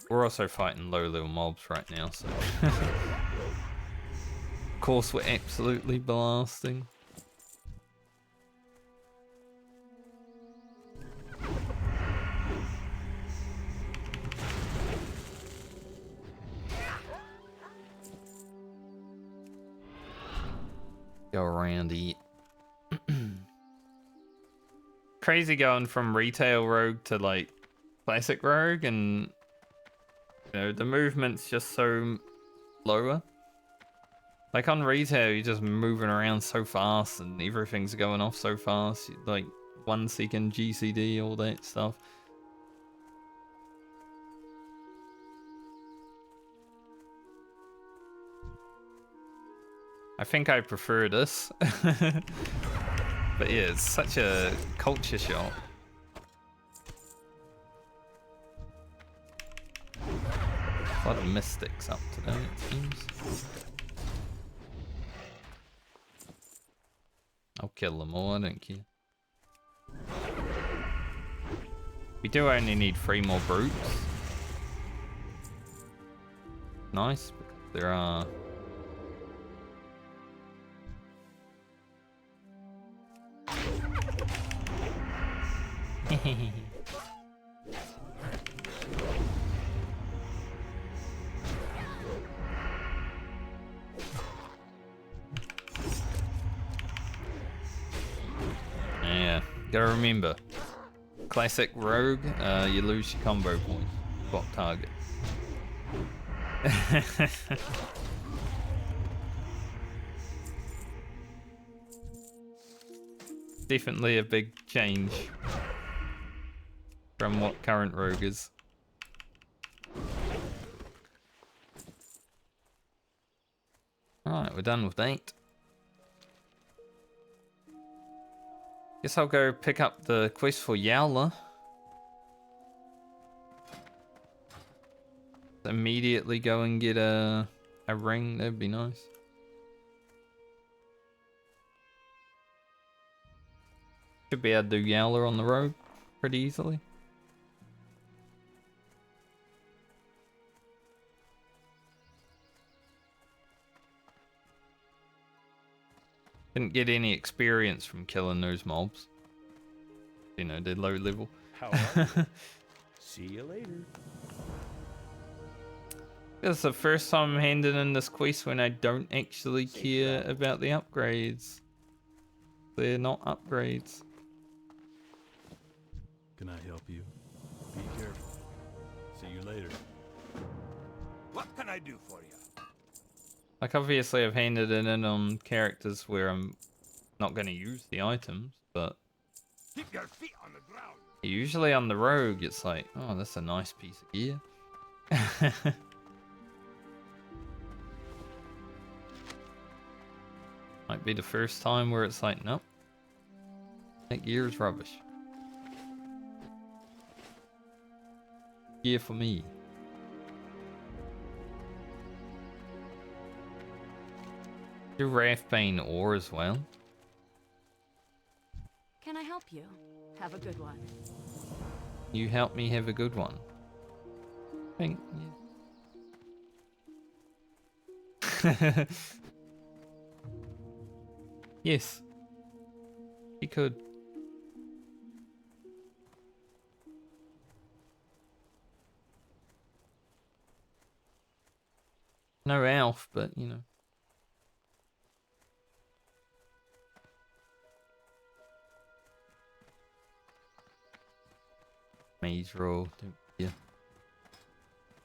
[SPEAKER 1] We're also fighting low level mobs right now, so of course we're absolutely blasting. Go around eat. Crazy going from retail rogue to like classic rogue, and you know the movement's just so lower. Like on retail, you're just moving around so fast, and everything's going off so fast. Like one second GCD, all that stuff. I think I prefer this. But yeah, it's such a culture shock. A lot of mystics up today, it seems. I'll kill them all, I don't care. We do only need 3 more brutes. Nice, because there are... Yeah, gotta remember, classic rogue, you lose your combo points. Block target. Definitely a big change from what current rogue is. Alright, we're done with that. Guess I'll go pick up the quest for Yowler. Immediately go and get a ring, that'd be nice. Should be able to do Yowler on the road pretty easily. Didn't get any experience from killing those mobs. You know, they're low level.
[SPEAKER 6] How are you? See you later.
[SPEAKER 1] It's the first time I'm handing in this quest when I don't actually care about the upgrades. They're not upgrades.
[SPEAKER 7] Can I help you? Be careful. See you later.
[SPEAKER 3] What can I do for you?
[SPEAKER 1] Like, obviously I've handed it in on characters where I'm not going to use the items, but
[SPEAKER 3] Keep your feet on the ground.
[SPEAKER 1] usually on the rogue it's like, oh, that's a nice piece of gear. Might be the first time where it's like, nope, that gear is rubbish. Gear for me. Do Wrathbane ore as well.
[SPEAKER 4] Can I help you? Have a good one.
[SPEAKER 1] You help me have a good one. Thank you. Yes. He could. No Alf, but you know. Maze roll. Yeah.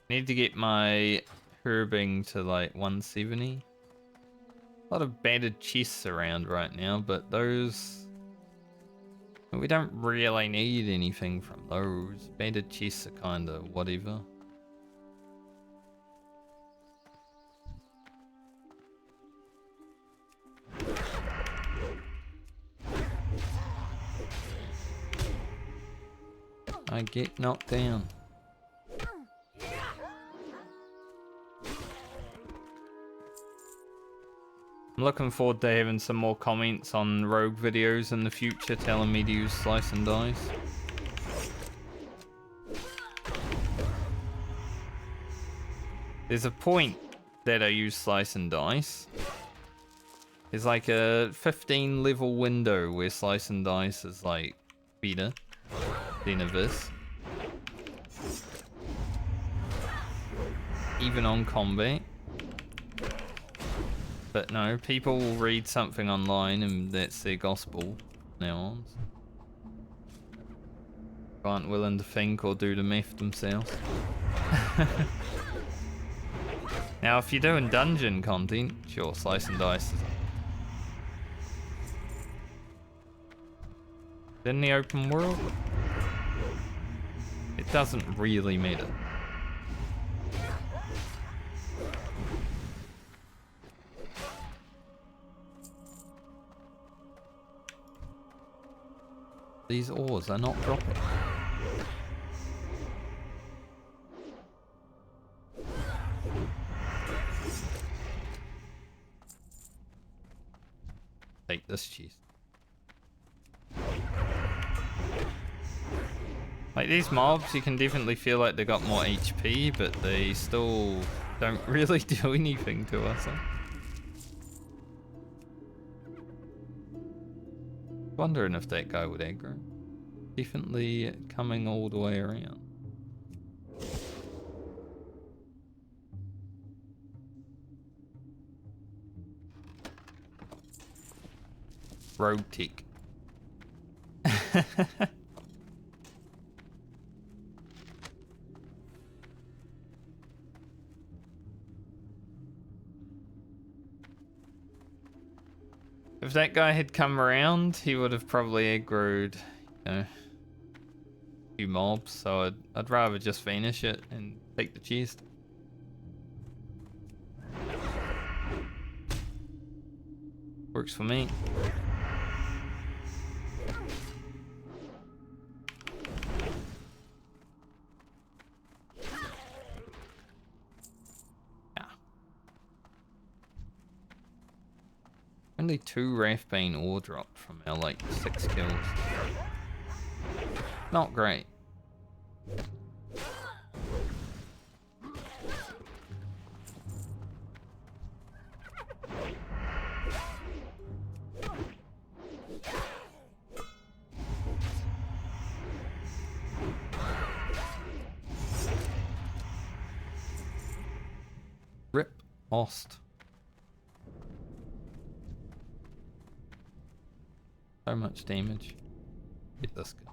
[SPEAKER 1] Need to get my herbing to like 170. A lot of battered chests around right now, but those... we don't really need anything from those. Battered chests are kind of whatever. I get knocked down. I'm looking forward to having some more comments on rogue videos in the future telling me to use slice and dice. There's a point that I use slice and dice. There's like a 15 level window where slice and dice is like better than this. Even on combat. But no, people will read something online and that's their gospel now on. Aren't willing to think or do the math themselves. Now if you're doing dungeon content, sure, slice and dice is... in the open world, it doesn't really matter. These ores are not dropping. Take this cheese. Like these mobs, you can definitely feel like they got more HP, but they still don't really do anything to us. Huh? Wondering if that guy would aggro. Definitely coming all the way around. Rogue tick. If that guy had come around, he would have probably aggroed, you know, a few mobs. So I'd rather just vanish it and take the chest. Works for me. Only 2 Wrathbane ore dropped from our like 6 kills. Not great. Rip Ost. So much damage. Get this guy.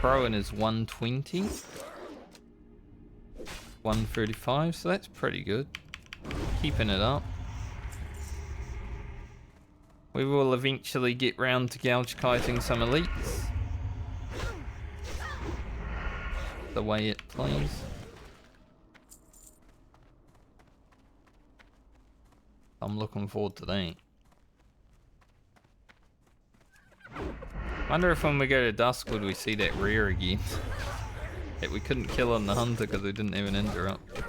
[SPEAKER 1] Throw-in is 120. 135, so that's pretty good. Keeping it up. We will eventually get round to gouge kiting some elites. The way it plays. I'm looking forward to that. Wonder if when we go to dusk would we see that rear again. That we couldn't kill on the hunter because we didn't have an interrupt.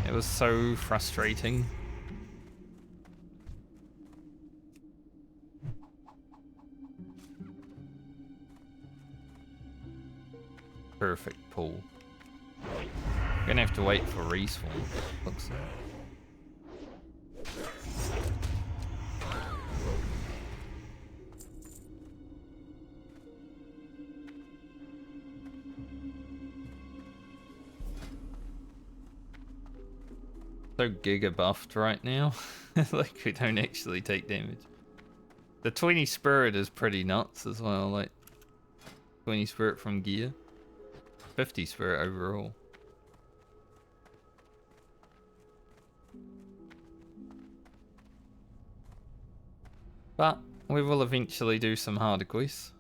[SPEAKER 1] It was so frustrating. Perfect pull. We're gonna have to wait for respawn, looks like. So giga buffed right now. Like we don't actually take damage. The 20 spirit is pretty nuts as well, like 20 spirit from gear. 50 spirit overall. But we will eventually do some harder quests.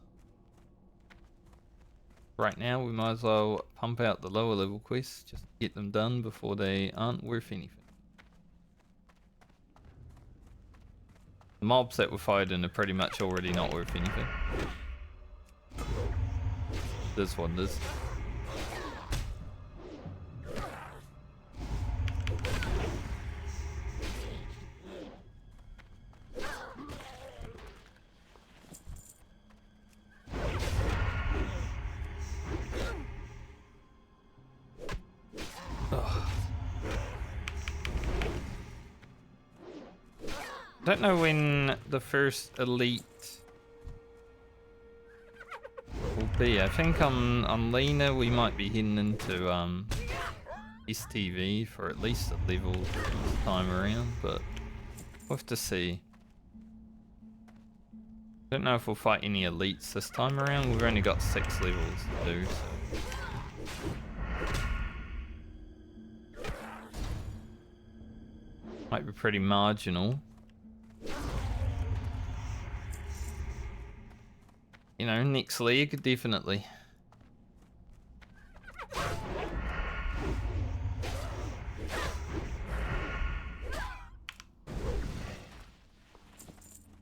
[SPEAKER 1] Right now we might as well pump out the lower level quests just to get them done before they aren't worth anything. The mobs that we're fighting are pretty much already not worth anything. This one does. I don't know when the first elite will be. I think on Lena we might be heading into STV for at least a level this time around, but we'll have to see. Don't know if we'll fight any elites this time around. We've only got 6 levels to do, so might be pretty marginal. You know, next leg, definitely.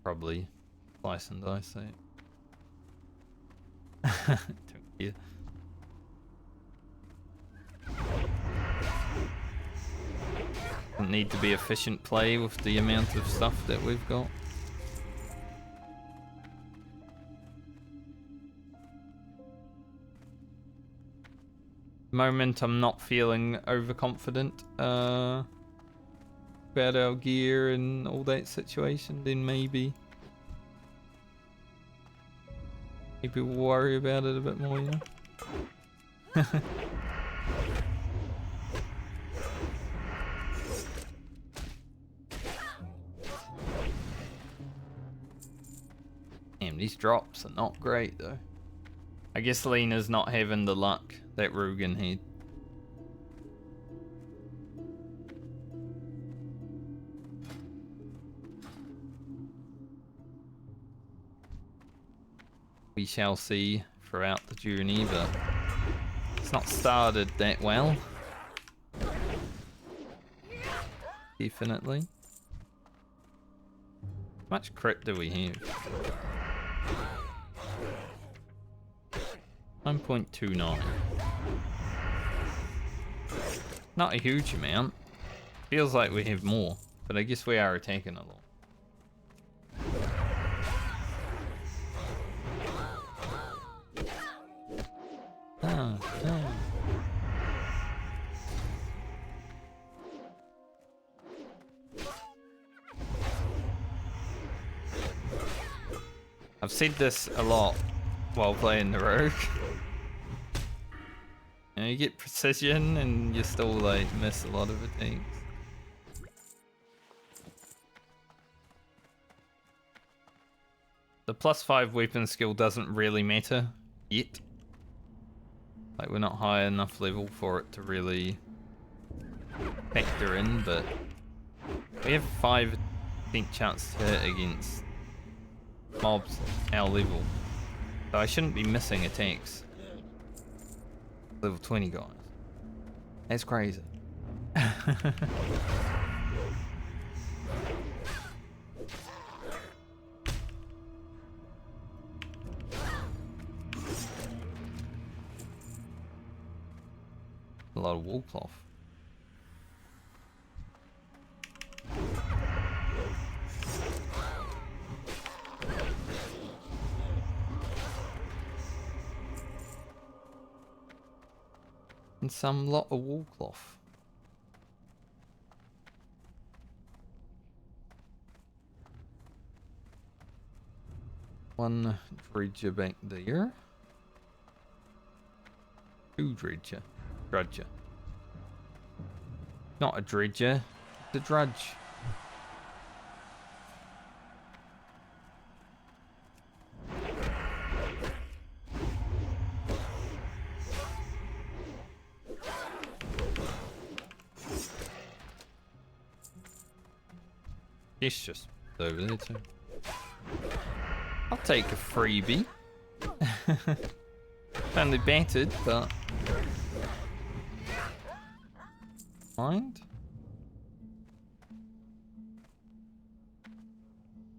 [SPEAKER 1] Probably slice and dice it. Don't care. Doesn't need to be efficient play with the amount of stuff that we've got. Moment I'm not feeling overconfident about our gear and all that situation, then maybe we'll worry about it a bit more, you know. Damn, these drops are not great though. I guess Lena's not having the luck that Rugen had. We shall see throughout the journey, but it's not started that well. Definitely. How much crit do we have? 9.29. Not a huge amount. Feels like we have more, but I guess we are attacking a lot. I've said this a lot while playing the rogue. You know, you get precision and you still like miss a lot of attacks. The +5 weapon skill doesn't really matter yet. Like, we're not high enough level for it to really factor in, but we have 5% chance to hit against mobs our level. So I shouldn't be missing attacks. Level 20 guys. That's crazy. A lot of wool cloth. And some lot of wool cloth. One dredger back there. Two dredger. Drudger. Not a dredger, it's a drudge. It's just over there too. I'll take a freebie. Only battered, but mind.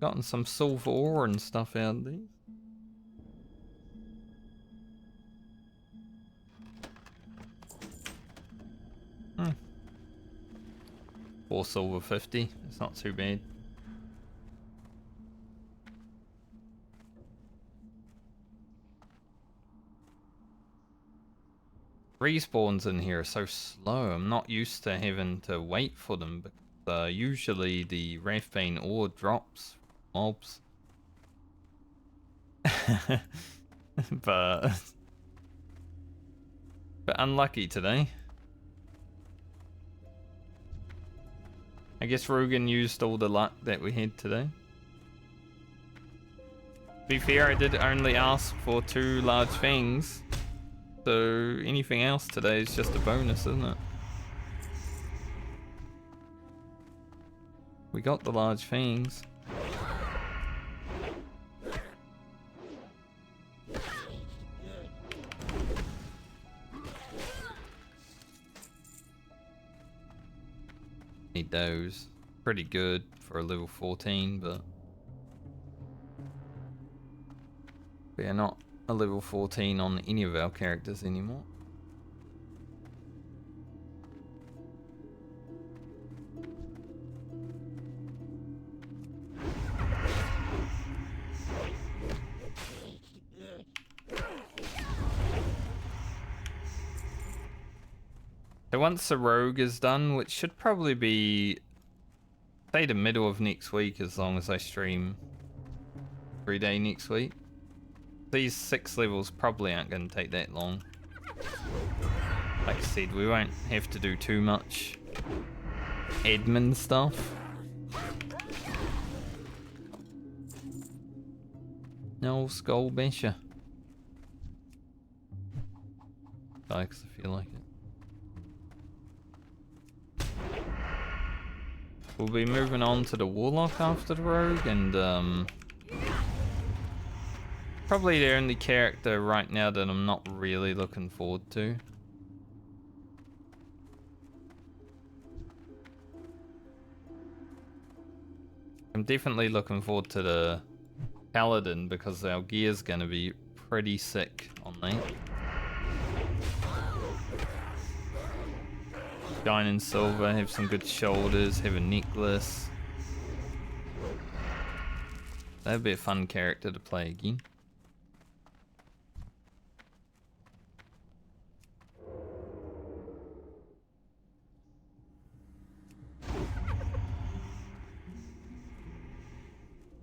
[SPEAKER 1] Gotten some silver ore and stuff out of these. Hmm. 4 silver 50. It's not too bad. Respawns in here are so slow. I'm not used to having to wait for them because usually the Wrathbane ore drops mobs. but unlucky today. I guess Rogan used all the luck that we had today. To be fair, I did only ask for 2 large fangs. So anything else today is just a bonus, isn't it? We got the large fangs. Need those. Pretty good for a level 14, but we're not a level 14 on any of our characters anymore. So once the rogue is done, which should probably be, say, the middle of next week, as long as I stream every day next week. These 6 levels probably aren't going to take that long. Like I said, we won't have to do too much admin stuff. No skull basher. Die 'cause I feel like it. We'll be moving on to the warlock after the rogue, and probably the only character right now that I'm not really looking forward to. I'm definitely looking forward to the paladin because our gear's gonna be pretty sick on that. Shine in silver, have some good shoulders, have a necklace. That'd be a fun character to play again.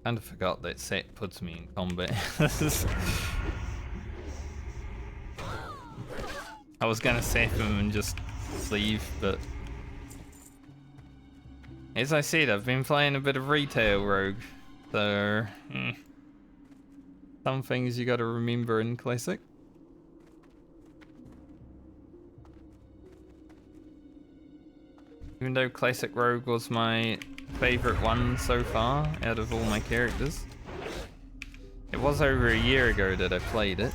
[SPEAKER 1] Kinda forgot that set puts me in combat. I was gonna sap him and just leave, but as I said, I've been playing a bit of retail rogue, so some things you gotta remember in Classic. Even though Classic Rogue was my favourite one so far out of all my characters. It was over a year ago that I played it.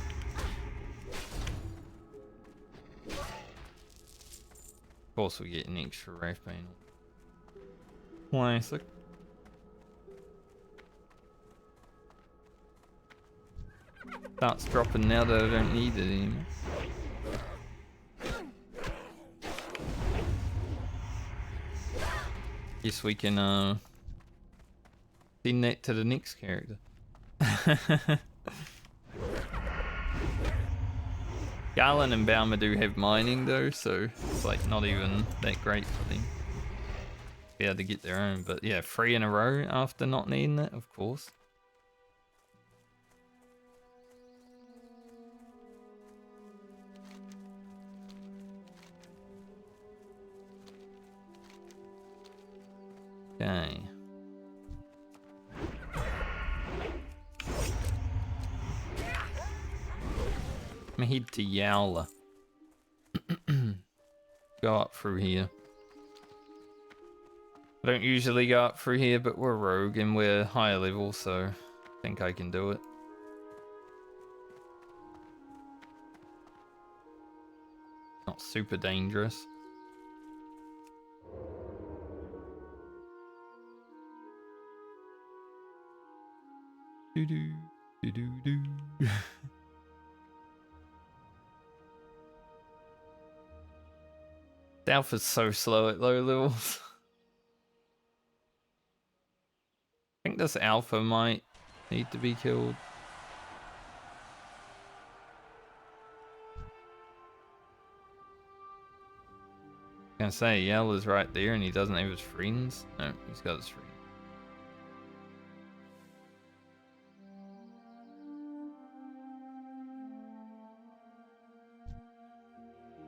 [SPEAKER 1] Of course we get an extra Wraith Panel. Classic. Starts dropping now that I don't need it anymore. Guess we can send that to the next character. Garland and Baumer do have mining though, so it's like not even that great for them. Be able to get their own, but yeah, 3 in a row after not needing it, of course. Okay. I'm gonna head to Yowler. Go up through here. I don't usually go up through here, but we're rogue and we're higher level, so I think I can do it. Not super dangerous. Do do do do do. The alpha's so slow at low levels. I think this alpha might need to be killed. I was gonna say, Yellow's right there and he doesn't have his friends. No, he's got his friends.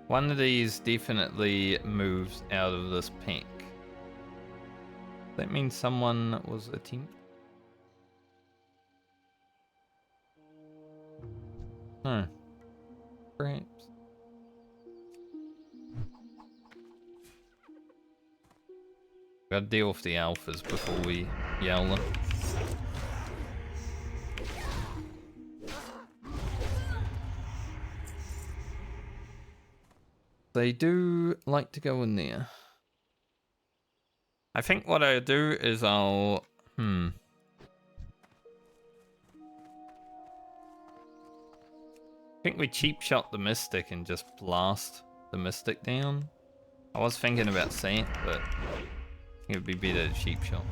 [SPEAKER 1] One of these definitely moves out of this pack. That means someone was attempting. Huh. Perhaps. Gotta deal with the alphas before we yell them. They do like to go in there. I think what I'll do is I think we cheap shot the Mystic and just blast the Mystic down. I was thinking about Saint, but I think it would be better to cheap shot.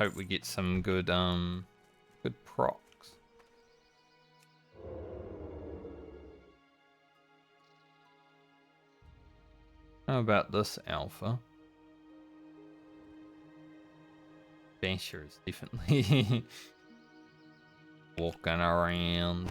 [SPEAKER 1] Hope we get some good good procs. How about this alpha? Basher is definitely walking around.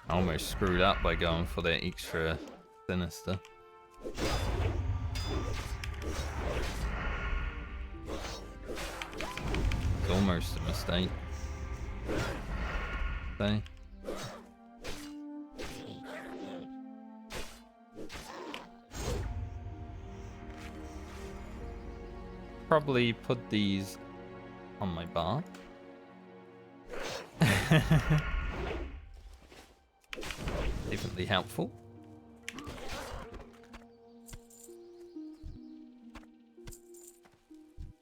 [SPEAKER 1] I almost screwed up by going for that extra sinister. It's almost a mistake. Okay. Probably put these on my bar. Definitely helpful.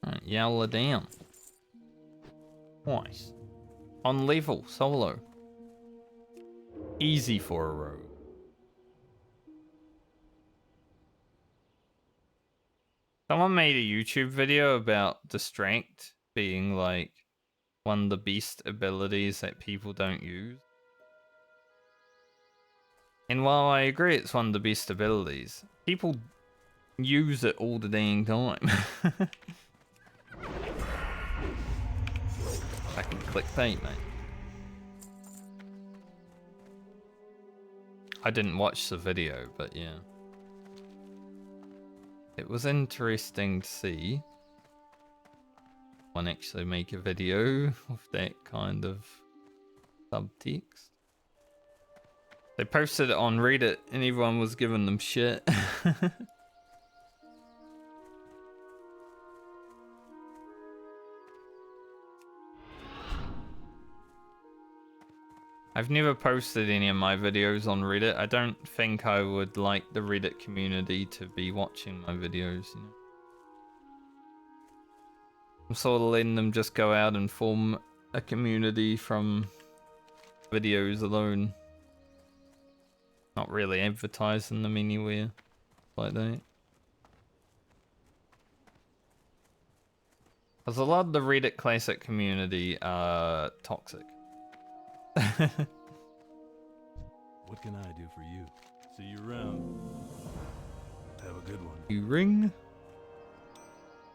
[SPEAKER 1] Alright, Yowler down. Twice. On level, solo. Easy for a rogue. Someone made a YouTube video about Distract being like one of the best abilities that people don't use. And while I agree it's one of the best abilities, people use it all the dang time. Fucking clickbait, mate. I didn't watch the video, but yeah. It was interesting to see one actually make a video with that kind of subtext. They posted it on Reddit and everyone was giving them shit. I've never posted any of my videos on Reddit. I don't think I would like the Reddit community to be watching my videos, you know. I'm sort of letting them just go out and form a community from videos alone. Not really advertising them anywhere like that. Because a lot of the Reddit Classic community are toxic.
[SPEAKER 7] What can I do for you? See you around. Have a good one.
[SPEAKER 1] You ring?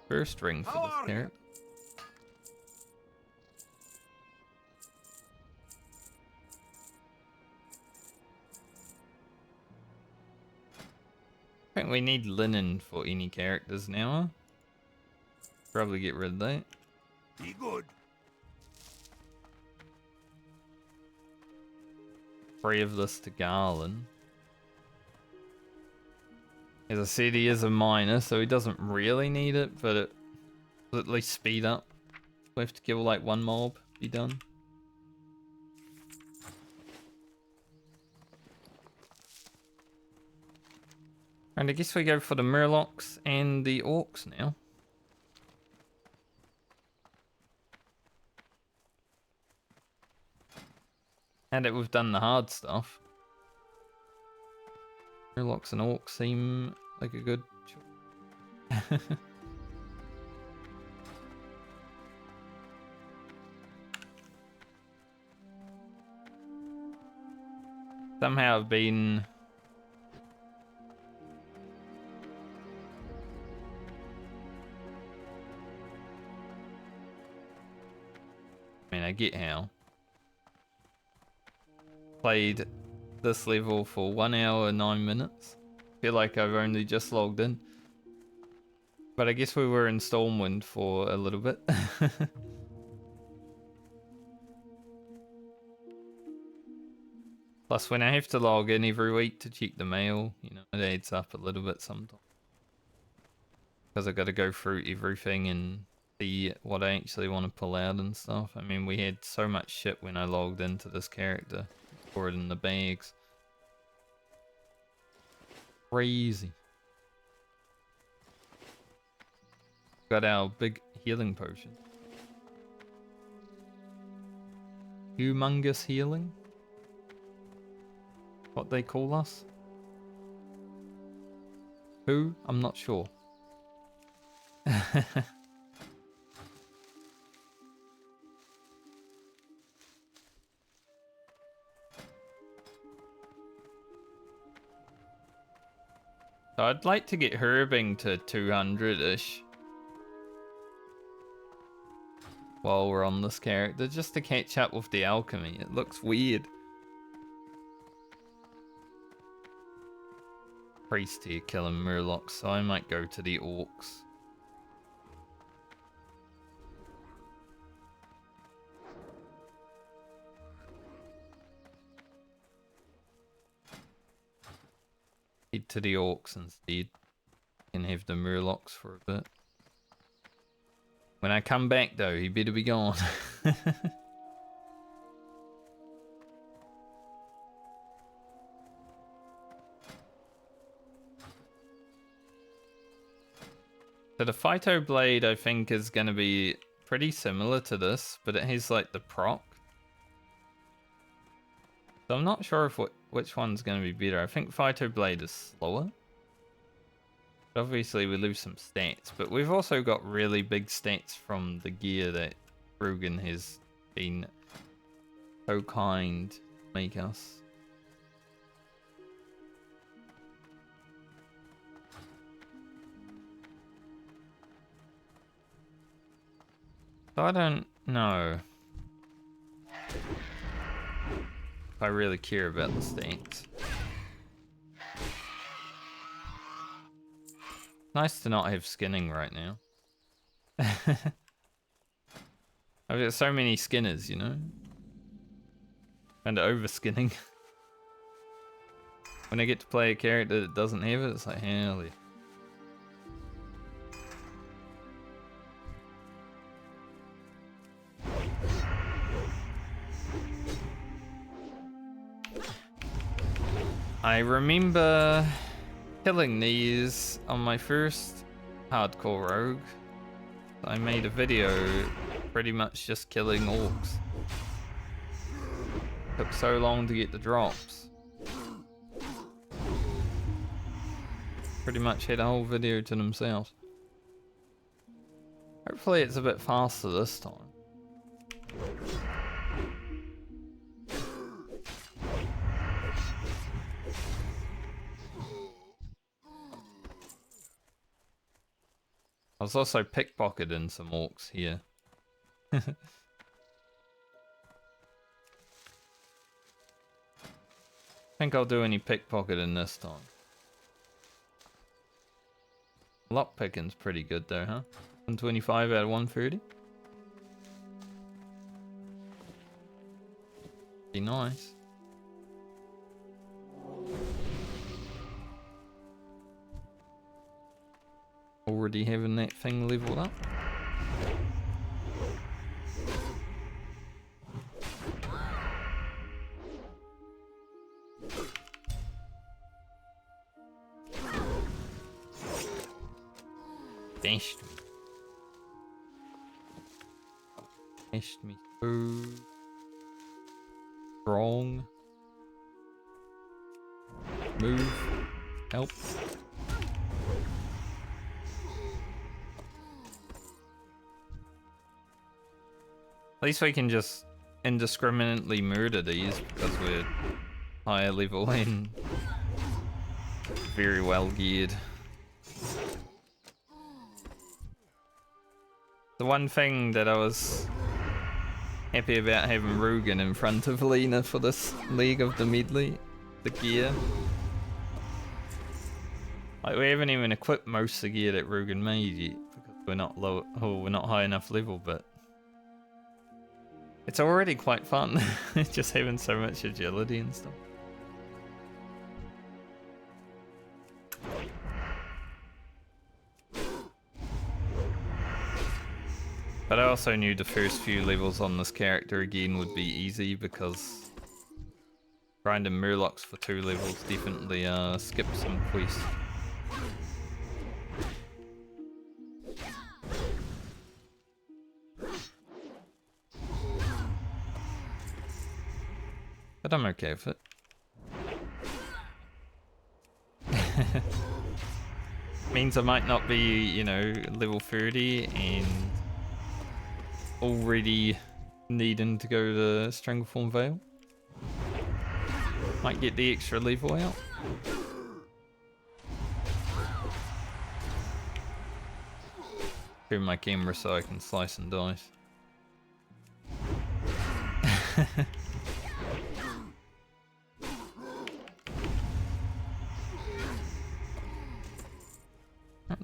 [SPEAKER 1] First ring for
[SPEAKER 3] How
[SPEAKER 1] this
[SPEAKER 3] are you?
[SPEAKER 1] character. I think we need linen for any characters now. Probably get rid of that.
[SPEAKER 3] Be good.
[SPEAKER 1] Free of this to Garland. As I said, he is a miner, so he doesn't really need it, but it will at least speed up. We have to kill like one mob, be done. And I guess we go for the Murlocs and the Orcs now. And that we've done the hard stuff. Murlocs and Orcs seem like a good choice. Somehow I've been... I mean, I get how. Played this level for 1 hour and 9 minutes. Feel like I've only just logged in. But I guess we were in Stormwind for a little bit. Plus, when I have to log in every week to check the mail, you know, it adds up a little bit sometimes. Because I got to go through everything and see what I actually want to pull out and stuff. I mean, we had so much shit when I logged into this character. Pour it in the bags. Crazy. Got our big healing potion. Humongous healing? What they call us? Who? I'm not sure. So I'd like to get herbing to 200-ish. While we're on this character, just to catch up with the alchemy. It looks weird. Priest here killing Murlocs, so I might go to the Orcs. Head to the Orcs instead. And have the Murlocs for a bit. When I come back though, he better be gone. So the Phyto Blade I think is going to be pretty similar to this, but it has like the proc. So I'm not sure if which one's going to be better. I think Phyto Blade is slower. Obviously we lose some stats, but we've also got really big stats from the gear that Rugen has been so kind to make us. So I don't know if I really care about the stats. Nice to not have skinning right now. I've got so many skinners, you know? And over skinning. When I get to play a character that doesn't have it, it's like, hell yeah. I remember killing these on my first hardcore rogue. I made a video pretty much just killing orcs. Took so long to get the drops. Pretty much had a whole video to themselves. Hopefully it's a bit faster this time. I was also pickpocketing some orcs here. Think I'll do any pickpocketing this time. Lockpicking's pretty good though, huh? 125 out of 130. Be nice. Already having that thing leveled up. Dashed me. Dashed me so strong. Move. Help. At least we can just indiscriminately murder these because we're higher level and very well geared. The one thing that I was happy about having Rugen in front of Lena for this leg of the medley, the gear. Like we haven't even equipped most of the gear that Rugen made yet because we're not low, or we're not high enough level, but it's already quite fun, just having so much agility and stuff. But I also knew the first few levels on this character again would be easy because grinding Murlocs for 2 levels definitely skipped some quests. But I'm okay with it. Means I might not be, you know, level 30 and already needing to go to Strangleform Vale. Might get the extra level out. Turn my camera so I can slice and dice.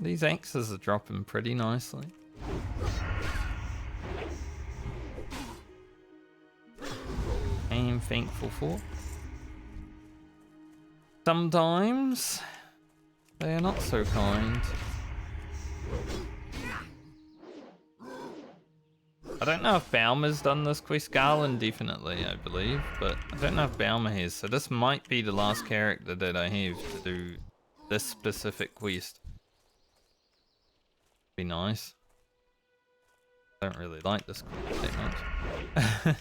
[SPEAKER 1] These axes are dropping pretty nicely. I am thankful for. Sometimes they are not so kind. I don't know if Baumer's done this quest. Garland definitely, I believe, but I don't know if Baumer has. So this might be the last character that I have to do this specific quest. Be nice. I don't really like this quest that much.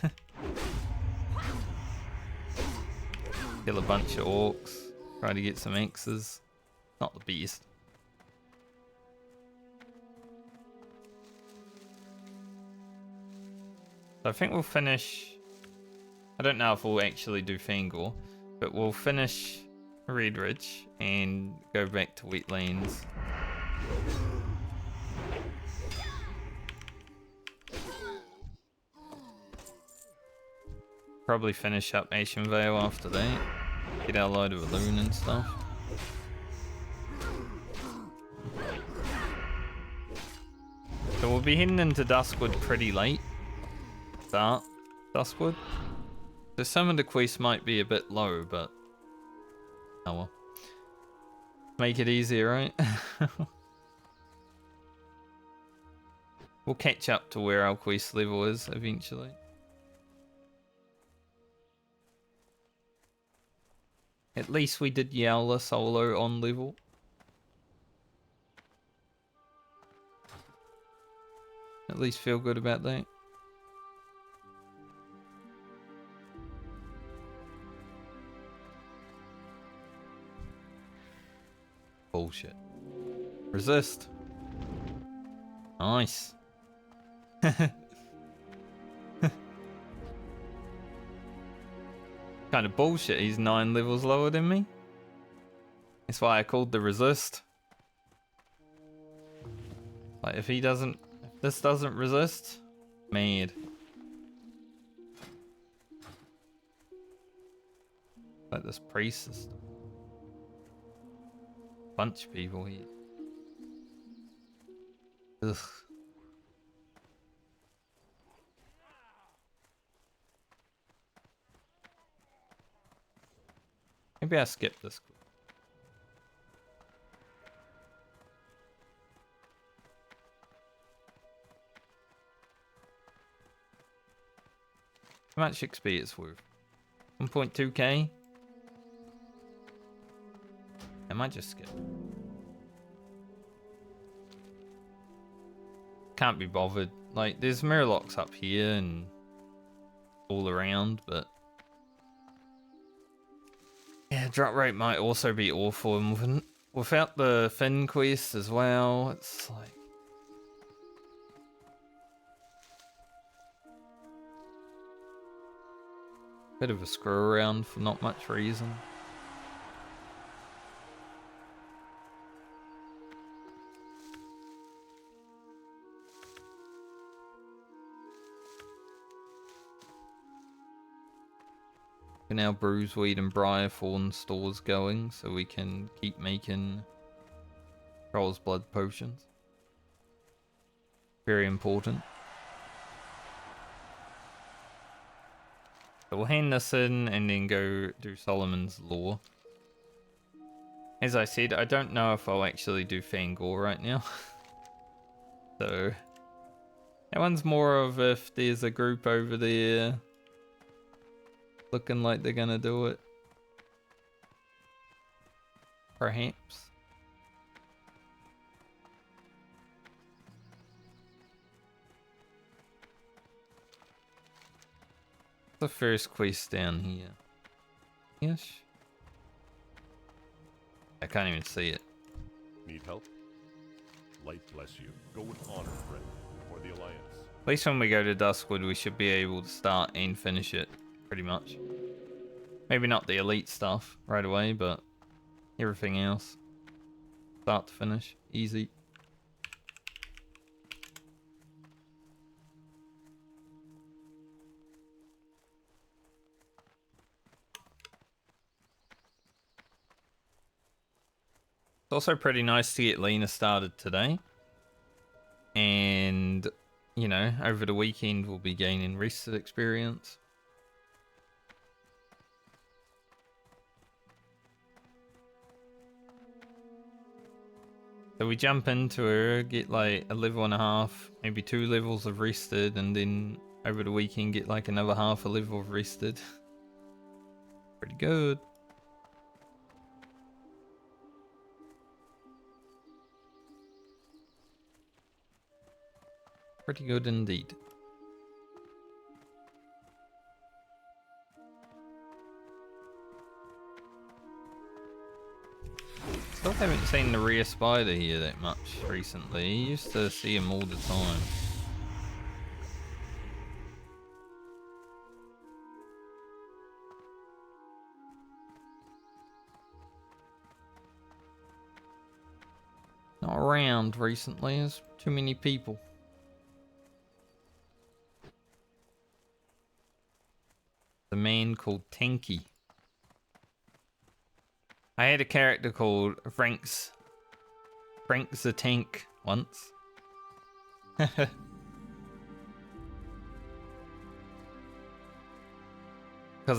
[SPEAKER 1] Kill a bunch of orcs. Try to get some X's. Not the best. So I think we'll finish. I don't know if we'll actually do Fangor, but we'll finish Red Ridge and go back to Wetlands. Probably finish up Ashen Vale after that. Get our load of balloon and stuff. So we'll be heading into Duskwood pretty late. Start Duskwood. So some of the quests might be a bit low, but oh well. Make it easier, right? We'll catch up to where our quest level is eventually. At least we did Yowler solo on level. At least feel good about that. Bullshit. Resist. Nice. Kind of bullshit, he's 9 levels lower than me. That's why I called the resist. Like if this doesn't resist, mad. Like this priest system. Bunch of people here. Ugh. Maybe I skip this. How much XP it's worth? 1.2k? I might just skip. Can't be bothered. Like, there's Murlocs up here and all around, but yeah, drop rate might also be awful, and without the Finn quest as well, it's like bit of a screw around for not much reason. Now Bruiseweed and Briarthorn stores going so we can keep making Troll's Blood potions. Very important. So we'll hand this in and then go do Solomon's Law. As I said, I don't know if I'll actually do Fangor right now. So that one's more of if there's a group over there looking like they're gonna do it. Perhaps. The first quest down here. Yes. I can't even see it.
[SPEAKER 5] Need help? Light bless you. Go with honor, friend, for the Alliance.
[SPEAKER 1] At least when we go to Duskwood, we should be able to start and finish it, pretty much. Maybe not the elite stuff right away, but everything else. Start to finish, easy. It's also pretty nice to get Lena started today. And, you know, over the weekend we'll be gaining rested experience. So we jump into her, get like a level and a half, maybe 2 levels of rested, and then over the weekend get like another half a level of rested. Pretty good. Pretty good indeed. Still haven't seen the rear spider here that much recently. You used to see him all the time. not around recently. There's too many people. The man called Tanky. I had a character called Frank the Tank once. Because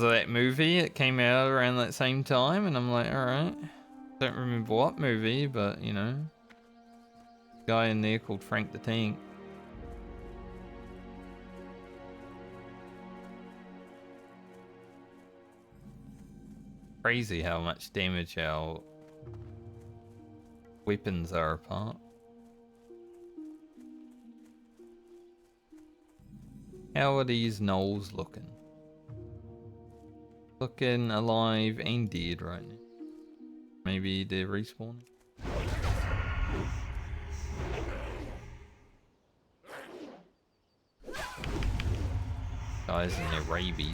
[SPEAKER 1] of that movie, it came out around that same time, and I'm like, alright. Don't remember what movie, but you know. Guy in there called Frank the Tank. Crazy how much damage our weapons are apart. How are these gnolls looking? Looking alive and dead right now. Maybe they're respawning. Guys in their rabies.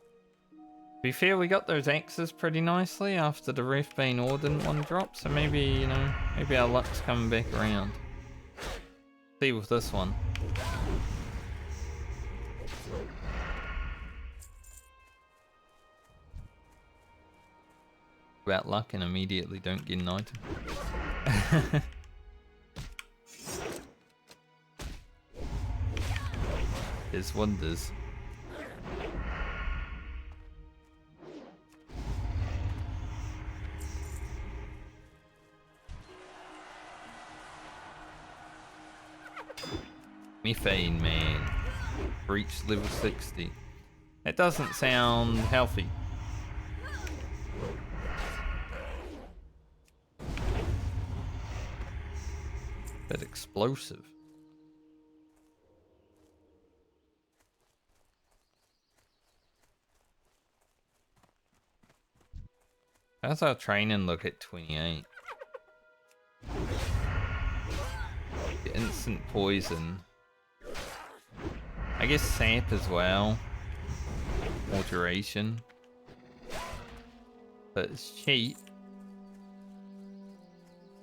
[SPEAKER 1] To be fair, we got those axes pretty nicely after the Wrathbane Ore didn't one drop, so maybe, you know, maybe our luck's coming back around. See with this one. About luck and immediately don't get an item. There's wonders. Methane man. Reached level 60. That doesn't sound healthy. But explosive. How's our training look at 28? Instant poison. I guess sap as well. More duration. But it's cheap.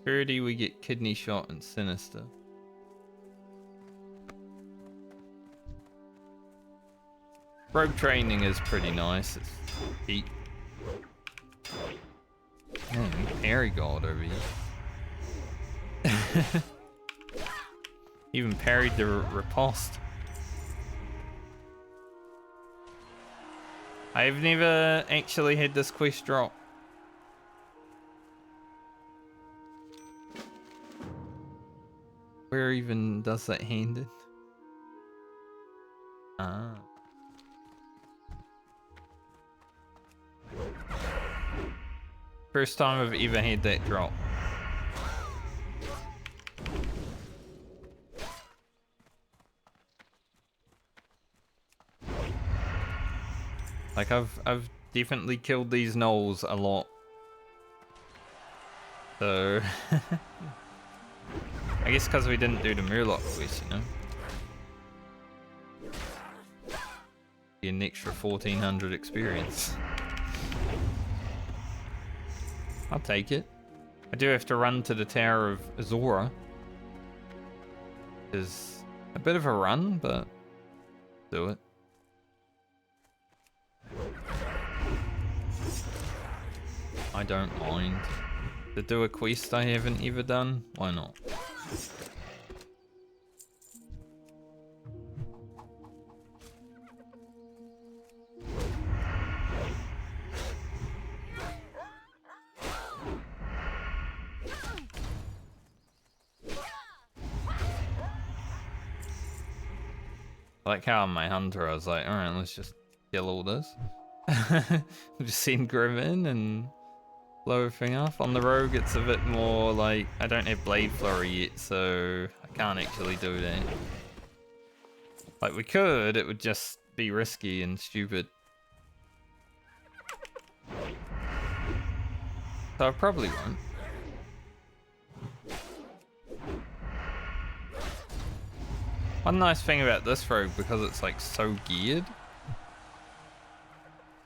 [SPEAKER 1] 30 we get kidney shot and sinister. Rogue training is pretty nice. It's cheap. Parry god over here. Even parried the riposte. I've never actually had this quest drop. Where even does that handed? Ah. First time I've ever had that drop. Like I've definitely killed these gnolls a lot. So I guess because we didn't do the Murloc quest, you know. Get an extra 1400 experience. I'll take it. I do have to run to the Tower of Azora. It's a bit of a run, but do it. I don't mind. To do a quest I haven't ever done, why not? Like how on my hunter I was like, alright, let's just kill all this. Just send Grim in and blow everything off. On the rogue it's a bit more like, I don't have Blade Flurry yet, so I can't actually do that. Like we could, it would just be risky and stupid. So I probably won't. One nice thing about this rogue, because it's like so geared,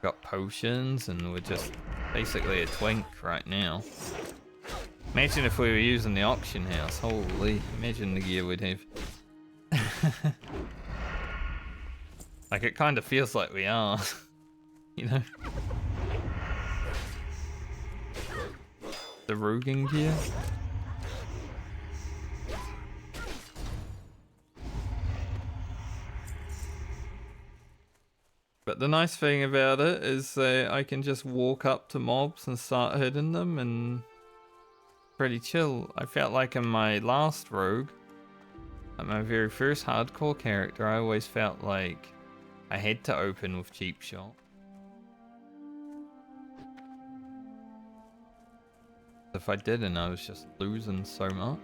[SPEAKER 1] got potions and we're just basically a twink right now. Imagine if we were using the auction house. Holy, imagine the gear we'd have. Like, it kind of feels like we are, you know? The Rugen gear. But the nice thing about it is that I can just walk up to mobs and start hitting them, and pretty chill. I felt like in my last rogue, like my very first hardcore character, I always felt like I had to open with cheap shot. If I didn't, I was just losing so much.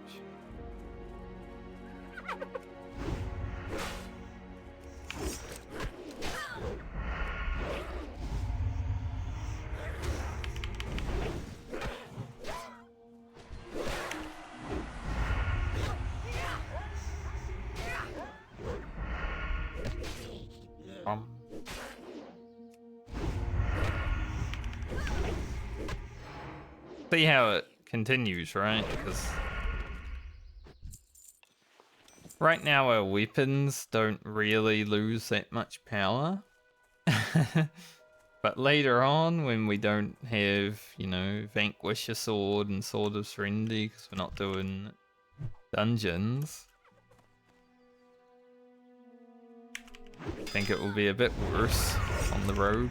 [SPEAKER 1] See how it continues, right? Because right now our weapons don't really lose that much power. But later on, when we don't have, you know, Vanquisher Sword and Sword of Serenity, because we're not doing dungeons, I think it will be a bit worse on the rogue.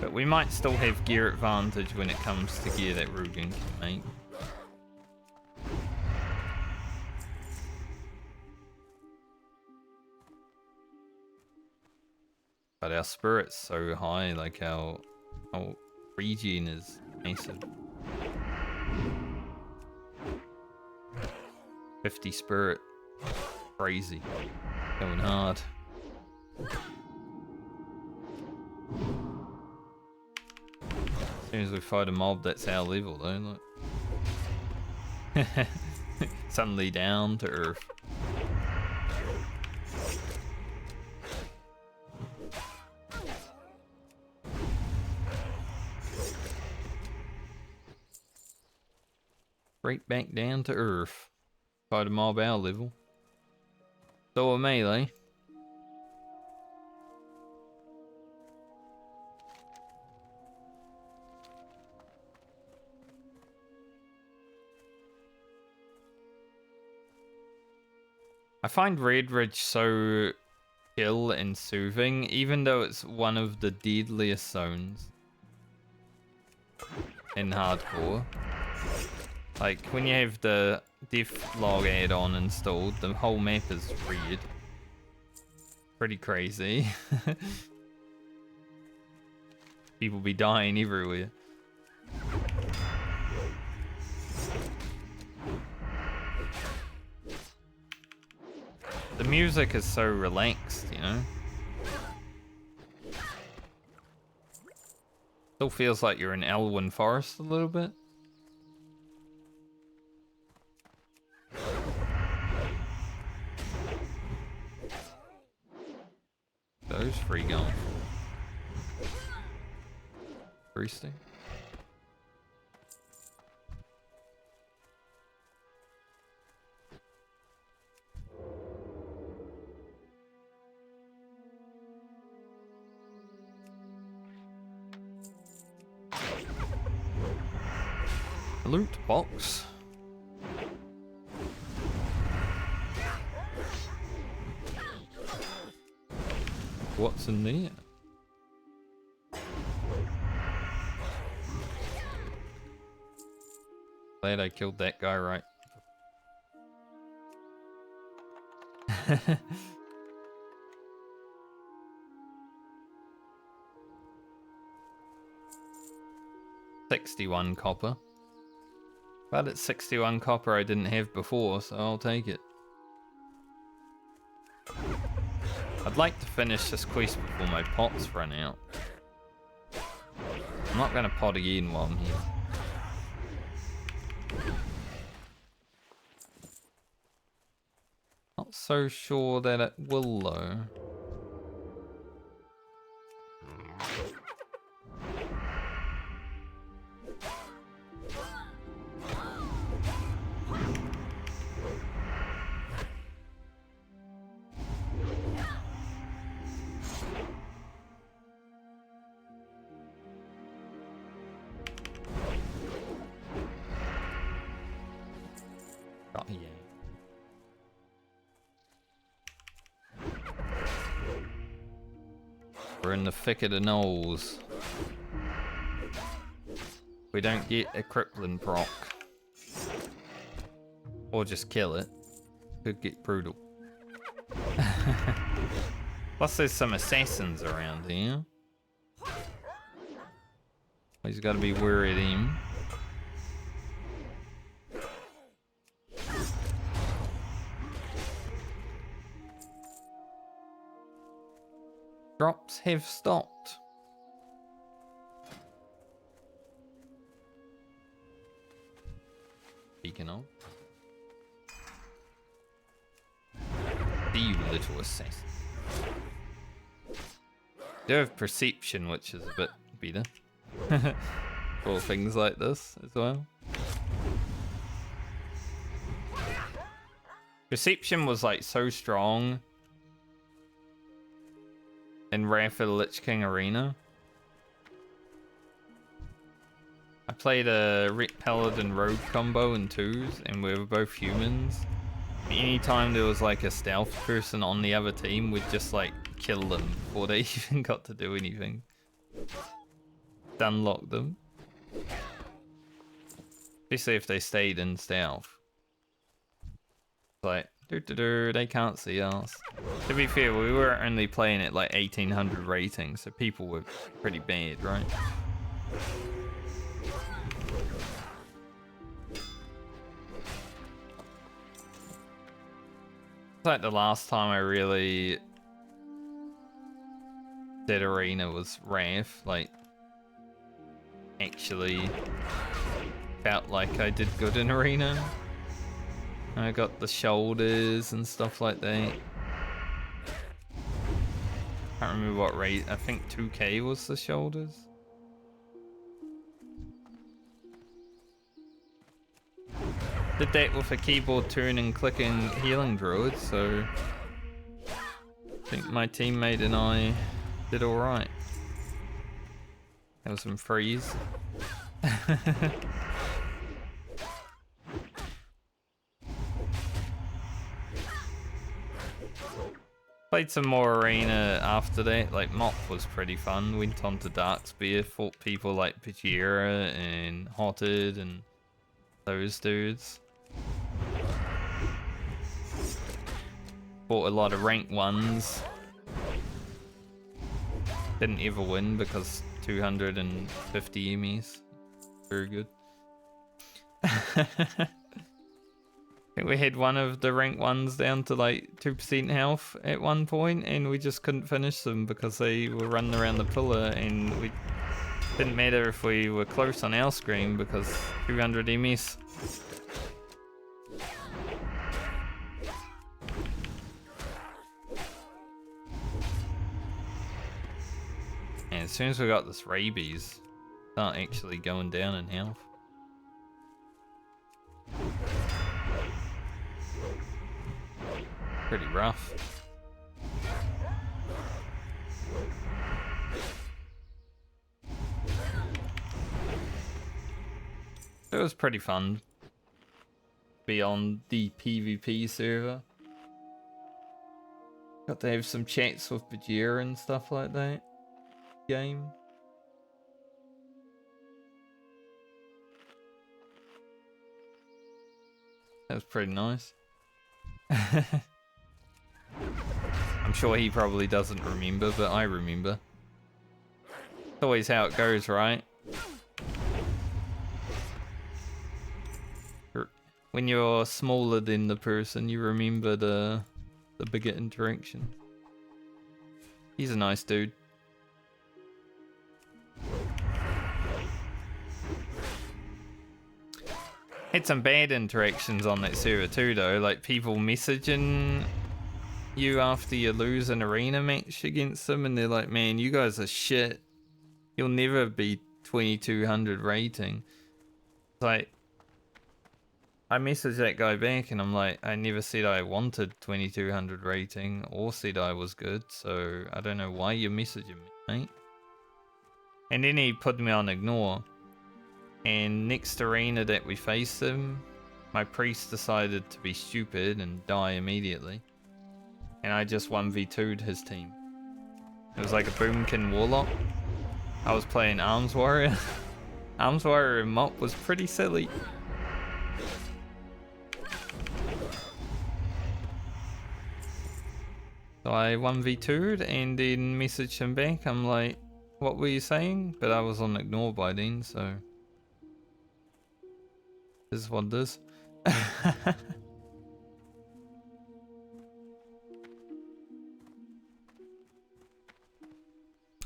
[SPEAKER 1] But we might still have gear advantage when it comes to gear that Rugen can make. But our spirit's so high, like our regen is massive. 50 spirit. Crazy. Going hard. As soon as we fight a mob that's our level though, look. Suddenly down to earth. Straight back down to earth. Fight a mob our level. So a melee. I find Red Ridge so chill and soothing, even though it's one of the deadliest zones in hardcore. Like, when you have the Death Log add-on installed, the whole map is red. Pretty crazy. People be dying everywhere. The music is so relaxed, you know? Still feels like you're in Elwyn Forest a little bit. Those free gone. Roosting. Loot box. What's in there? Glad I killed that guy right. $61 copper. But it's 61 copper I didn't have before, so I'll take it. I'd like to finish this quest before my pots run out. I'm not going to pot again while I'm here. Not so sure that it will though. Oh, yeah. We're in the thick of the knolls. We don't get a crippling proc. Or just kill it. Could get brutal. Plus there's some assassins around here. He's got to be wary of him. Drops have stopped. Speaking of. You little assassin. They have perception, which is a bit better. For things like this as well. Perception was like so strong in Wrath of the Lich King Arena. I played a Paladin Rogue combo in 2s, and we were both humans. Anytime there was like a stealth person on the other team, we'd just like kill them before they even got to do anything. Unlock them. Especially if they stayed in stealth. Like, they can't see us. To be fair, we were only playing at like 1800 rating, so people were pretty bad, right? It's like the last time I really did arena was Wrath, like actually felt like I did good in arena. I got the shoulders and stuff like that. Can't remember what rate. I think 2k was the shoulders. Did that with a keyboard turn and clicking healing druid, so I think my teammate and I did alright. There was some freeze. Played some more arena after that. Like Mop was pretty fun. Went on to Darkspear, fought people like Pajira and Hotted and those dudes. Fought a lot of rank 1s. Didn't ever win because 250 EMs. Very good. I think we had one of the rank 1s down to like 2% health at one point, and we just couldn't finish them because they were running around the pillar, and we didn't matter if we were close on our screen because 200 MS. And as soon as we got this rabies, start actually going down in health. Pretty rough. It was pretty fun. Be on the PvP server. Got to have some chats with Bajir and stuff like that. Game. That was pretty nice. I'm sure he probably doesn't remember, but I remember. It's always how it goes, right? When you're smaller than the person, you remember the bigger interaction. He's a nice dude. Had some bad interactions on that server too though, like people messaging you after you lose an arena match against them and they're like, man, you guys are shit. You'll never be 2200 rating. It's like, I messaged that guy back and I'm like, I never said I wanted 2200 rating or said I was good, so I don't know why you're messaging me, mate. And then he put me on ignore. And next arena that we faced him, my priest decided to be stupid and die immediately. And I just 1v2'd his team. It was like a Boomkin Warlock. I was playing Arms Warrior. Arms Warrior and Mop was pretty silly. So I 1v2'd and then messaged him back. I'm like, what were you saying? But I was on ignore by then, so... This is what it is.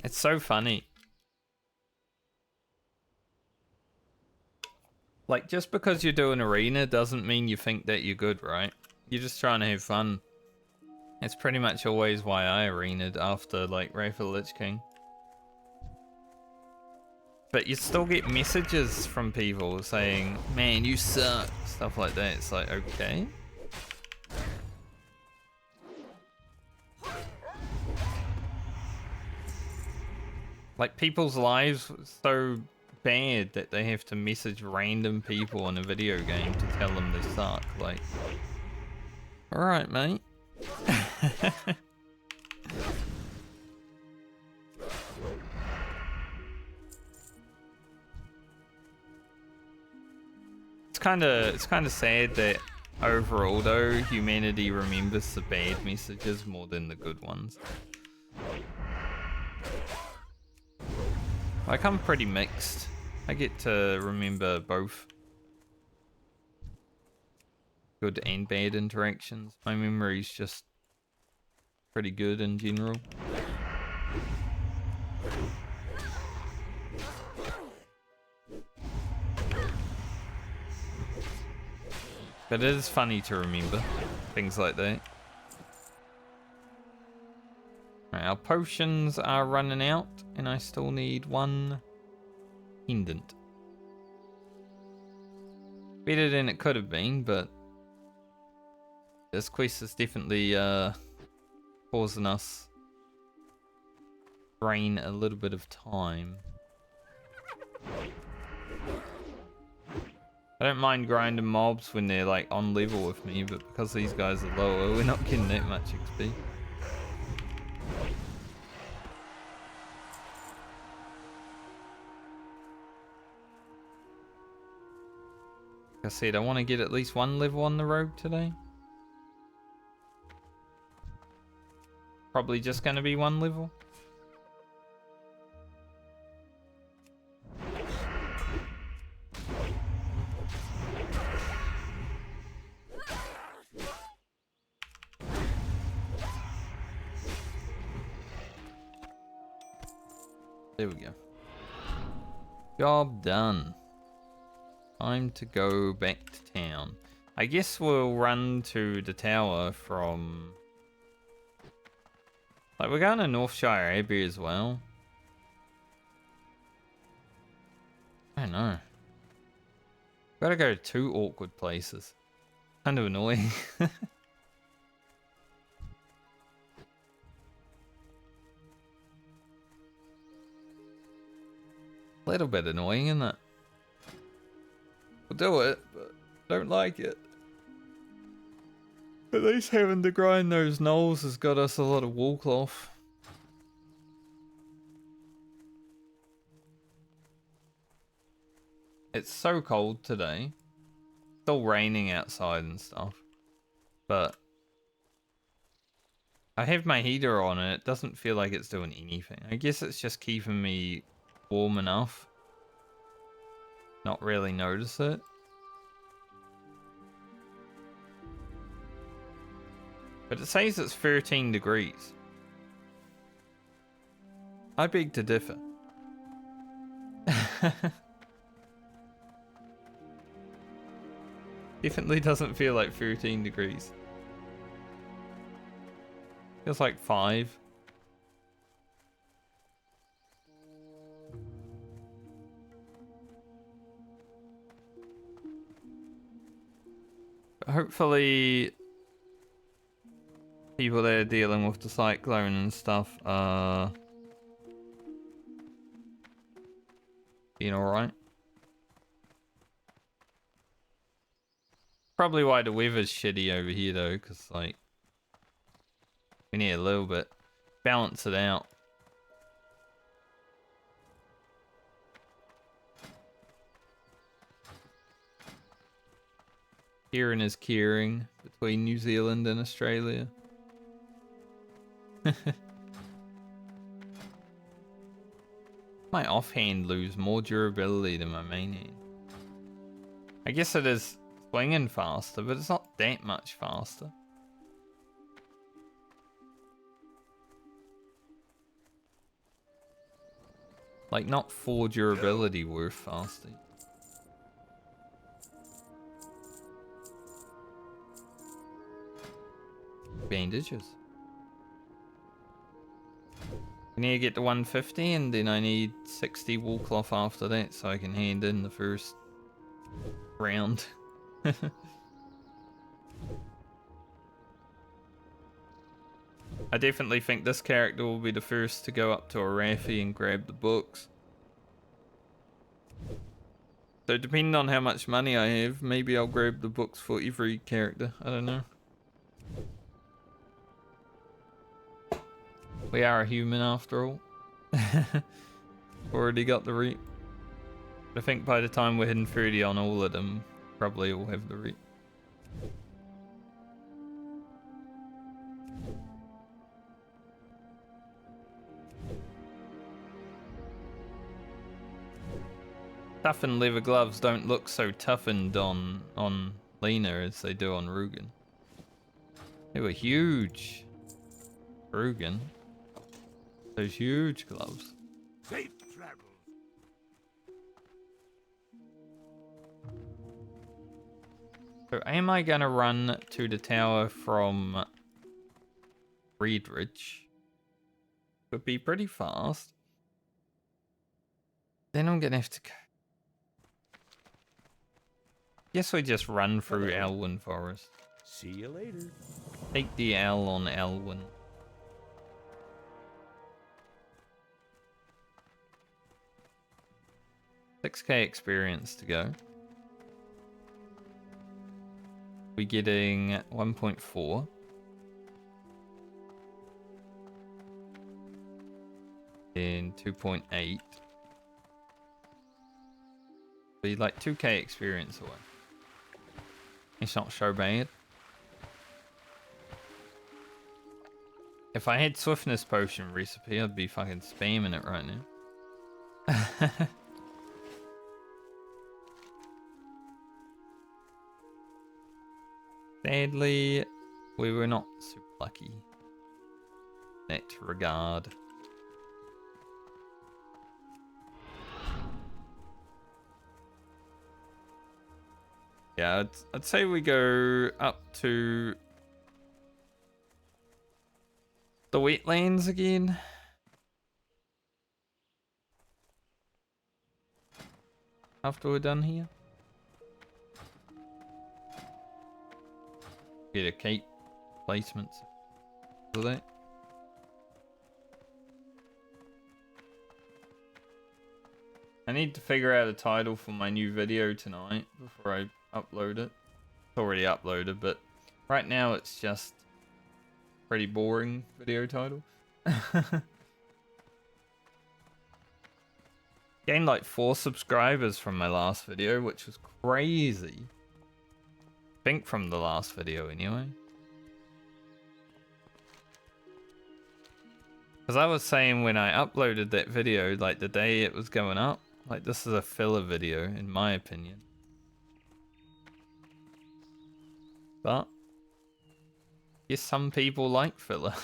[SPEAKER 1] It's so funny. Like, just because you do an arena doesn't mean you think that you're good, right? You're just trying to have fun. It's pretty much always why I arena'd after, like, Wrath of the Lich King. But you still get messages from people saying, man, you suck, stuff like that. It's like, okay. Like, people's lives are so bad that they have to message random people in a video game to tell them they suck. Like, alright, mate. It's kind of sad that overall though humanity remembers the bad messages more than the good ones. Like, I'm pretty mixed. I get to remember both good and bad interactions. My memory's just pretty good in general. But it is funny to remember things like that. Right, our potions are running out, and I still need one pendant. Better than it could have been, but this quest is definitely causing us drain a little bit of time. I don't mind grinding mobs when they're like on level with me, but because these guys are lower, we're not getting that much XP. Like I said, I want to get at least one level on the rogue today. Probably just going to be one level. There we go. Job done. Time to go back to town. I guess we'll run to the tower from... Like, we're going to Northshire Abbey as well. I don't know. Gotta go to two awkward places. Kind of annoying. A little bit annoying, isn't it? We'll do it, but don't like it. At least having to grind those knolls has got us a lot of wool cloth. It's so cold today. Still raining outside and stuff. But I have my heater on and it doesn't feel like it's doing anything. I guess it's just keeping me warm enough. Not really notice it. But it says it's 13 degrees. I beg to differ. Definitely doesn't feel like 13 degrees. Feels like 5. But hopefully people that are dealing with the cyclone and stuff are being alright. Probably why the weather's shitty over here though, because like we need a little bit balance it out. Kieran is caring between New Zealand and Australia. My offhand lose more durability than my main hand. I guess it is swinging faster, but it's not that much faster. Like, not 4 durability worth faster. Bandages. I need to get to 150 and then I need 60 wool cloth after that so I can hand in the first round. I definitely think this character will be the first to go up to a Raffi and grab the books. So depending on how much money I have, maybe I'll grab the books for every character. I don't know. We are a human after all. Already got the reap. I think by the time we're hitting 30 on all of them, probably we'll have the reap. Toughened leather gloves don't look so toughened on Lena as they do on Rugen. They were huge. Rugen. Those huge gloves.
[SPEAKER 3] Safe travel.
[SPEAKER 1] So am I gonna run to the tower from Reedridge? Would be pretty fast. Then I'm gonna have to go. Guess we just run through Elwyn Forest.
[SPEAKER 6] See you later.
[SPEAKER 1] Take the L on Elwyn. $6K experience to go. We're getting 1.4. And 2.8. Be like 2K experience away. It's not so bad. If I had swiftness potion recipe, I'd be fucking spamming it right now. Sadly, we were not super lucky in that regard. Yeah, I'd say we go up to the wetlands again. After we're done here. Get a cape placements for that. I need to figure out a title for my new video tonight before I upload it. It's already uploaded, but right now it's just pretty boring video title. Gained like 4 subscribers from my last video, which was crazy. I think from the last video anyway. Because I was saying when I uploaded that video, like the day it was going up, like this is a filler video in my opinion. But yes, some people like filler.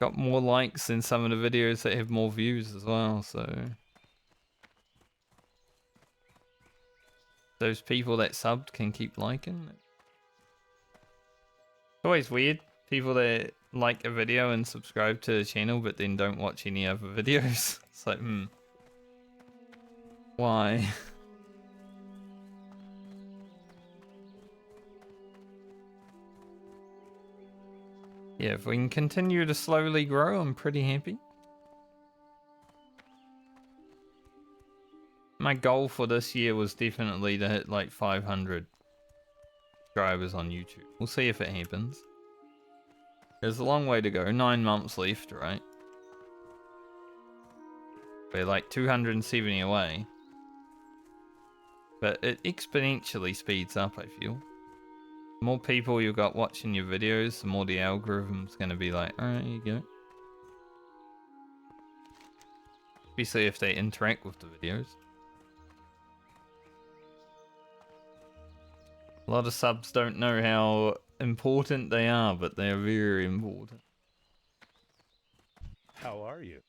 [SPEAKER 1] Got more likes than some of the videos that have more views as well, so those people that subbed can keep liking it. It's always weird, people that like a video and subscribe to the channel but then don't watch any other videos. It's like, why? Yeah, if we can continue to slowly grow, I'm pretty happy. my goal for this year was definitely to hit like 500 subscribers on YouTube. We'll see if it happens. There's a long way to go. 9 months left, right? We're like 270 away. But it exponentially speeds up, I feel. The more people you've got watching your videos, the more the algorithm's going to be like, alright, here you go. Especially if they interact with the videos. A lot of subs don't know how important they are, but they are very important.
[SPEAKER 6] How are you?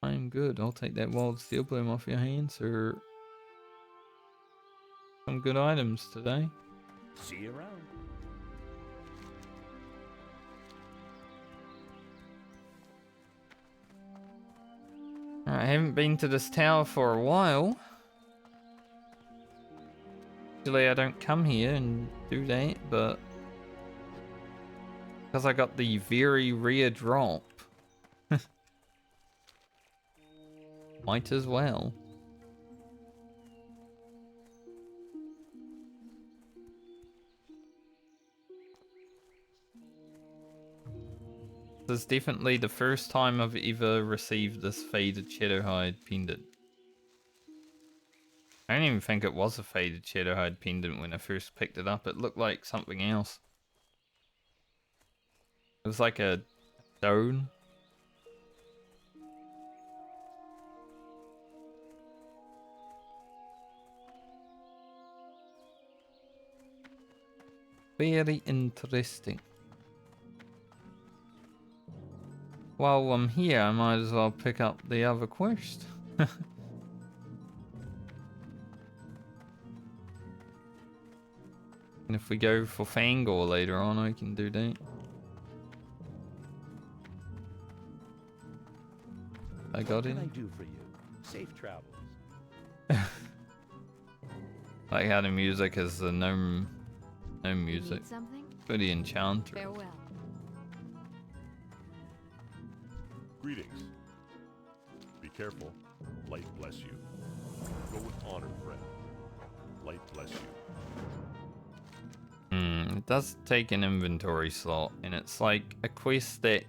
[SPEAKER 1] I'm good. I'll take that wild steel bloom off your hands, sir. Some good items today.
[SPEAKER 6] See you around.
[SPEAKER 1] I haven't been to this tower for a while. Usually I don't come here and do that, but because I got the very rare drop, might as well. This is definitely the first time I've ever received this faded Shadowhide pendant. I don't even think it was a faded Shadowhide pendant when I first picked it up. It looked like something else. It was like a stone. Very interesting. While I'm here, I might as well pick up the other quest. And if we go for Fangor later on, I can do that. I got it.
[SPEAKER 6] What can I do for you? Safe travels.
[SPEAKER 1] Like how the music is the gnome music.
[SPEAKER 4] Need something?
[SPEAKER 1] Pretty enchanted.
[SPEAKER 4] Farewell.
[SPEAKER 5] Greetings. Be careful. Light bless you. Go with honor, friend. Light bless you.
[SPEAKER 1] It does take an inventory slot, and it's like a quest that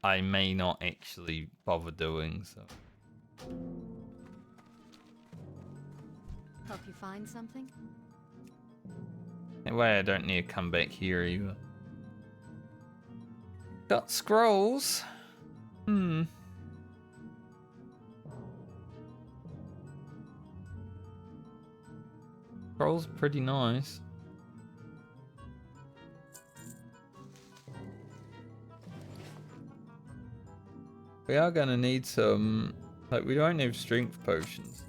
[SPEAKER 1] I may not actually bother doing, so.
[SPEAKER 4] Help you find something?
[SPEAKER 1] That way I don't need to come back here either. Got scrolls. Scrolls pretty nice. We are gonna need some, like we don't have strength potions.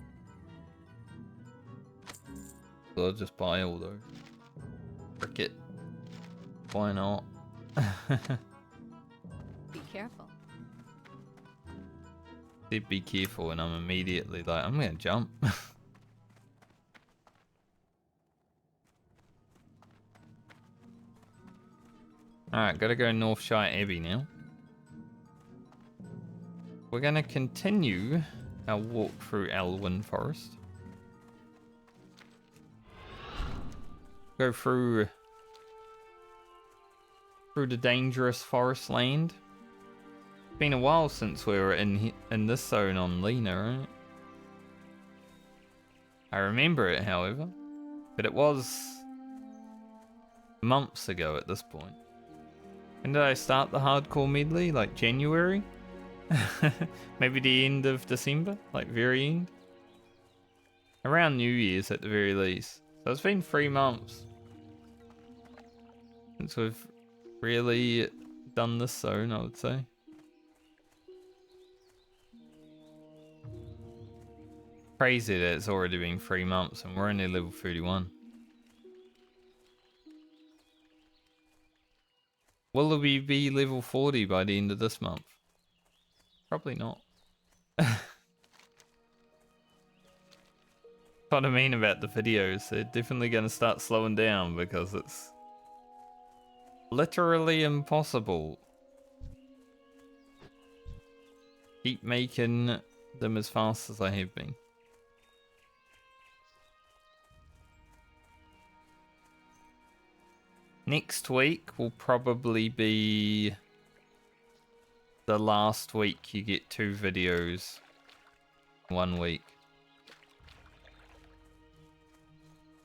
[SPEAKER 1] So I'll just buy all those. Frick it. Why not?
[SPEAKER 4] Be careful.
[SPEAKER 1] Be careful, and I'm immediately like, I'm gonna jump. Alright, gotta go Northshire Abbey now. We're gonna continue our walk through Elwyn Forest. Go through the dangerous forest land. It's been a while since we were in this zone on Lena, right? I remember it, however, but it was months ago at this point. When did I start the Hardcore Medley? Like January? Maybe the end of December? Like very end? Around New Year's at the very least. So it's been 3 months since we've really done this zone, I would say. Crazy that it's already been 3 months and we're only level 31. Will we be level 40 by the end of this month? Probably not. What I mean about the videos, they're definitely going to start slowing down because it's literally impossible. Keep making them as fast as I have been. Next week will probably be the last week you get 2 videos in 1 week.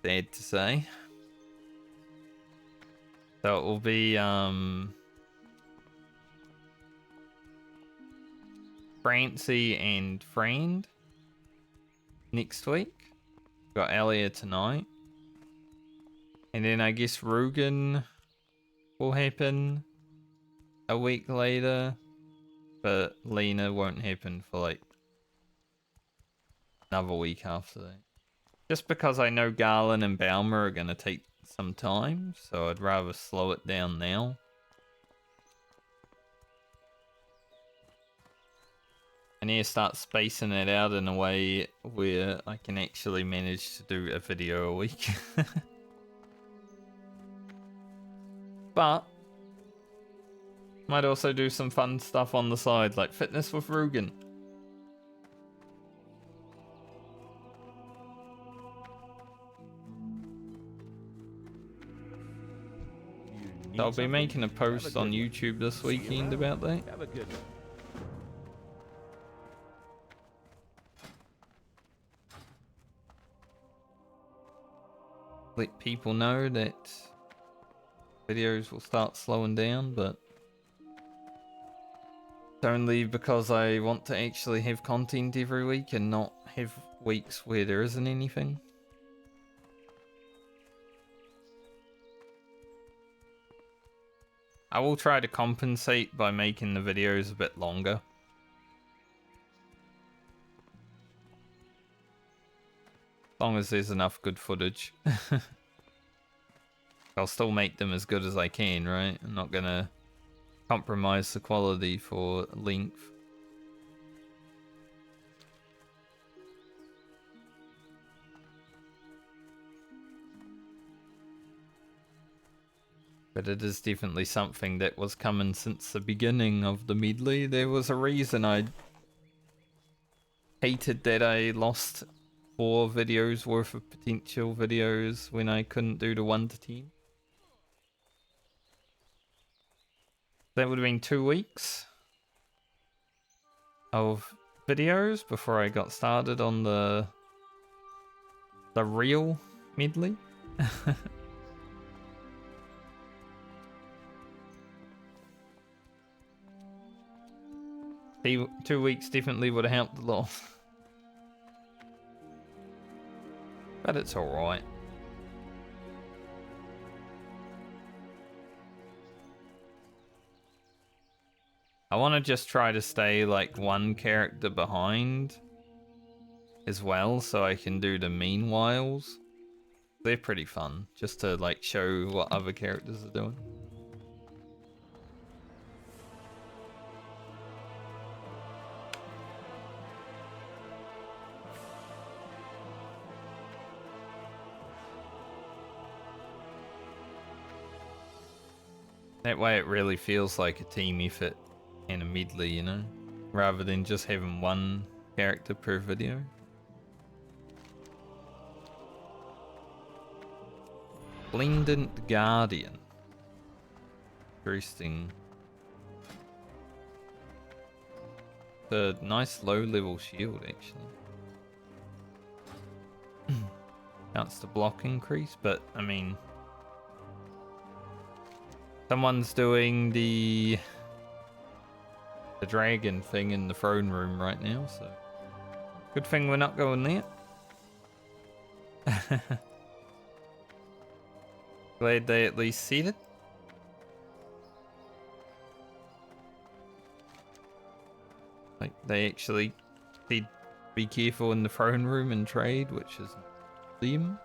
[SPEAKER 1] Sad to say. So it will be Francie and Friend next week. Got Alia tonight. And then I guess Rugen will happen a week later. But Lena won't happen for like another week after that. Just because I know Garland and Balmer are going to take some time. So I'd rather slow it down now. I need to start spacing it out in a way where I can actually manage to do a video a week. But might also do some fun stuff on the side, like fitness with Rugen. So I'll be making a post on YouTube this weekend about that.
[SPEAKER 6] Have a good one.
[SPEAKER 1] Let people know that videos will start slowing down, but it's only because I want to actually have content every week and not have weeks where there isn't anything. I will try to compensate by making the videos a bit longer. As long as there's enough good footage. I'll still make them as good as I can, right? I'm not gonna compromise the quality for length. But it is definitely something that was coming since the beginning of the medley. There was a reason I hated that I lost 4 videos worth of potential videos when I couldn't do the 1 to 10. That would have been 2 weeks of videos before I got started on the real medley. 2 weeks definitely would have helped a lot. But it's alright. I want to just try to stay like 1 character behind as well, so I can do the meanwhiles. They're pretty fun, just to like show what other characters are doing. That way it really feels like a team effort and a medley, you know? Rather than just having 1 character per video. Blendant Guardian. Interesting. A nice low level shield actually. Counts the block increase, but I mean... Someone's doing the dragon thing in the throne room right now, so good thing we're not going there. Glad they at least said it. Like they actually said be careful in the throne room and trade, which is them.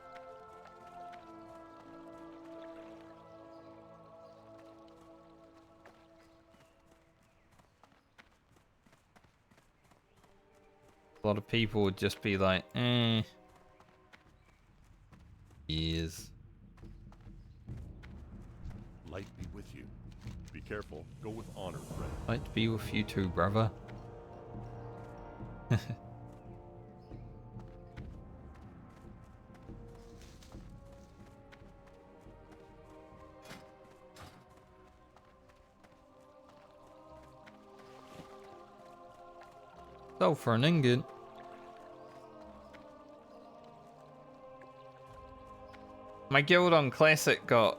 [SPEAKER 1] A lot of people would just be like, eh. Yes.
[SPEAKER 5] Light be with you. Be careful. Go with honor, friend.
[SPEAKER 1] Like to be with you too, brother. So for an ingot. My guild on Classic got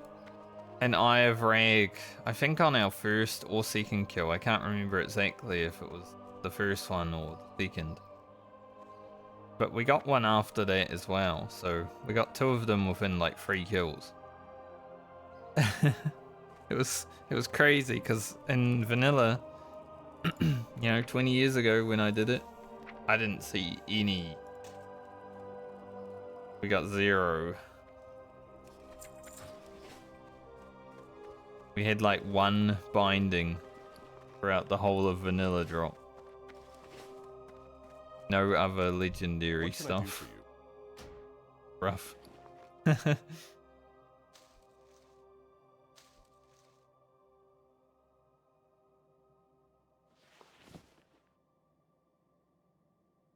[SPEAKER 1] an Eye of Rag, I think on our first or second kill. I can't remember exactly if it was the first one or the second. But we got one after that as well, so we got 2 of them within like 3 kills. It was crazy because in vanilla, you know, 20 years ago when I did it, I didn't see any. We got 0. We had like 1 binding throughout the whole of vanilla drop. No other legendary
[SPEAKER 5] What can I do
[SPEAKER 1] stuff.
[SPEAKER 5] for you?
[SPEAKER 1] Rough.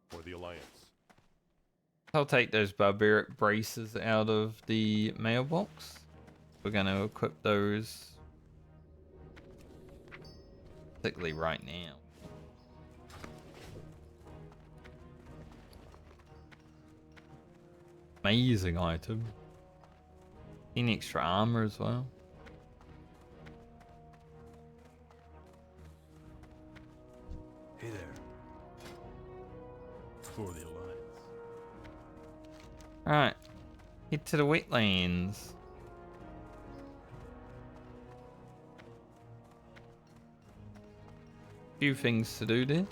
[SPEAKER 5] For the Alliance.
[SPEAKER 1] I'll take those barbaric braces out of the mailbox. We're going to equip those particularly right now. Amazing item. Any extra armor as well.
[SPEAKER 7] Hey there. For the Alliance.
[SPEAKER 1] Alright. Head to the wetlands. Few things to do there.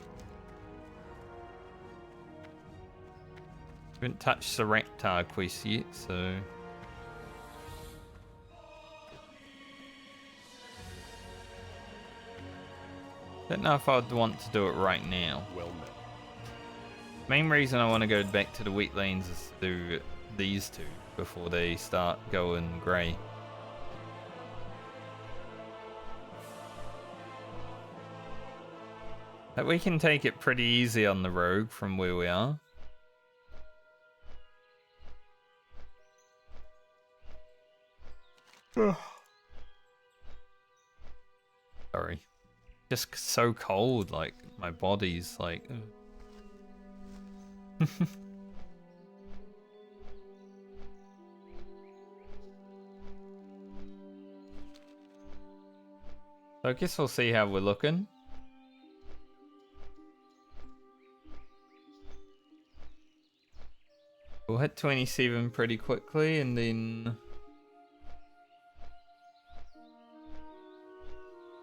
[SPEAKER 1] Haven't touched the Raptor quest yet, so... Don't know if I'd want to do it right now.
[SPEAKER 5] Well met.
[SPEAKER 1] Main reason I want to go back to the wetlands is to do these 2 before they start going grey. But we can take it pretty easy on the rogue from where we are. Sorry. Just so cold, like my body's like... So I guess we'll see how we're looking. We'll hit 27 pretty quickly and then...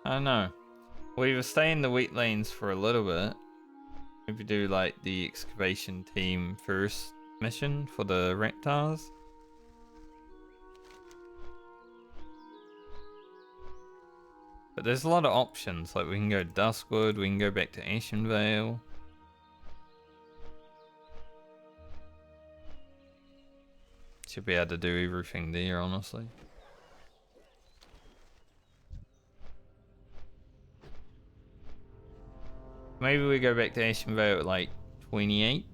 [SPEAKER 1] I don't know. We'll either stay in the wetlands for a little bit. Maybe do like the excavation team first mission for the Raptors. But there's a lot of options. Like we can go to Duskwood, we can go back to Ashenvale. Should be able to do everything there, honestly. Maybe we go back to Ashenvale at like 28,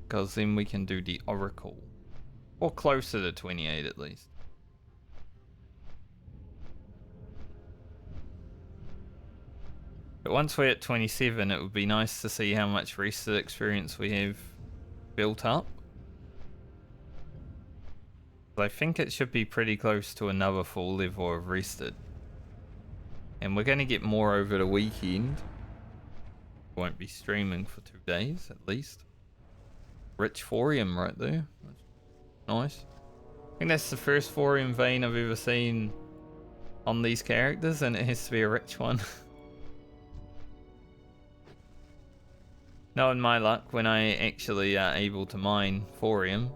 [SPEAKER 1] because then we can do the Oracle. Or closer to 28 at least. But once we're at 27, it would be nice to see how much rested experience we have built up. I think it should be pretty close to another full level of rested. And we're going to get more over the weekend. Won't be streaming for 2 days at least. Rich Thorium right there. Nice. I think that's the first Thorium vein I've ever seen on these characters, and it has to be a rich one. Knowing my luck, when I actually are able to mine Thorium,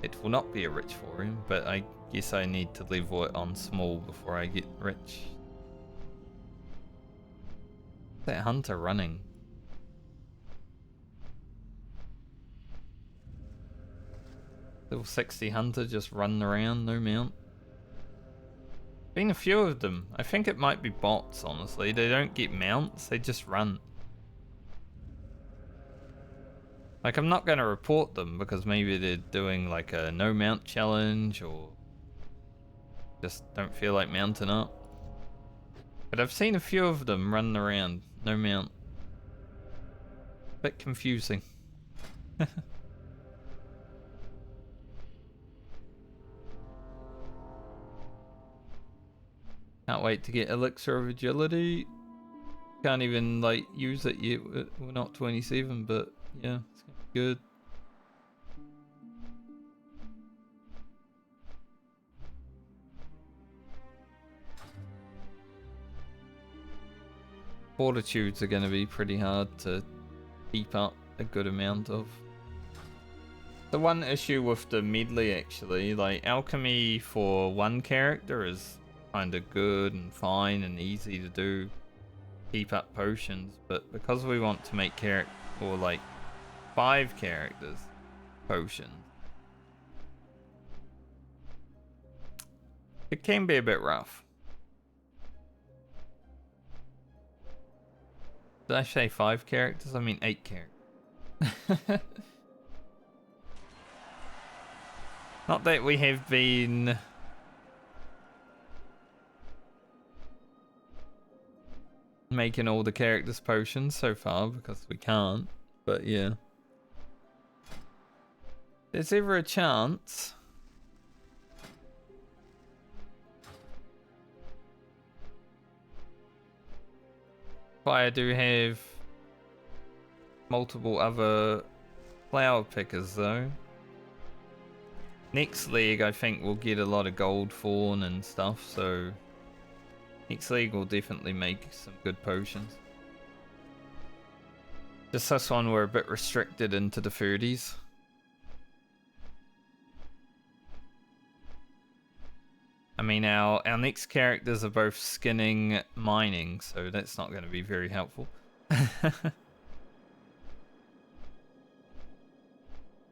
[SPEAKER 1] it will not be a rich Thorium, but I guess I need to level it on small before I get rich. That hunter running. Level 60 hunter just running around, no mount. Been a few of them. I think it might be bots, honestly. They don't get mounts, they just run. Like, I'm not going to report them because maybe they're doing like a no mount challenge or just don't feel like mounting up. But I've seen a few of them running around, no mount. Bit confusing. Can't wait to get Elixir of Agility. Can't even like use it yet. We're not 27, but yeah, it's gonna be good. Fortitudes are gonna be pretty hard to keep up a good amount of. The one issue with the medley actually, like alchemy for one character is kind of good and fine and easy to do, keep up potions, but because we want to make character or like 5 characters potions, it can be a bit rough. Did I say 5 characters? I mean 8 characters. Not that we have been making all the characters potions so far because we can't, but yeah. There's ever a chance. I do have multiple other flower pickers though. Next league I think we'll get a lot of gold fawn and stuff, so next league will definitely make some good potions. Just this one we're a bit restricted into the 30s. I mean our next characters are both skinning mining, so that's not going to be very helpful.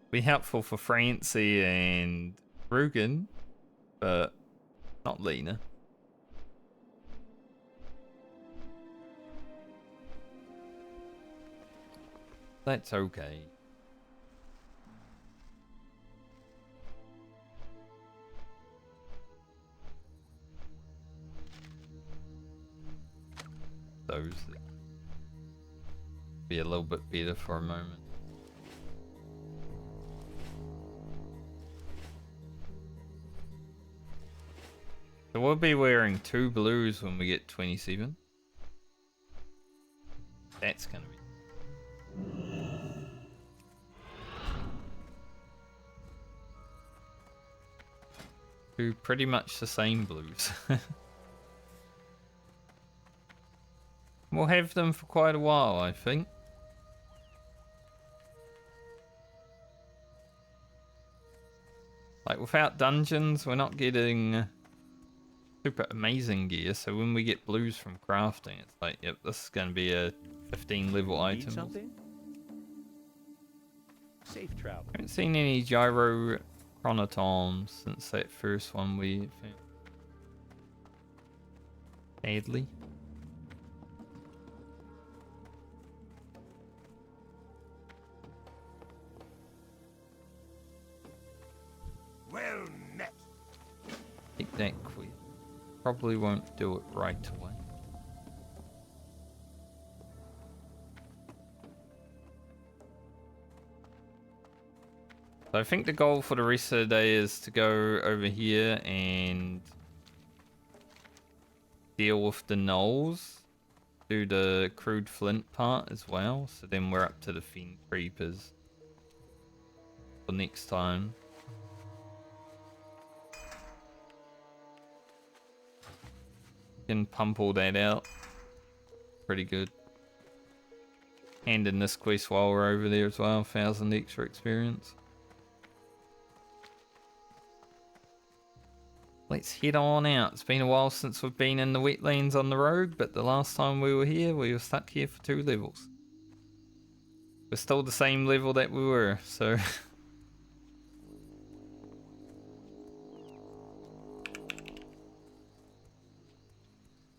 [SPEAKER 1] Be helpful for Francie and Rugen, but not Lena. That's okay. Those be a little bit better for a moment. So we'll be wearing 2 blues when we get 27. That's gonna be... Two pretty much the same blues. We'll have them for quite a while, I think. Like, without dungeons, we're not getting super amazing gear, so when we get blues from crafting, it's like, yep, this is going to be a 15 level
[SPEAKER 6] Need
[SPEAKER 1] item.
[SPEAKER 6] something? Safe travel.
[SPEAKER 1] I haven't seen any gyro chronotoms since that first one we found. Sadly.
[SPEAKER 3] Well met.
[SPEAKER 1] Take that quick. Probably won't do it right away. So I think the goal for the rest of the day is to go over here and deal with the gnolls. Do the crude flint part as well. So then we're up to the fiend creepers for next time. Can pump all that out. Pretty good. And in this quest while we're over there as well, 1000 extra experience. Let's head on out. It's been a while since we've been in the wetlands on the road, but the last time we were here, we were stuck here for 2 levels. We're still the same level that we were, so...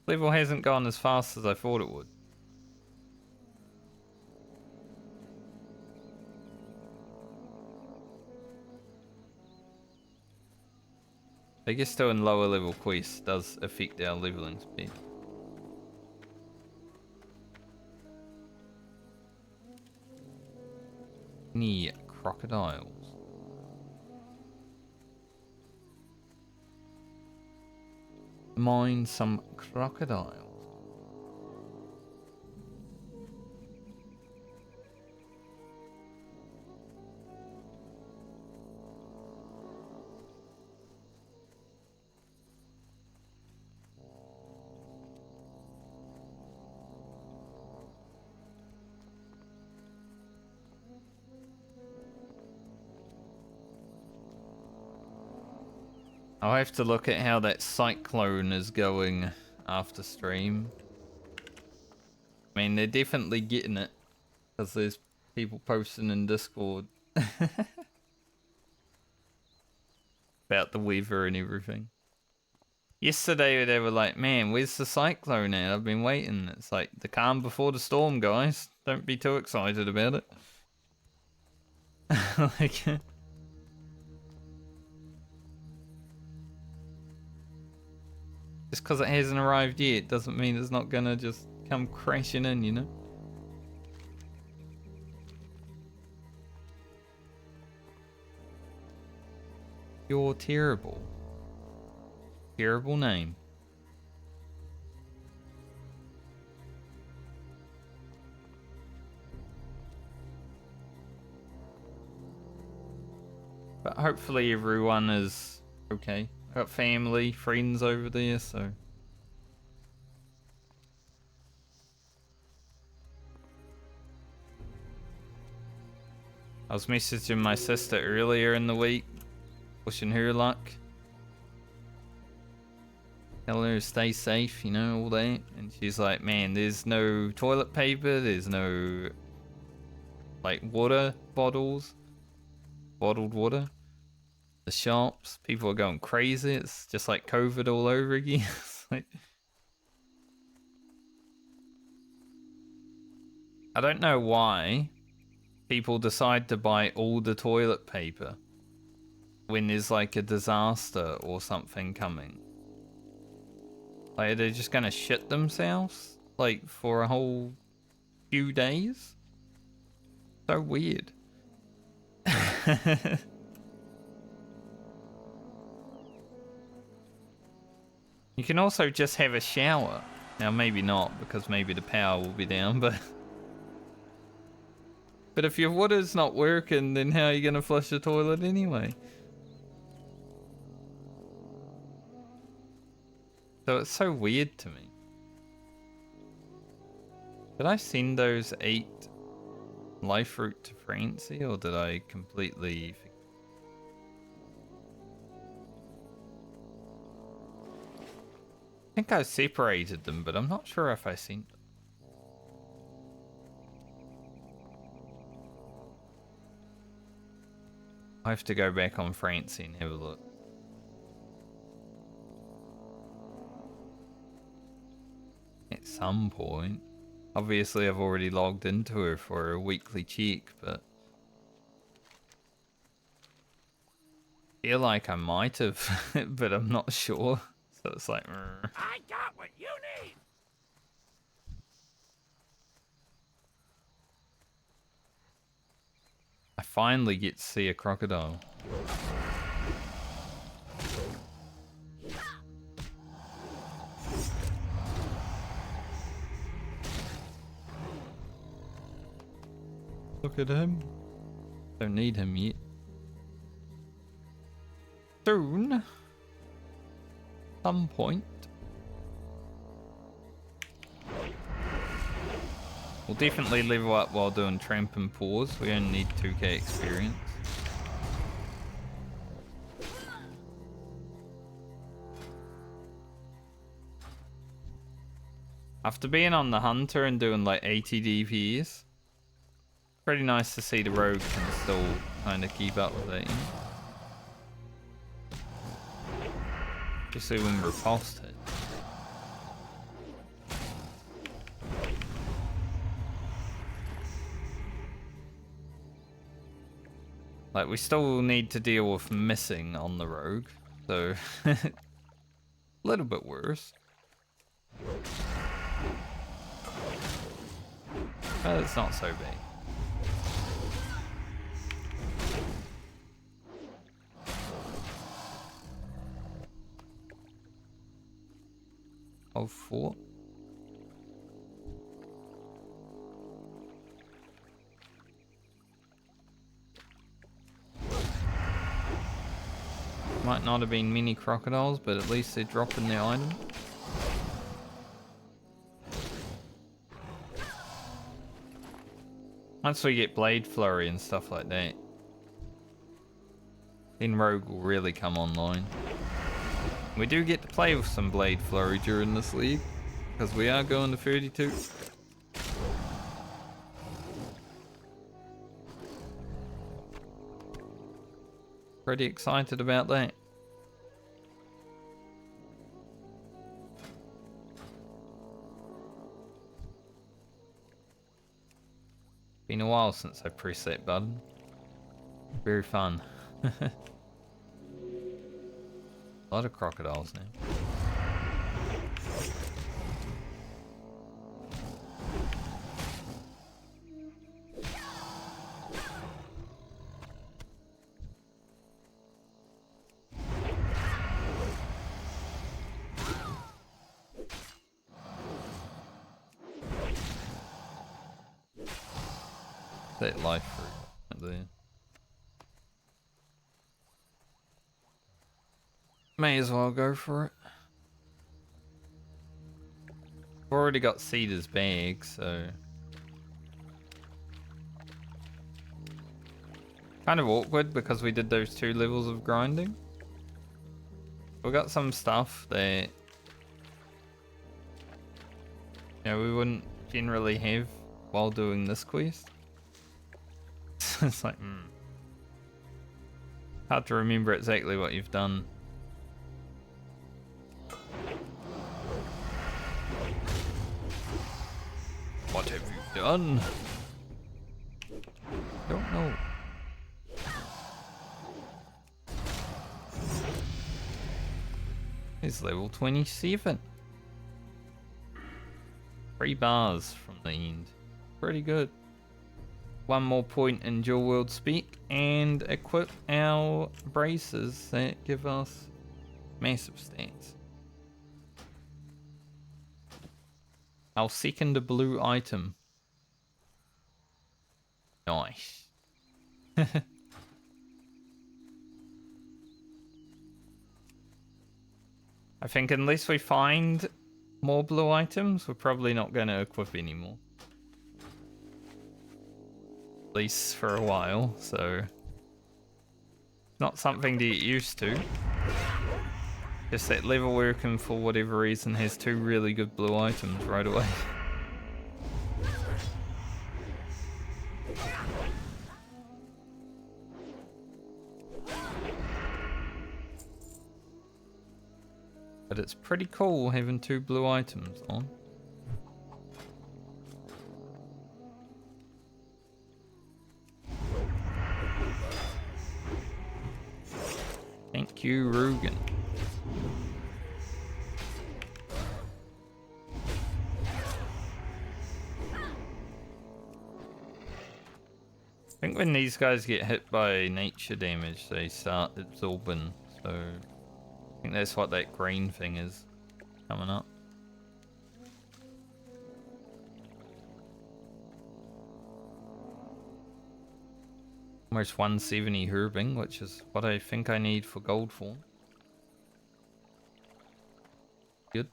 [SPEAKER 1] Level hasn't gone as fast as I thought it would. I guess doing lower level quests does affect our leveling speed. Any crocodiles? Mine some crocodiles. I'll have to look at how that cyclone is going after stream. I mean, they're definitely getting it, because there's people posting in Discord about the weather and everything. Yesterday they were like, man, where's the cyclone at? I've been waiting. It's like the calm before the storm, guys. Don't be too excited about it. Like, just because it hasn't arrived yet doesn't mean it's not gonna just come crashing in, you know? You're terrible. Terrible name. But hopefully everyone is okay. Got family, friends over there, so. I was messaging my sister earlier in the week, wishing her luck. Tell her to stay safe, you know, all that. And she's like, man, there's no toilet paper, there's no, like, water bottles, bottled water. The shops, people are going crazy. It's just like COVID all over again. Like, I don't know why people decide to buy all the toilet paper when there's like a disaster or something coming. Like, they're just gonna shit themselves like for a whole few days. So weird. You can also just have a shower. Now maybe not, because maybe the power will be down, but if your water's not working, then how are you gonna flush the toilet anyway? So it's so weird to me. Did I send those 8 life fruit to Francie, or did I completely forget? I think I separated them, but I'm not sure if I sent them. I have to go back on Francie and have a look. At some point. Obviously I've already logged into her for a weekly check, but I feel like I might have, but I'm not sure. So it's like,
[SPEAKER 3] I got what you need.
[SPEAKER 1] I finally get to see a crocodile. Look at him. Don't need him yet. Soon. Some point. We'll definitely level up while doing tramp and pause. We only need 2k experience. After being on the hunter and doing like 80 DPS, pretty nice to see the rogue can still kind of keep up with it. Especially when repulsed hit. Like, we still need to deal with missing on the rogue. So, a little bit worse. But it's not so bad. Oh, 4. Might not have been many crocodiles, but at least they're dropping their item. Once we get Blade Flurry and stuff like that, then Rogue will really come online. We do get to play with some Blade Flurry during this league, because we are going to 32. Pretty excited about that. Been a while since I pressed that button. Very fun. A lot of crocodiles now. That life fruit up there. May as well go for it. I've already got Cedar's bag, so kind of awkward because we did those 2 levels of grinding. We got some stuff that we wouldn't generally have while doing this quest. It's like, hard to remember exactly what you've done. What have you done? Don't know. It's level 27. 3 bars from the end. Pretty good. 1 more point in dual world speak and equip our braces that give us massive stats. Our second blue item. Nice. I think unless we find more blue items, we're probably not going to equip anymore. At least for a while, so not something to get used to. Just that level working for whatever reason has 2 really good blue items right away. But it's pretty cool having 2 blue items on. Thank you, Rugen. I think when these guys get hit by nature damage, they start absorbing, so I think that's what that green thing is coming up. Almost 170 herbing, which is what I think I need for gold form. Good.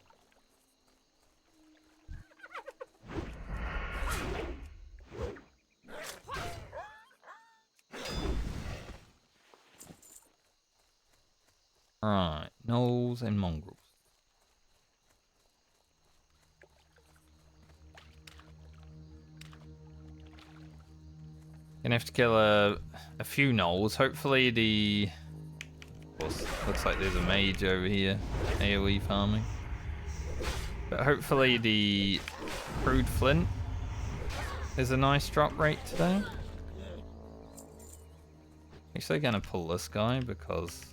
[SPEAKER 1] Alright, gnolls and mongrels. Gonna have to kill a few gnolls. Hopefully the... Well, looks like there's a mage over here, AoE farming. But hopefully the crude flint is a nice drop rate today. Actually gonna pull this guy because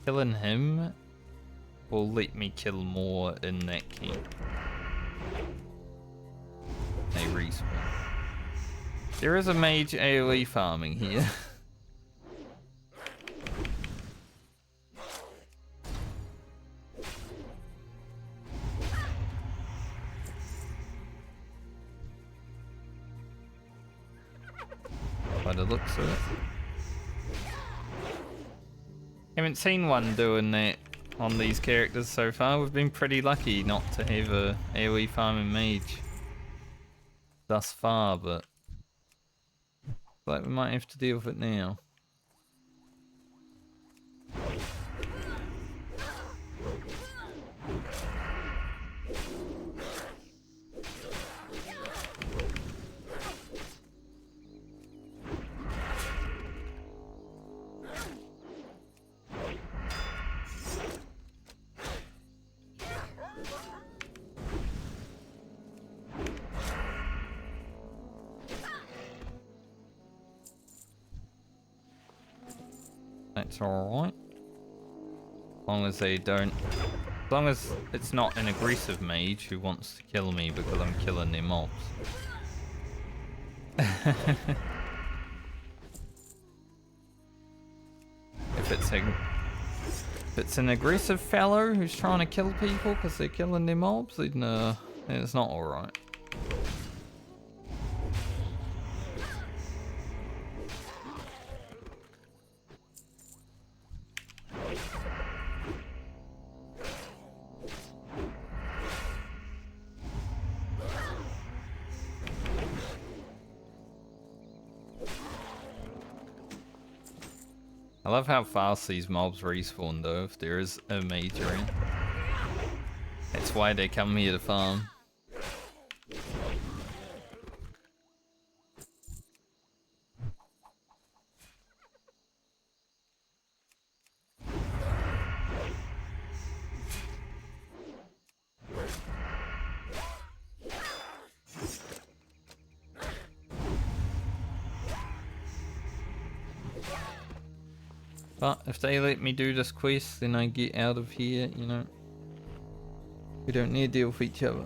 [SPEAKER 1] Killing him will let me kill more in that camp. They respawn. There is a mage AoE farming here. By the looks of it. Haven't seen one doing that on these characters so far. We've been pretty lucky not to have a AoE farming mage thus far, but like we might have to deal with it now. That's alright. As long as they don't... As long as it's not an aggressive mage who wants to kill me because I'm killing their mobs. If it's an aggressive fellow who's trying to kill people because they're killing their mobs, then it's not alright. I love how fast these mobs respawn though, if there is a mage around. That's why they come here to farm. But if they let me do this quest, then I get out of here, you know. We don't need to deal with each other.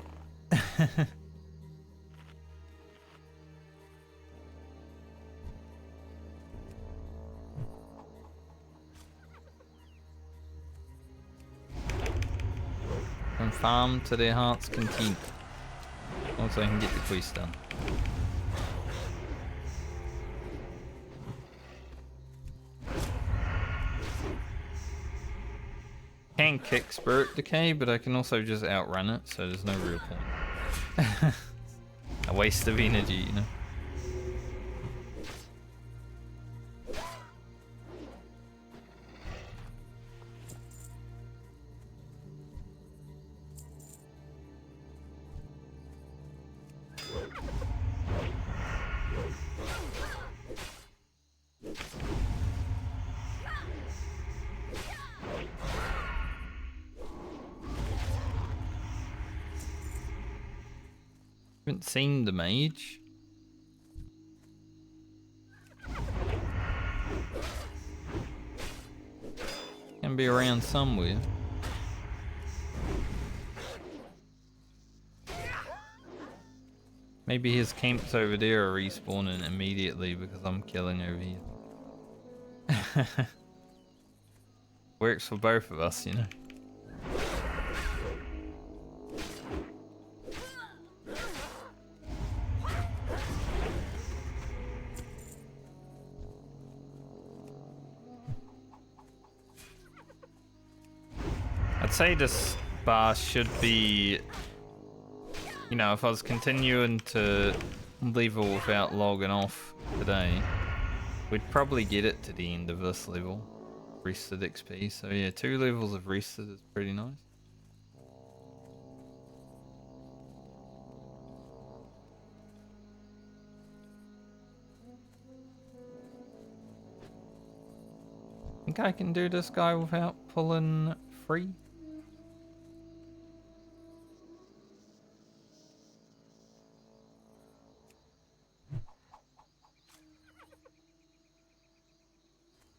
[SPEAKER 1] And farm to their heart's content. Also I can get the quest done. Can kick Spirit Decay, but I can also just outrun it, so there's no real point. A waste of energy, you know. Haven't seen the mage. Can be around somewhere. Maybe his camps over there are respawning immediately because I'm killing over here. Works for both of us, you know. I'd say this bar should be, you know, if I was continuing to level without logging off today, we'd probably get it to the end of this level. Rested XP, so yeah, 2 levels of rested is pretty nice. Think I can do this guy without pulling free?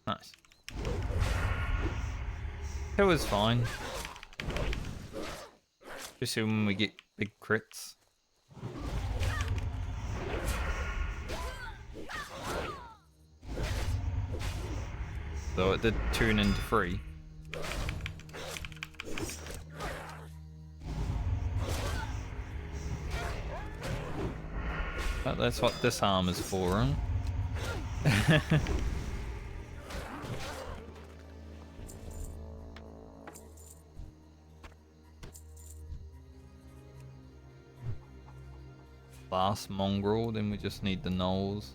[SPEAKER 1] Nice. It was fine. Especially when we get big crits. Though it did turn into 3. But that's what disarm is for, right? Last mongrel, then we just need the gnolls.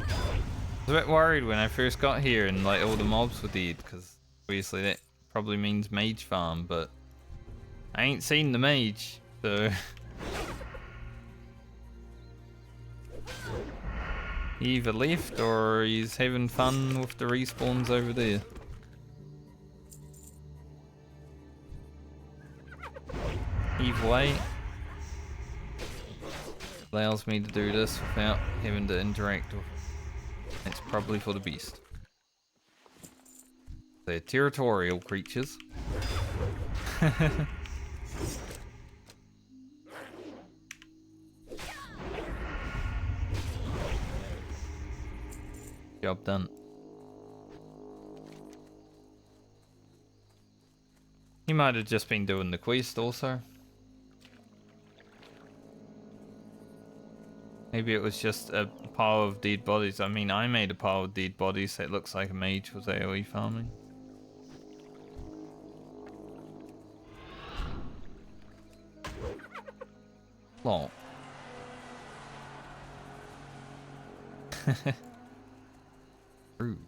[SPEAKER 1] I was a bit worried when I first got here and like all the mobs were dead, because obviously that probably means mage farm, but I ain't seen the mage, so he either left or he's having fun with the respawns over there. Either way, allows me to do this without having to interact with it. It's probably for the beast. They're territorial creatures. Job done. He might have just been doing the quest also. Maybe it was just a pile of dead bodies. I mean, I made a pile of dead bodies that looks like a mage was AoE farming. Lol. Rude.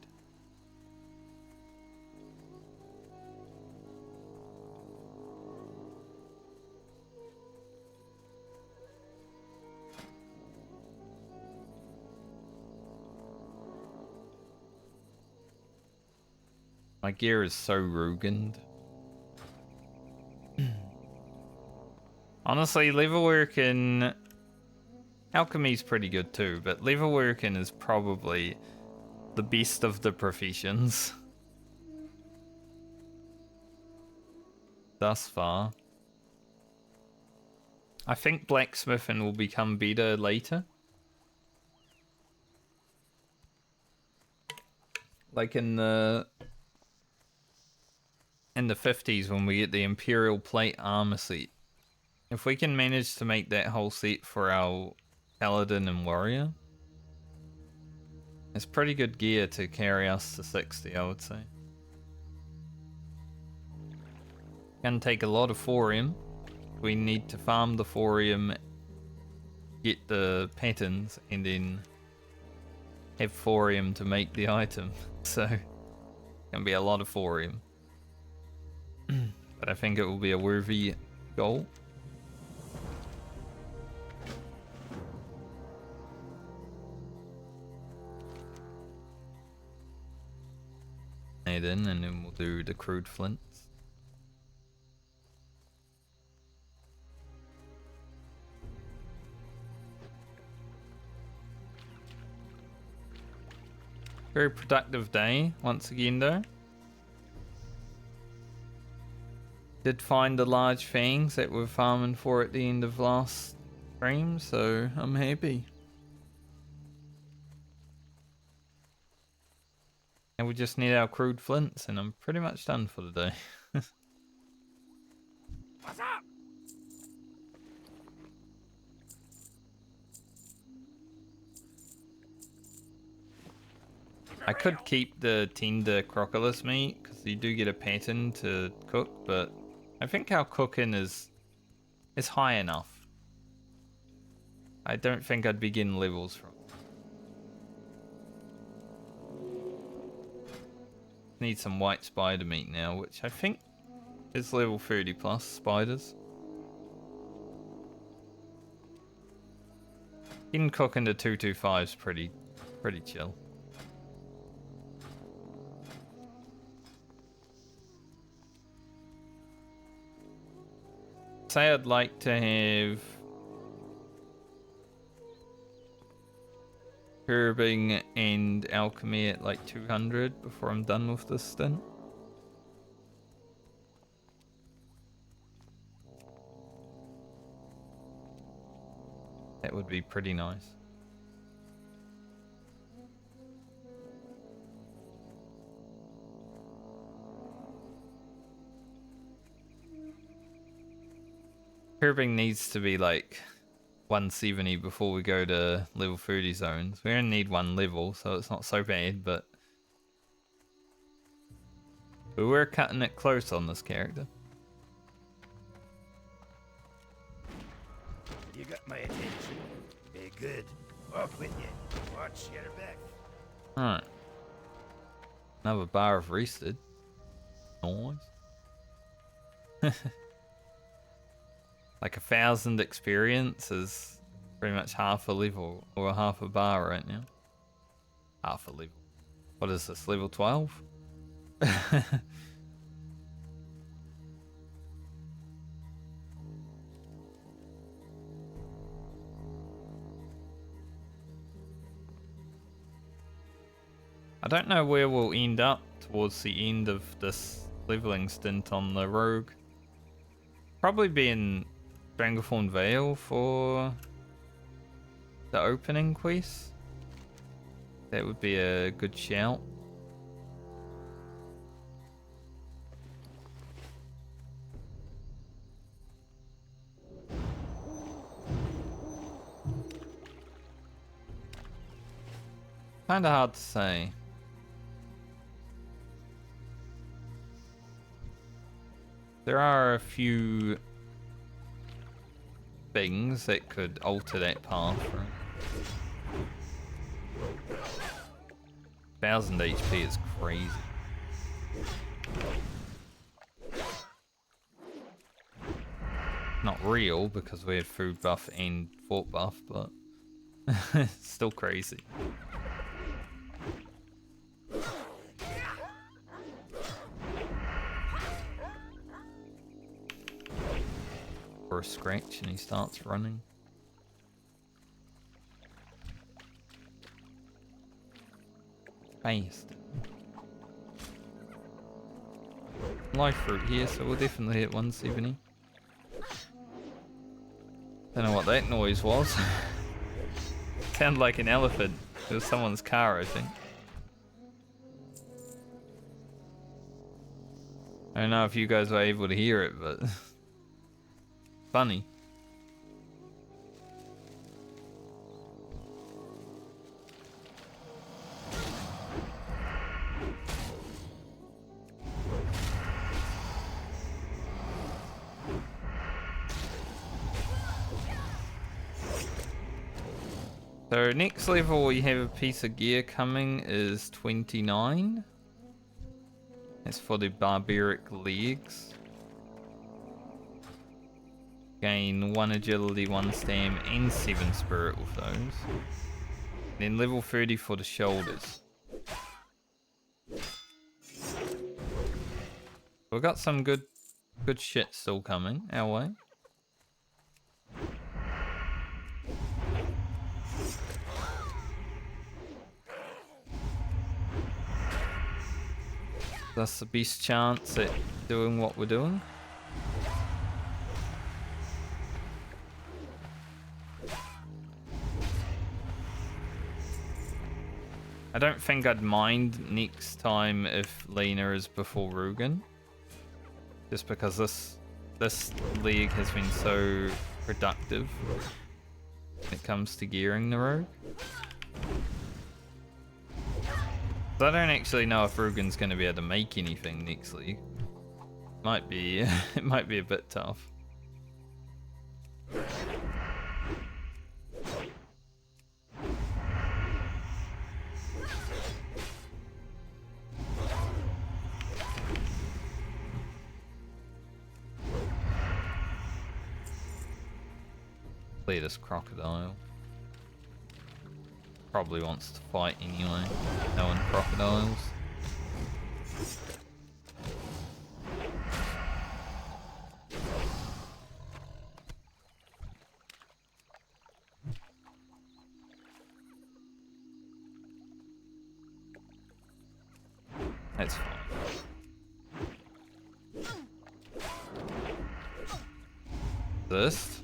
[SPEAKER 1] My gear is so ruined. Honestly, leatherworking... Alchemy's pretty good too, but leatherworking is probably the best of the professions. Thus far. I think blacksmithing will become better later. Like in the 50s when we get the Imperial Plate armor set. If we can manage to make that whole set for our Paladin and Warrior, it's pretty good gear to carry us to 60, I would say. Can take a lot of thorium. We need to farm the thorium, get the patterns, and then have thorium to make the item. So, can be a lot of thorium. But I think it will be a worthy goal. And then we'll do the crude flints. Very productive day once again though. Did find the large fangs that we're farming for at the end of last stream, so I'm happy. And we just need our crude flints and I'm pretty much done for the day.
[SPEAKER 3] What's up?
[SPEAKER 1] I could keep the tender crocodile meat because you do get a pattern to cook, but I think our cooking is high enough. I don't think I'd be getting levels from. Need some white spider meat now, which I think is level 30 plus spiders. Getting cooking to 225 is pretty chill. Say I'd like to have Curbing and alchemy at like 200 before I'm done with this stint. That would be pretty nice. Curbing needs to be like 170 before we go to level 30 zones. We only need 1 level, so it's not so bad, but we're cutting it close on this character.
[SPEAKER 3] You got my attention. Hey, good. Off with you. Watch your back.
[SPEAKER 1] Alright. Another bar of rested. Nice. Like 1,000 experience is pretty much half a level or half a bar right now. Half a level. What is this, level 12? I don't know where we'll end up towards the end of this leveling stint on the rogue. Probably be in Stranglethorn Vale for the opening quest. That would be a good shout. Kinda hard to say. There are a few things that could alter that path. Right? 1,000 HP is crazy. Not real because we had food buff and fort buff, but still crazy. For a scratch and he starts running. Fast. Life fruit here, so we'll definitely hit 170. Don't know what that noise was. Sounded like an elephant. It was someone's car, I think. I don't know if you guys were able to hear it, but funny. So next level we have a piece of gear coming is 29. That's for the barbaric legs. Gain 1 agility, 1 stam, and 7 spirit with those. Then level 30 for the shoulders. We've got some good shit still coming our way. That's the best chance at doing what we're doing. I don't think I'd mind next time if Lena is before Rugen. Just because this league has been so productive when it comes to gearing the rogue. I don't actually know if Rugen's going to be able to make anything next league. Might be, it might be a bit tough. Play this crocodile. Probably wants to fight anyway, knowing crocodiles. That's fine. This.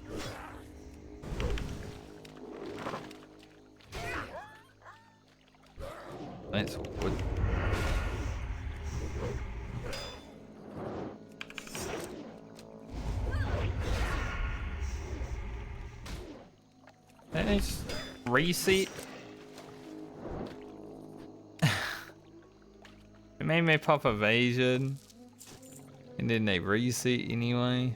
[SPEAKER 1] That's awkward. Then it's reset. It made me pop evasion. And then they reset anyway.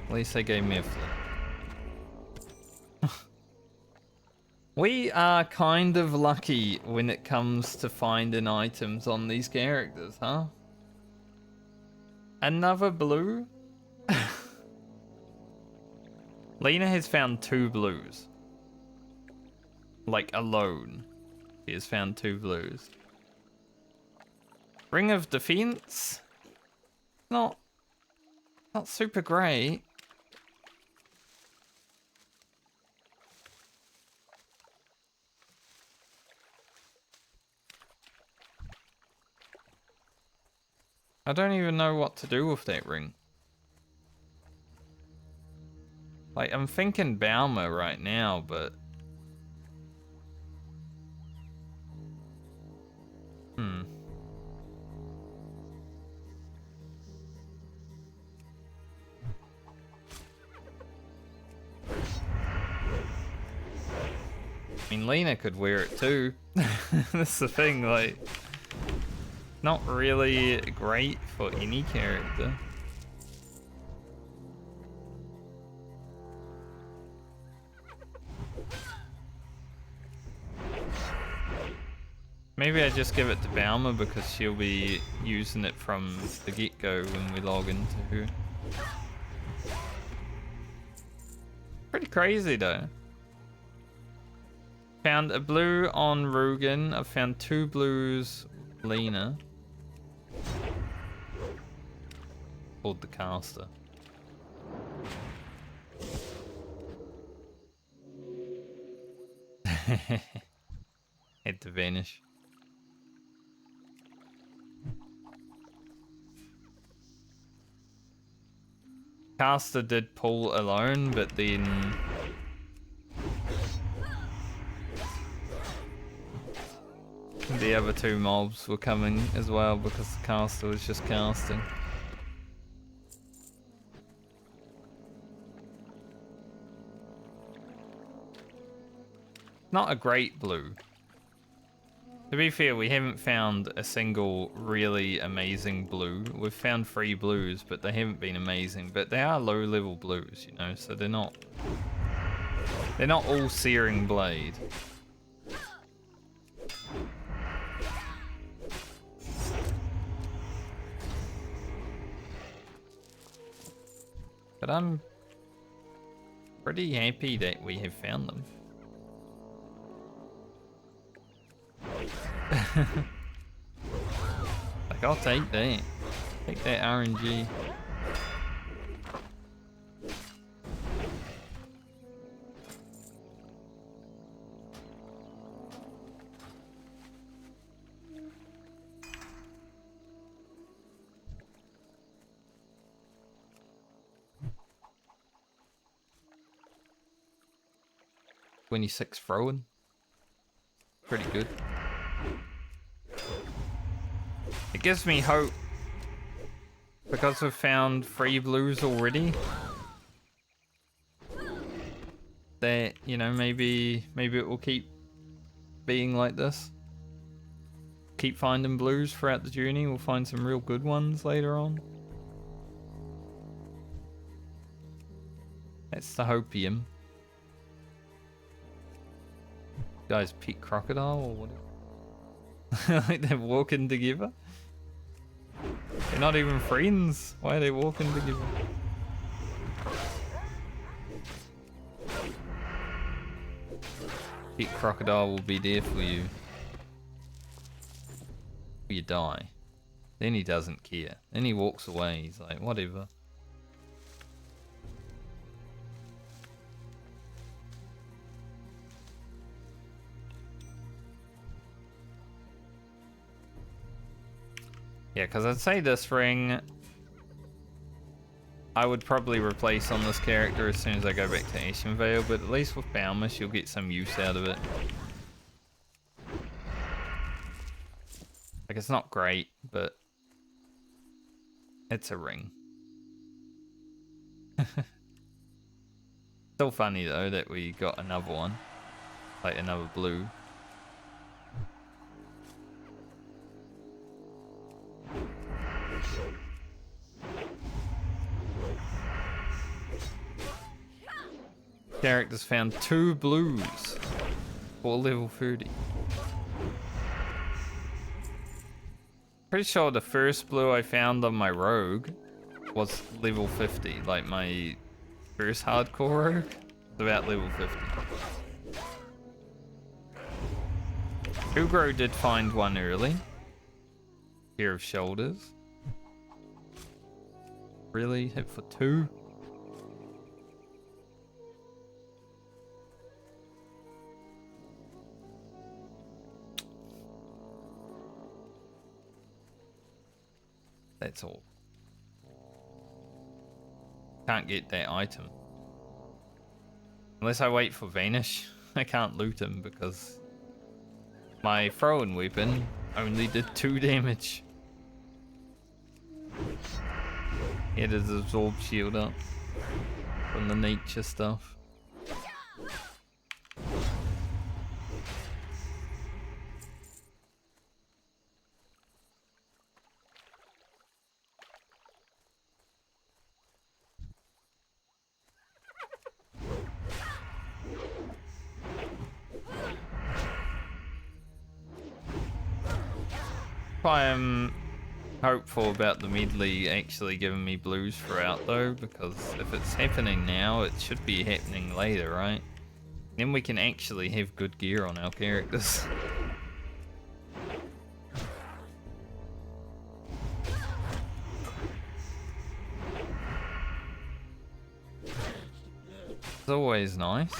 [SPEAKER 1] At least they gave me a flip. We are kind of lucky when it comes to finding items on these characters, huh? Another blue? Lena has found 2 blues. Like, alone. She has found 2 blues. Ring of Defense? Not super great. I don't even know what to do with that ring. Like, I'm thinking Balmer right now, but... I mean, Lena could wear it too. That's the thing, like... Not really great for any character. Maybe I just give it to Balmer because she'll be using it from the get-go when we log into her. Pretty crazy though. Found a blue on Rugen. I've found 2 blues Lena. Called the caster. Had to vanish. Caster did pull alone, but then the other 2 mobs were coming as well because the caster was just casting. Not a great blue. To be fair, we haven't found a single really amazing blue. We've found 3 blues, but they haven't been amazing. But they are low-level blues, you know, so they're not all Searing Blade. But I'm pretty happy that we have found them. Like, I'll take that. Take that RNG. $26 throwing. Pretty good. It gives me hope because we've found 3 blues already that, you know, maybe it will keep being like this. Keep finding blues throughout the journey. We'll find some real good ones later on. That's the hopium. Guys, pet crocodile or whatever. Like they're walking together. They're not even friends. Why are they walking together? Pet crocodile will be there for you. Or you die. Then he doesn't care. Then he walks away. He's like, whatever. Yeah, because I'd say this ring I would probably replace on this character as soon as I go back to Ashen Vale, but at least with Boundless you'll get some use out of it. Like, it's not great, but it's a ring. Still funny though that we got another one, like another blue. Characters found 2 blues for level 30. Pretty sure the first blue I found on my rogue was level 50, like my first hardcore rogue. It's about level 50. Ugro did find one early. Pair of shoulders. Really? Hit for 2? That's all. Can't get that item. Unless I wait for Vanish, I can't loot him because my throwing weapon only did 2 damage. He had his absorb shield up from the nature stuff. I am hopeful about the medley actually giving me blues throughout though, because if it's happening now, it should be happening later, right? Then we can actually have good gear on our characters. It's always nice.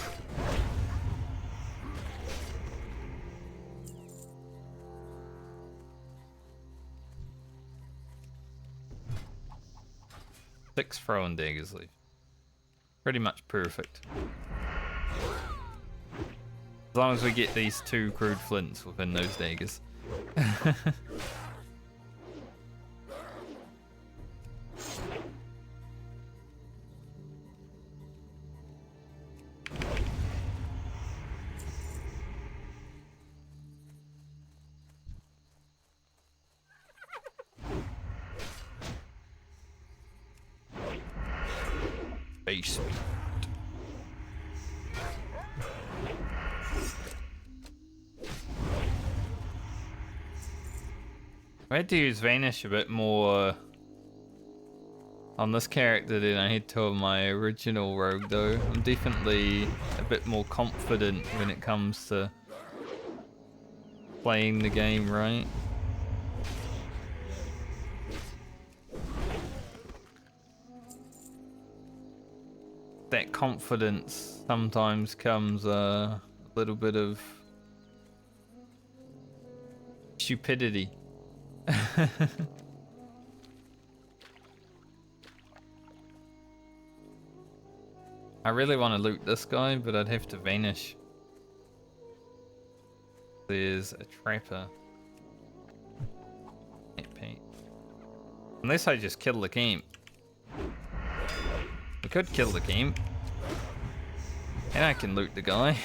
[SPEAKER 1] Six throwing daggers left. Pretty much perfect. As long as we get these 2 crude flints within those daggers. Base. I had to use Vanish a bit more on this character than I had to on my original rogue though. I'm definitely a bit more confident when it comes to playing the game right. That confidence sometimes comes a little bit of stupidity. I really want to loot this guy, but I'd have to vanish. There's a trapper. Unless I just kill the camp. We could kill the camp. And I can loot the guy.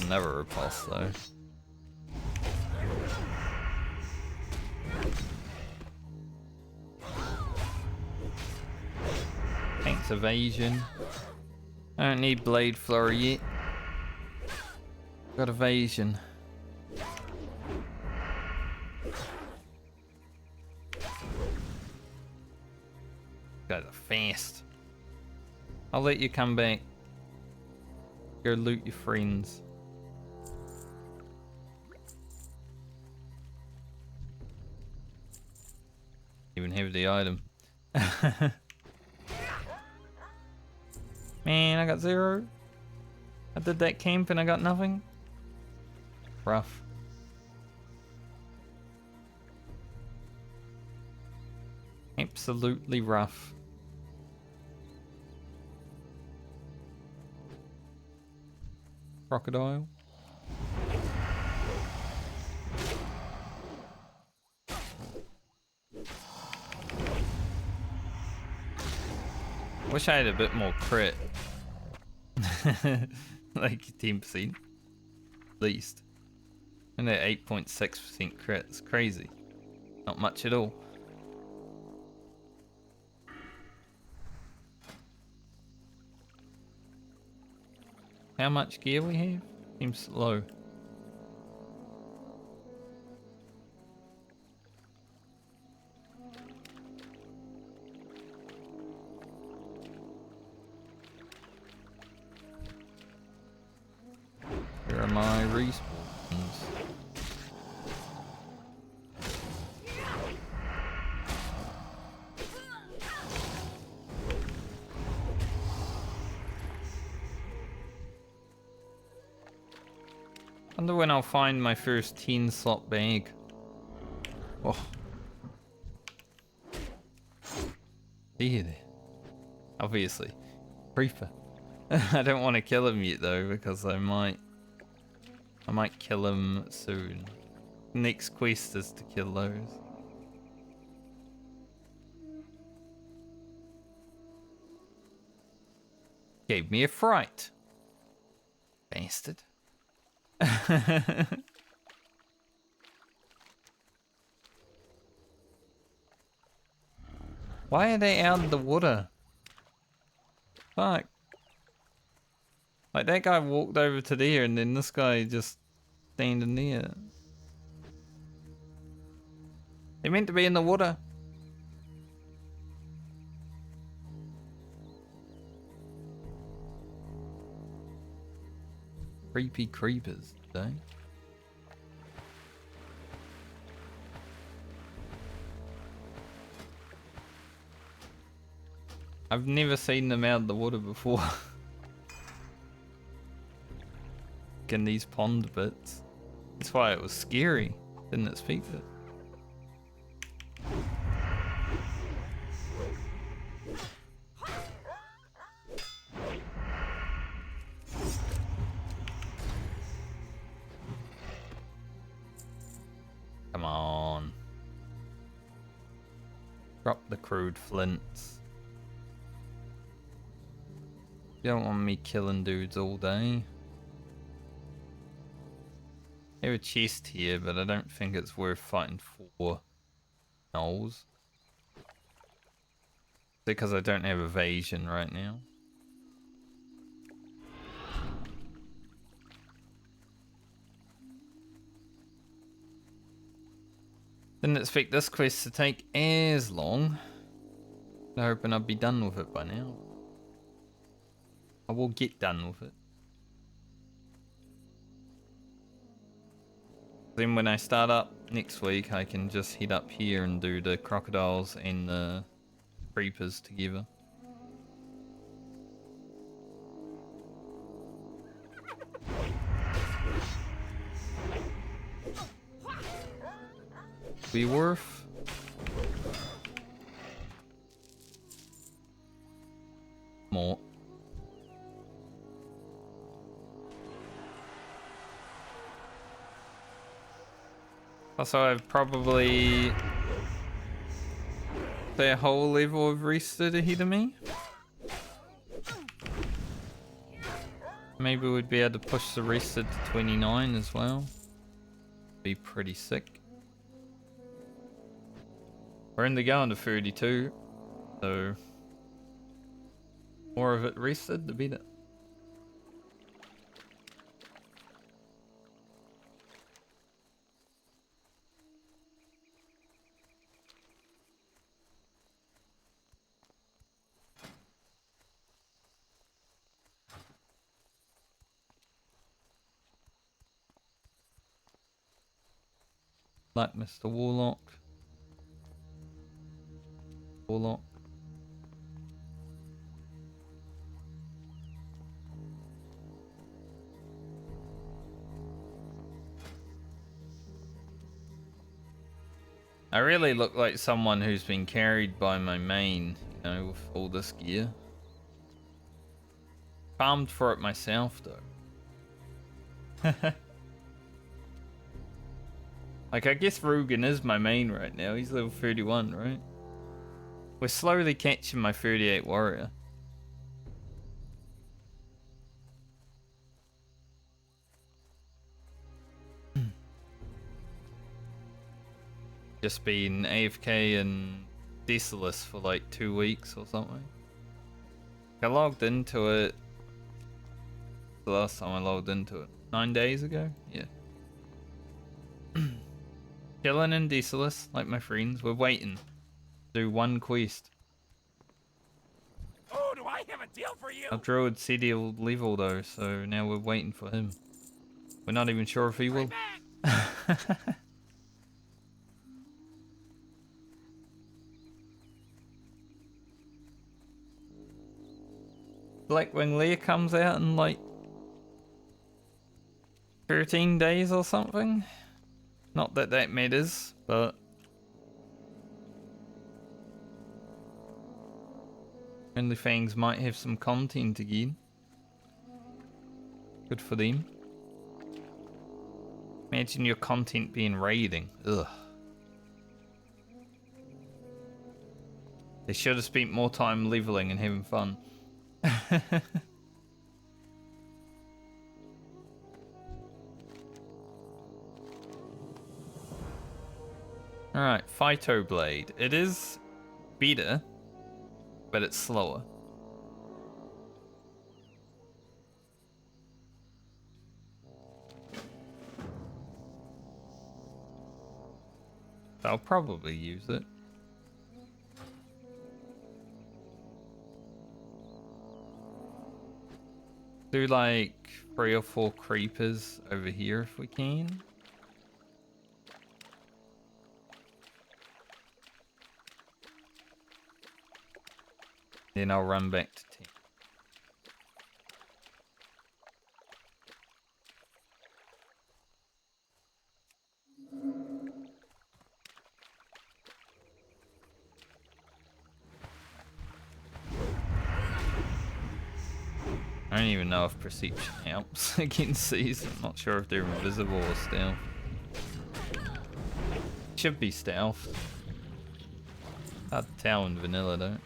[SPEAKER 1] Another repulse though. Thanks evasion. I don't need blade flurry yet. Got evasion. Guys are fast. I'll let you come back. Go loot your friends. Even have the item. Man, I got 0. I did that camp and I got nothing. Rough. Absolutely rough. Crocodile. Wish I had a bit more crit. Like 10% at least. And at 8.6% crit, it's crazy. Not much at all. How much gear we have? Seems low. Where are my respawns? Wonder when I'll find my first 10 slot bag. Oh. There. Obviously. Creeper. I don't want to kill him yet though, because I might kill him soon. Next quest is to kill those. Gave me a fright. Bastard. Why are they out in the water? Fuck. Like that guy walked over to there and then this guy just standing there. They meant to be in the water. Creepy creepers today. I've never seen them out of the water before. In these pond bits. That's why it was scary. Didn't expect it. Come on. Drop the crude flints. You don't want me killing dudes all day. I have a chest here, but I don't think it's worth fighting for gnolls. Because I don't have evasion right now. Didn't expect this quest to take as long. I'm hoping I'd be done with it by now. I will get done with it. Then when I start up next week, I can just head up here and do the crocodiles and the creepers together. Be worth. More. Also, I've probably their whole level of rested ahead of me. Maybe we'd be able to push the rest to 29 as well. Be pretty sick. We're in the going to 32, so more of it rested, the better. Like Mr. Warlock. Warlock. I really look like someone who's been carried by my main, you know, with all this gear. Farmed for it myself, though. Like, I guess Rugen is my main right now. He's level 31, right? We're slowly catching my 38 warrior. Just been AFK and Desolus for like 2 weeks or something. I logged into it the last time I logged into it. 9 days ago? Yeah. Chilling in Desolus, like my friends. We're waiting. Do one quest.
[SPEAKER 3] Oh, do I have a deal for you?
[SPEAKER 1] Our druid said he'll level though, so now we're waiting for him. We're not even sure if he will. Blackwing Lair comes out in like 13 days or something. Not that that matters, but Friendly Fangs might have some content again. Good for them. Imagine your content being raiding. Ugh. They should have spent more time leveling and having fun. Alright, Phyto Blade. It is better, but it's slower. I'll probably use it. Do like 3 or 4 creepers over here if we can. Then I'll run back to 10. I don't even know if perception helps against these. I'm not sure if they're invisible or stealth. Should be stealth. Hard to tell in vanilla though.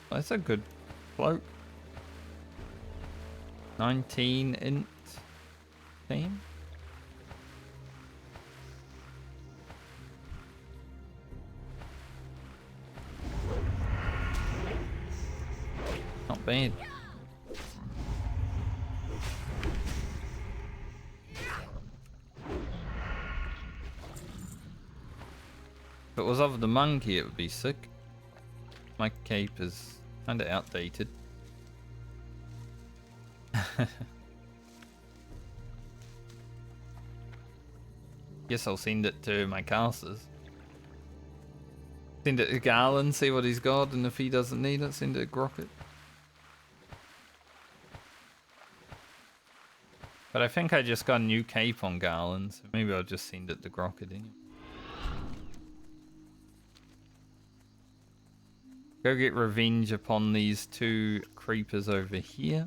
[SPEAKER 1] Oh, that's a good cloak. 19 int team. Not bad. If it was of the monkey, it would be sick. My cape is kinda outdated. Guess I'll send it to my casters. Send it to Garland, see what he's got, and if he doesn't need it, send it to Grocket. But I think I just got a new cape on Garland, so maybe I'll just send it to Grocket anyway. Go get revenge upon these 2 creepers over here.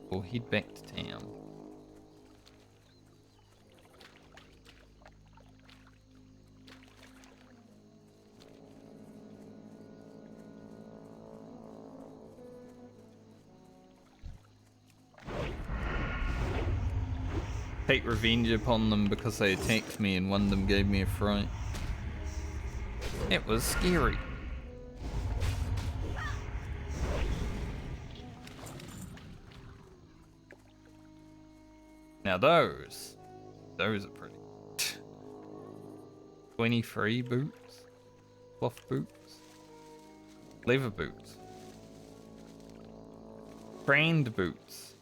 [SPEAKER 1] We'll head back to town. take revenge upon them because they attacked me and one of them gave me a fright. It was scary. Now those are pretty. 23 boots, cloth boots, leather boots, brand boots.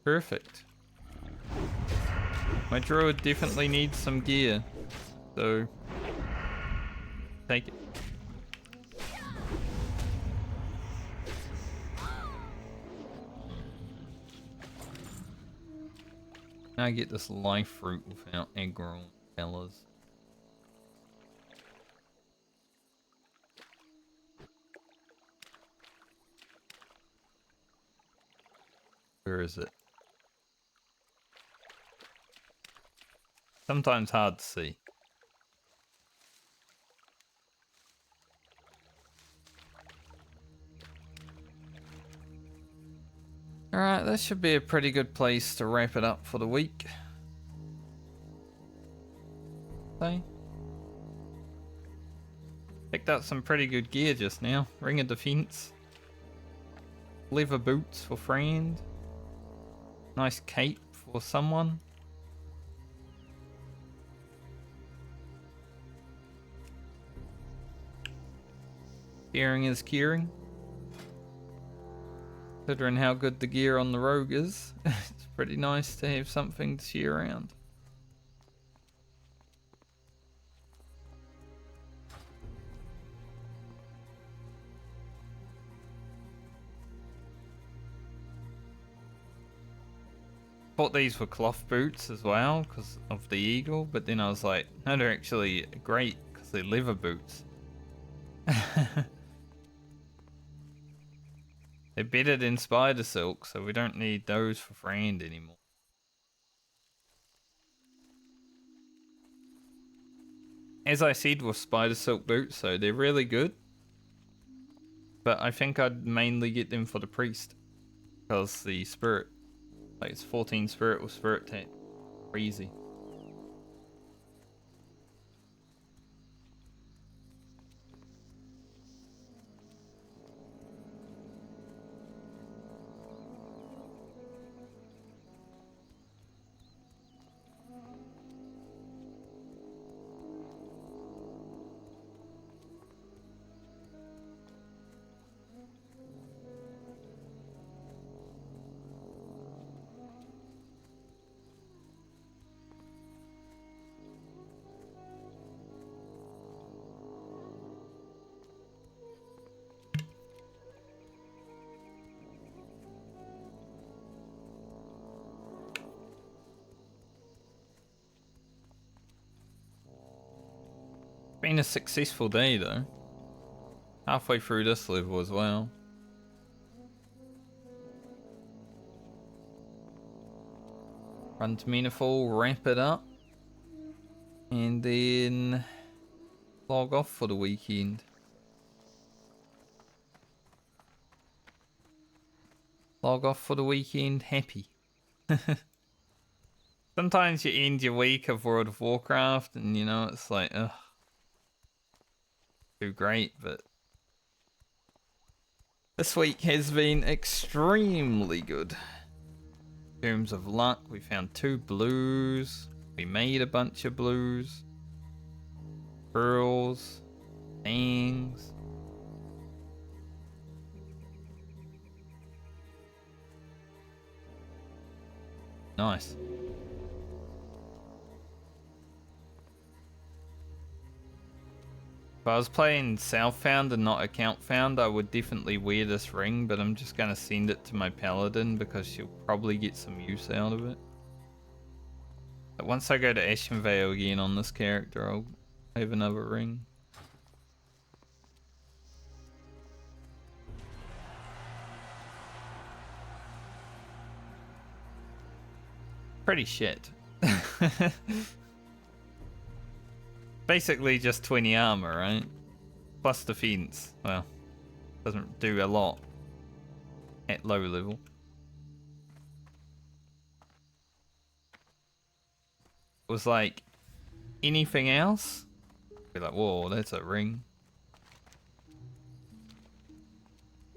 [SPEAKER 1] Perfect. My druid definitely needs some gear, so take it. Now I get this life fruit without aggro fellas. Where is it? Sometimes hard to see. Alright, that should be a pretty good place to wrap it up for the week. Okay. Picked up some pretty good gear just now. Ring of Defense. Leather boots for friend. Nice cape for someone. Caring is caring. Considering how good the gear on the rogue is, it's pretty nice to have something to see around. Thought these were cloth boots as well because of the eagle, but then I was like, no, they're actually great because they're leather boots. They're better than spider silk, so we don't need those for friend anymore. As I said with spider silk boots, so they're really good. But I think I'd mainly get them for the priest. Because the spirit, like it's 14 spirit with spirit tap. Crazy. Been a successful day though. Halfway through this level as well. Run to Menafall, wrap it up, and then log off for the weekend. Log off for the weekend happy. Sometimes you end your week of World of Warcraft and you know it's like, ugh. Too great, but this week has been extremely good. In terms of luck, we found 2 blues. We made a bunch of blues. Pearls. Fangs. Nice. If I was playing Southbound and not Account Found, I would definitely wear this ring, but I'm just going to send it to my paladin because she'll probably get some use out of it. But once I go to Ashenvale again on this character, I'll have another ring. Pretty shit. Basically just 20 armor, right? Plus defense. Well, doesn't do a lot at low level. was like anything else, be like, whoa, that's a ring.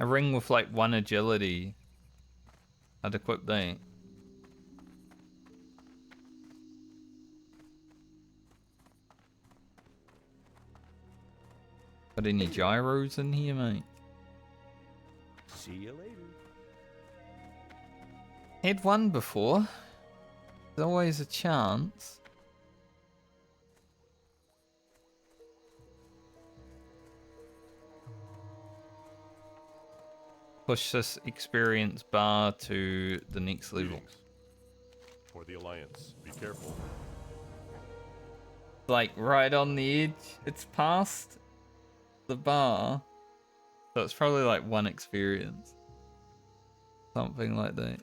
[SPEAKER 1] A ring with like 1 agility. I'd equip that. Got any gyros in here, mate?
[SPEAKER 6] See you later.
[SPEAKER 1] Had one before. There's always a chance. Push this experience bar to the next level.
[SPEAKER 5] Greetings. For the Alliance, be careful.
[SPEAKER 1] Like right on the edge. It's past the bar. So it's probably like 1 experience. Something like that.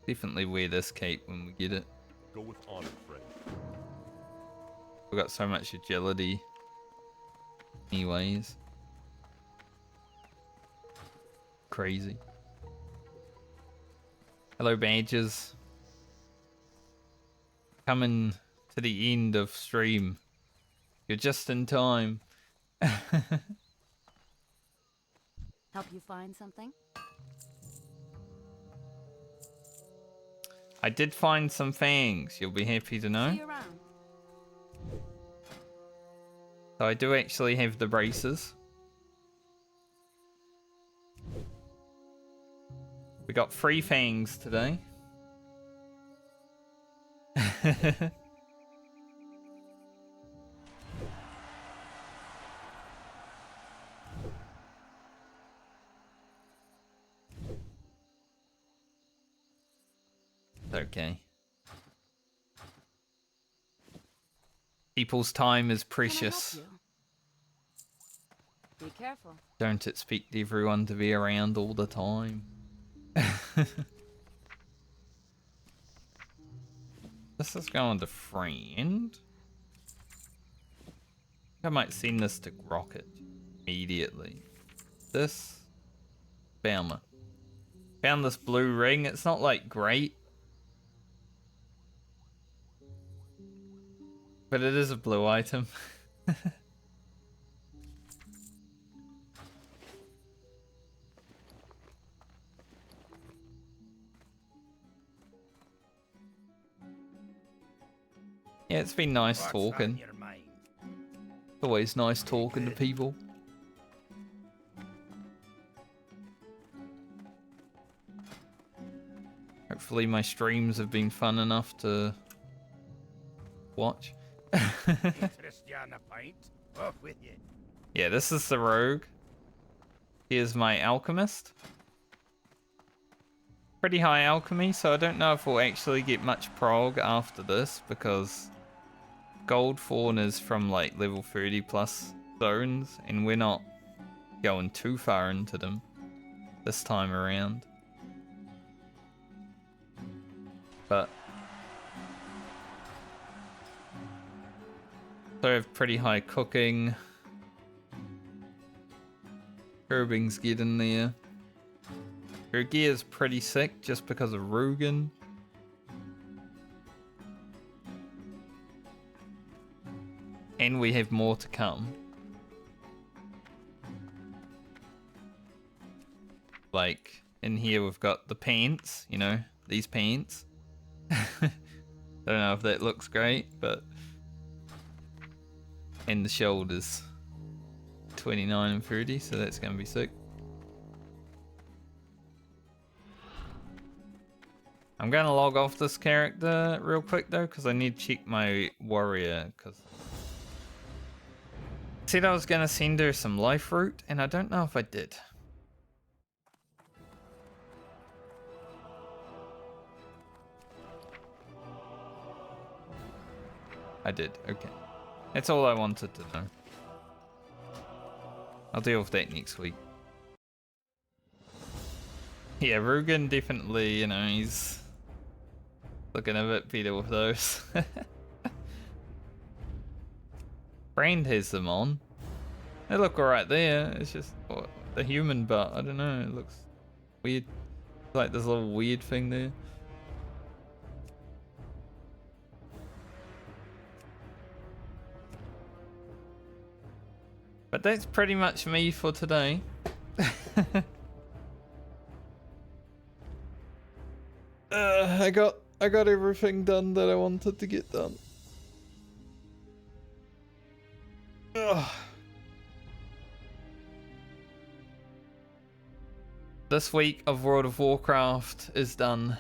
[SPEAKER 1] Definitely wear this cape when we get it.
[SPEAKER 5] Go with honor, friend.
[SPEAKER 1] We've got so much agility. Anyways. Crazy. Hello, badges. Coming to the end of stream. You're just in time.
[SPEAKER 4] Help you find something?
[SPEAKER 1] I did find some fangs. You'll be happy to know.
[SPEAKER 4] See you around.
[SPEAKER 1] So I do actually have the braces. We got 3 fangs today. Okay. People's time is precious.
[SPEAKER 4] Can I help you? Be careful.
[SPEAKER 1] Don't expect everyone to be around all the time. This is going to friend. I might send this to Rocket immediately. This Baumer. Found this blue ring. It's not like great, but it is a blue item. Yeah, it's been nice
[SPEAKER 3] What's
[SPEAKER 1] talking.
[SPEAKER 3] on your mind?
[SPEAKER 1] Always nice talking to people. Hopefully my streams have been fun enough to watch.
[SPEAKER 3] Interest you on a pint? Off with you.
[SPEAKER 1] Yeah, this is the rogue. Here's my alchemist. Pretty high alchemy, so I don't know if we'll actually get much prog after this, because gold fawn is from like level 30 plus zones, and we're not going too far into them this time around. But so I have pretty high cooking. Curbing's getting there. Her gear's pretty sick just because of Rugen. And we have more to come. Like, in here we've got the pants, you know, these pants. Don't know if that looks great, but... And the shoulders. 29 and 30, so that's going to be sick. I'm going to log off this character real quick though, because I need to check my warrior, because... Said I was going to send her some life root, and I don't know if I did. I did, okay. That's all I wanted to know. I'll deal with that next week. Yeah, Rugen definitely, you know, he's looking a bit better with those. Brand has them on. They look alright there. It's just the human butt. I don't know. It looks weird. Like this little weird thing there. But that's pretty much me for today. I got everything done that I wanted to get done. Ugh. This week of World of Warcraft is done.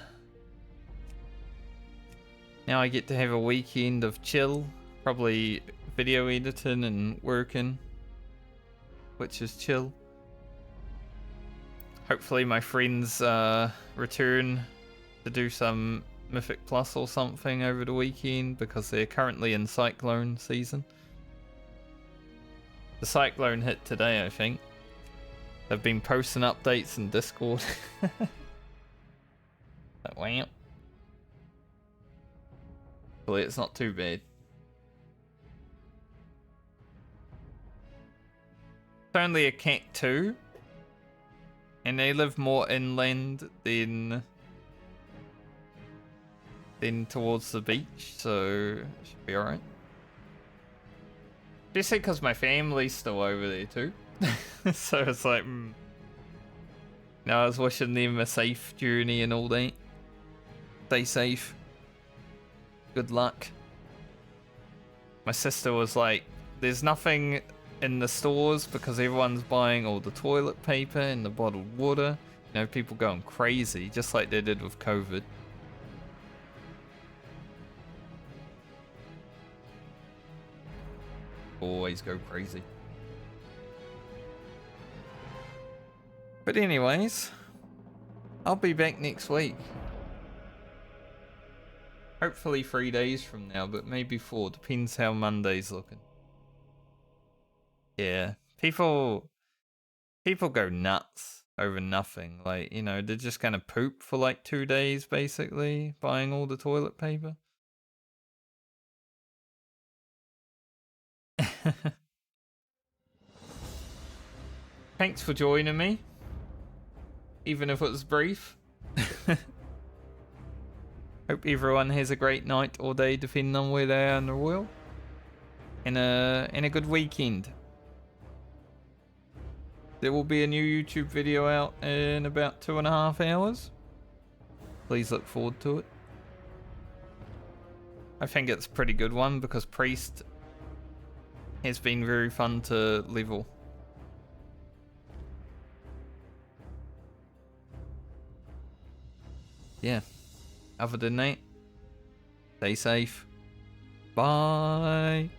[SPEAKER 1] Now I get to have a weekend of chill, probably video editing and working, which is chill. Hopefully my friends return to do some Mythic Plus or something over the weekend because they're currently in Cyclone season. The Cyclone hit today, I think. They've been posting updates in Discord. But wow. Hopefully it's not too bad. It's only a cat too. And they live more inland than towards the beach, so it should be alright. Just because my family's still over there too. So it's like, no, I was wishing them a safe journey and all that. Stay safe. Good luck. My sister was like, there's nothing in the stores because everyone's buying all the toilet paper and the bottled water. You know, people going crazy, just like they did with COVID. Always go crazy. But anyways, I'll be back next week. Hopefully 3 days from now, but maybe 4. Depends how Monday's looking. Yeah, people go nuts over nothing. Like, you know, they're just gonna poop for like 2 days, basically, buying all the toilet paper. Thanks for joining me. Even if it was brief. Hope everyone has a great night or day, depending on where they are in the world. And a good weekend. There will be a new YouTube video out in about 2.5 hours. Please look forward to it. I think it's a pretty good one because Priest has been very fun to level. Yeah. Other than that, stay safe. Bye.